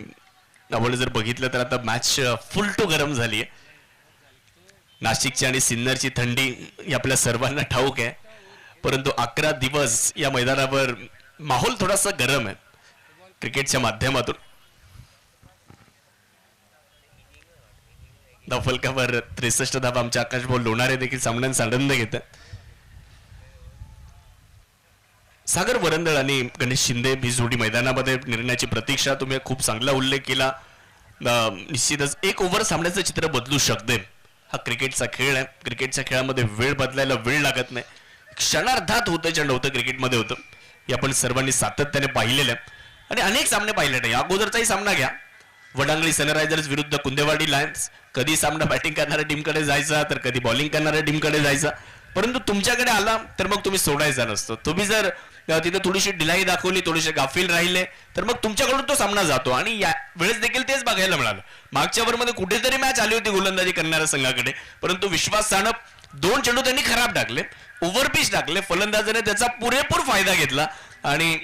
आपण जर बघितलं तर आता मॅच फुल टू गरम झाली आहे. नाशिकची आणि सिन्नरची थंडी ही आपल्या सर्वांना ठाऊक आहे. परंतु 11 दिवस या मैदानावर माहोल थोडासा गरम आहे क्रिकेटच्या माध्यमातून. धावफलकावर 63 धावा आमच्या आकाश भाऊ लोणारे देखील सामन्यांचा आनंद घेत आहेत. सागर वरंदळ आणि गणेश शिंदे ही जोडी मैदानामध्ये निर्णयाची प्रतीक्षा. तुम्ही खूप चांगला उल्लेख केला. निश्चितच 1 ओव्हर सामन्याचं चित्र बदलू शकते. हा क्रिकेटचा खेळ आहे. क्रिकेटच्या खेळामध्ये वेळ बदलायला वेळ लागत नाही. क्षणार्धात होतं जे नव्हतं क्रिकेटमध्ये होतं. हे आपण सर्वांनी सातत्याने पाहिलेलं आहे आणि अनेक सामने पाहिले नाही. अगोदरचाही सामना घ्या, वडांगली सनरायझर्स विरुद्ध कुंदेवाडी लायन्स. कधी सामना बॅटिंग करणाऱ्या टीमकडे जायचा तर कधी बॉलिंग करणाऱ्या टीमकडे जायचा. परंतु तुमच्याकडे आला तर मग तुम्ही सोडायचा नसतो. तुम्ही जर तिथे थोडीशी ढिलाई दाखवली, थोडेसे गाफील राहिले तर मग तुमच्याकडून तो सामना जातो. आणि या वेळेस देखील तेच बघायला मिळालं. मागच्या ओव्हरमध्ये कुठेतरी मॅच आली होती गोलंदाजी करणाऱ्या संघाकडे, परंतु विश्वास सानप 2 चेंडू त्यांनी खराब टाकले, ओव्हरपिच टाकले. फलंदाजाने त्याचा पुरेपूर फायदा घेतला आणि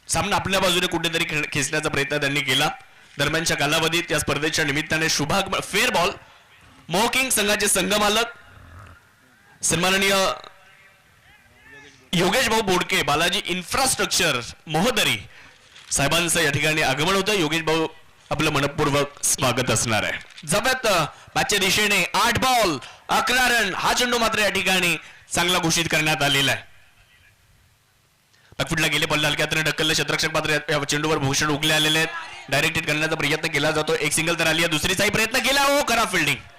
सामना आपल्या बाजूने कुठेतरी खेचण्याचा प्रयत्न त्यांनी केला. दरम्यानच्या कालावधीत या स्पर्धेच्या निमित्ताने शुभाग फेअर बॉल मोहकिंग संघाचे संघमालक सन्माननीय योगेश भाऊ बोडके, बालाजी इन्फ्रास्ट्रक्चर मोहदरी साहेबांचं या ठिकाणी आगमन होतं. योगेश भाऊ आपलं मनपूर्वक स्वागत असणार आहे. जब्यात मॅचच्या दिशेने 8 बॉल 11 रन हा चेंडू मात्र या ठिकाणी चांगला घोषित करण्यात आलेला आहे. बॅकफुटला गेले, बॉल हलक्यात ढकललं. क्षेत्ररक्षक मात्र या चेंडूवर भूषण उगले आलेले आहेत. डायरेक्ट हिट करण्याचा प्रयत्न केला जातो. एक सिंगल तर आली आहे, दुसरीचाही प्रयत्न केला. हो, करा फिल्डिंग.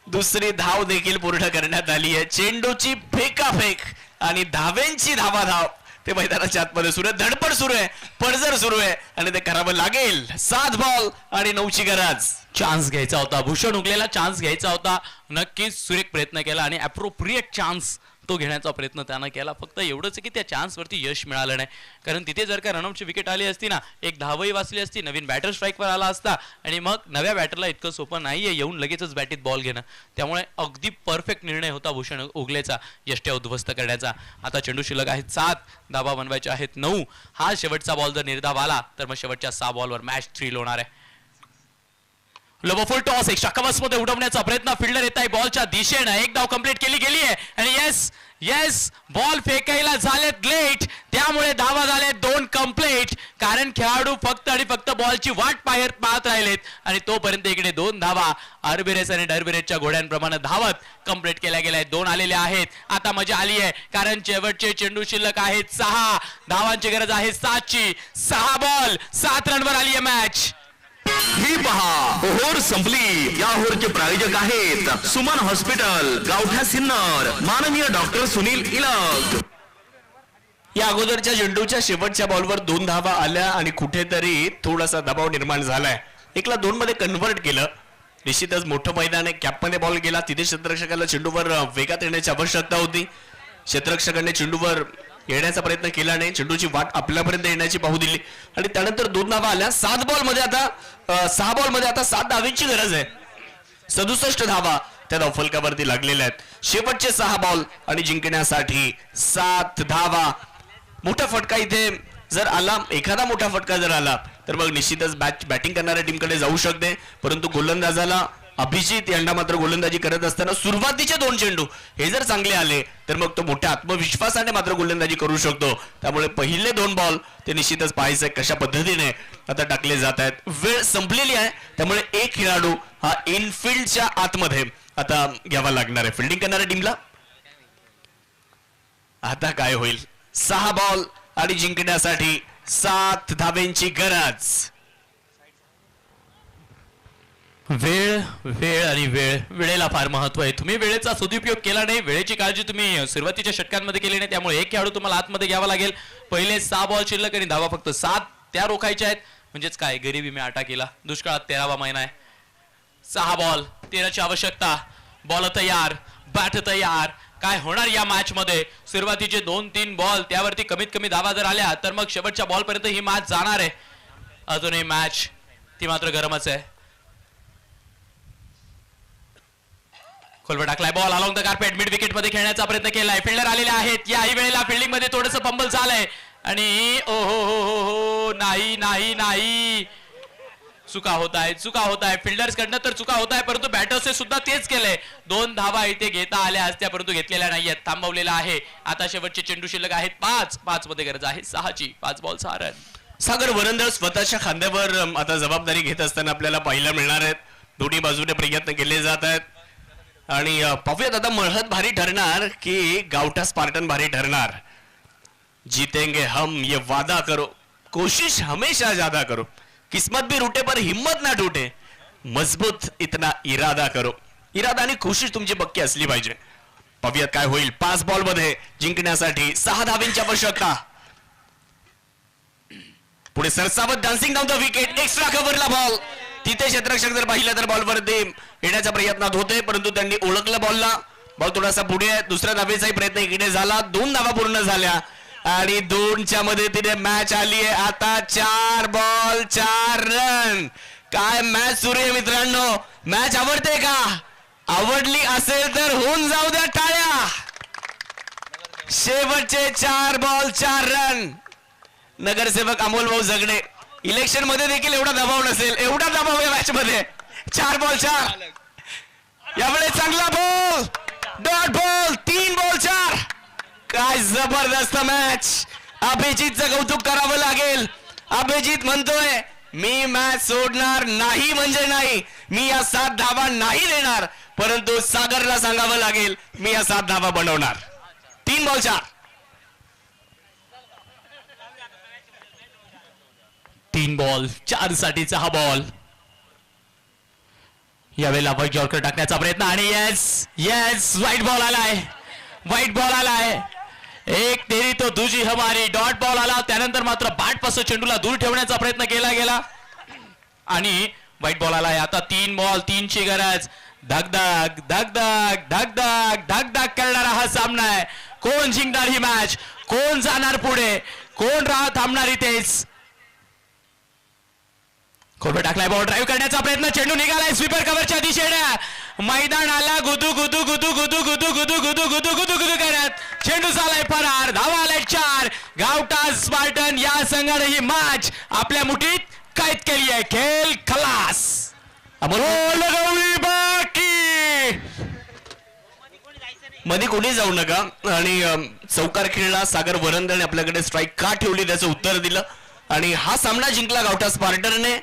दुसरी धाव देखील पूर्ण करण्यात आली आहे. चेंडूची फेकाफेक आणि धावेंची धावाधाव ते मैदानाच्या आतमध्ये सुरू आहे. धडपड सुरू आहे, पडझड सुरू आहे आणि ते करावं लागेल. 7 बॉल आणि 9ची गरज. चान्स घ्यायचा होता, भूषण उगलेला चान्स घ्यायचा होता. नक्कीच सुरेख प्रयत्न केला आणि अप्रोप्रिएट चान्स तो घेण्याचा प्रयत्न त्यानं केला. फक्त एवढंच की त्या चान्सवरती यश मिळालं नाही. कारण तिथे जर का रनआउटची विकेट आली असती ना, एक धावही वाचली असती, नवीन बॅटर स्ट्राईकवर आला असता आणि मग नव्या बॅटरला इतकं सोपं नाहीये येऊन लगेचच बॅटीत बॉल घेणं. त्यामुळे अगदी परफेक्ट निर्णय होता भूषण उगलेचा यष्ट्या उद्ध्वस्त करण्याचा. आता चेंडू शिल्लक आहेत 7, धावा बनवायच्या आहेत 9. हा शेवटचा बॉल जर निर्धाव आला तर मग शेवटच्या 6 बॉलवर मॅच थ्रिल होणार आहे. लोबोफुल टॉस एक शक्कबस मध्ये उडवण्याचा प्रयत्न. फिल्डर येत आहे बॉलच्या दिशेनं. एक धाव कंप्लीट गेली आहे आणि येस बॉल फेकायला झालेत लेट, त्यामुळे धावा झाले 2 कंप्लीट. कारण खेळाडू फक्त आणि फक्त बॉलची वाट पाहत राहिलेत आणि तोपर्यंत इकडे 2 धावा आर्बिरेस आणि डर्बिरेसच्या घोड्यांप्रमाणे धावत कंप्लीट केल्या गेल्या आहेत. 2 आलेले आहेत. आता मजा आली आहे कारण शेवटचे चेंडू शिल्लक आहेत 6. धावांची गरज आहे 7ची. 6 बॉल 7 रनवर आली आहे मॅच. ही पहा, ओव्हर संपली. या ओव्हरचे प्रायोजक आहेत सुमन हॉस्पिटल, गावठा सिन्नर, माननीय डॉक्टर सुनील इलक. या अगोदरच्या चेंडूच्या शेवटच्या बॉलवर 2 धावा आल्या आणि कुठेतरी थोडासा दबाव निर्माण झालाय. 1ला 2 मध्ये कन्व्हर्ट केलं. निश्चितच मोठं मैदान आहे. कॅपमध्ये बॉल गेला, तिथे क्षेत्ररक्षकाला चेंडूवर वेगात येण्याची आवश्यकता होती. क्षेत्ररक्षकाने चेंडूवर येण्याचा प्रयत्न केला नाही. चेंडूची वाट आपल्यापर्यंत येण्याची पाहू दिली आणि त्यानंतर 2 धावा आल्या. 7 बॉलमध्ये आता 6 बॉलमध्ये आता 7 धावेची गरज आहे. 67 धावा त्या धावफलकावरती लागलेल्या आहेत. शेवटचे 6 बॉल आणि जिंकण्यासाठी 7 धावा. मोठा फटका इथे जर आला, एखादा मोठा फटका जर आला तर मग निश्चितच बॅटिंग करणाऱ्या टीमकडे जाऊ शकते. परंतु गोलंदाजाला अभिजित यंडा मात्र गोलंदाजी करत असताना सुरुवातीचे 2 चेंडू हे जर चांगले आले तर मग तो मोठ्या आत्मविश्वासाने मात्र गोलंदाजी करू शकतो. त्यामुळे पहिले 2 बॉल ते निश्चितच पाहायचे कशा पद्धतीने आता टाकले जात आहेत. वेळ संपलेली आहे त्यामुळे एक खेळाडू हा इनफिल्डच्या आतमध्ये आता घ्यावा लागणार आहे फिल्डिंग करणाऱ्या टीमला. आता काय होईल? 6 बॉल आणि जिंकण्यासाठी 7 धाब्यांची गरज. वेळ वेळ आणि वेळ, वेळेला फार महत्व आहे. तुम्ही वेळेचा सदुपयोग केला नाही, वेळेची काळजी तुम्ही सुरुवातीच्या षटकांमध्ये केली नाही, त्यामुळे एक खेळाडू तुम्हाला आतमध्ये घ्यावा लागेल. पहिले 6 बॉल शिल्लक आणि धावा फक्त 7 त्या रोखायच्या आहेत. म्हणजेच काय, गरिबी मी आटा केला. दुष्काळात 13वा महिना आहे. 6 बॉल 13ची आवश्यकता. बॉल तयार, बॅट तयार. काय होणार या मॅच मध्ये? सुरुवातीचे 2-3 बॉल त्यावरती कमीत कमी धावा जर आल्या तर मग शेवटच्या बॉल पर्यंत ही मॅच जाणार आहे. अजूनही मॅच ती मात्र गरमच आहे. खोलवर टाकलाय ball along the carpet, mid wicket मध्ये खेळण्याचा प्रयत्न केलाय. फिल्डर आलेले आहेत. याही वेळेला फिल्डिंग मध्ये थोडस फंबल झालंय आणि ओ हो नाही नाही नाही, चुका होत आहे फिल्डर्स कडनं तर चुका होत आहे, परंतु बॅटर्सने सुद्धा तेच केलंय. 2 धावा इथे घेता आल्या असत्या परंतु घेतलेल्या नाहीयेत. थांबवलेला आहे. आता शेवटचे चेंडू शिल्लक आहेत 5 मध्ये गरज आहे 6ची. 5 बॉल 6 रन. सागर वरंदळ स्वतःच्या खांद्यावर आता जबाबदारी घेत असताना आपल्याला पाहायला मिळणार आहेत. दोन्ही बाजूने प्रयत्न केले जात आहेत आणि पाहूयात आता मळहत भारी ठरणार की गावठा स्पार्टन भारी ठरणार. जीतेंगे हम ये वादा करो, कोशिश हमेशा ज्यादा करो, किस्मत भी रूटे पर हिम्मत ना टूटे, मजबूत इतना इरादा करो. इरादा आणि कोशिश तुमची पक्की असली पाहिजे. पाहूयात काय होईल. 5 बॉल मध्ये जिंकण्यासाठी 6 धाब्यांची आवश्यकता. पुढे सरसावत dancing down the wicket, extra कव्हरला बॉल. तिथे क्षेत्ररक्षक जर पाहिलं तर बॉलवरती येण्याच्या प्रयत्नात होते परंतु त्यांनी ओळखलं बॉलला. बॉल थोडासा पुढे आहे. दुसऱ्या धावेचाही प्रयत्न इकडे झाला. 2 धावा पूर्ण झाल्या आणि 2च्या मदतीने मॅच आली आहे. आता 4 बॉल 4 रन. काय मॅच सुरू आहे मित्रांनो. मॅच आवडते का? आवडली असेल तर होऊन जाऊ द्या टाळ्या. शेवटचे 4 बॉल 4 रन. नगरसेवक अमोल भाऊ जगडे, इलेक्शन मध्ये देखील एवढा दबाव नसेल, एवढा दबाव या मॅच मध्ये. 4 बॉल 4. यावेळेस चांगला बॉल, डॉट बॉल, 3 बॉल 4. काय जबरदस्त मॅच. अभिजितचं कौतुक करावं लागेल. अभिजित म्हणतोय मी मॅच सोडणार नाही म्हणजे नाही, मी या 7 धावा नाही देणार. परंतु सागरला सांगावं लागेल मी या 7 धावा बनवणार. 3 बॉल 4. 3 बॉल 4 साठीचा हा बॉल. यावेळेला व्हाईट यॉर्कर टाकण्याचा प्रयत्न आणि येस व्हाईट बॉल आलाय. एक तेरी तो दुजी हमारी. डॉट बॉल आला. त्यानंतर मात्र बॅट पासून चेंडूला दूर ठेवण्याचा प्रयत्न केला गेला आणि व्हाईट बॉल आलाय. आता 3 बॉल 3ची गरज. धगधग धगधग धगधग धगधग करणारा हा सामना आहे. कोण जिंकणार ही मॅच? कोण जाणार पुढे? कोण थांबणार इथेच? खोलवर टाकलाय बॉल. ड्राईव्ह करण्याचा प्रयत्न. चेंडू निघालाय स्वीपर कव्हरच्या दिशेने. मैदानाला गुदू गुदू गुदू गुदू गुदू गुदू गुदू गुदू गुदू गुदू करत चेंडू झालाय फरार. धावा आलाय 4. गावठा स्पार्टन या संघाने ही मॅच आपल्या मुठीत कैद केली आहे. खेळ खलास. बाकी मध्ये कोणी जाऊ नका. आणि चौकार खेळला सागर वरंदळने आपल्याकडे स्ट्राईक का ठेवली त्याचं उत्तर दिलं आणि हा सामना जिंकला गावठा स्पार्टनने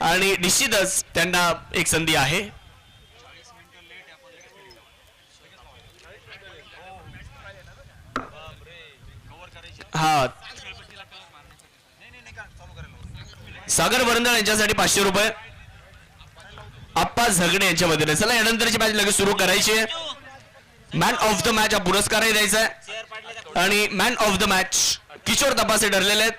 आणि निश्चितच त्यांना एक संधी आहे. हा सागर वरंदळ यांच्यासाठी 500 रुपये. आप्पा झगडे यांच्या वतीने. चला यानंतरची मॅच लगेच सुरू करायची आहे. मॅन ऑफ द मॅच हा पुरस्कारही द्यायचा आहे आणि man of the match Kishor Tapase ठरलेले आहेत.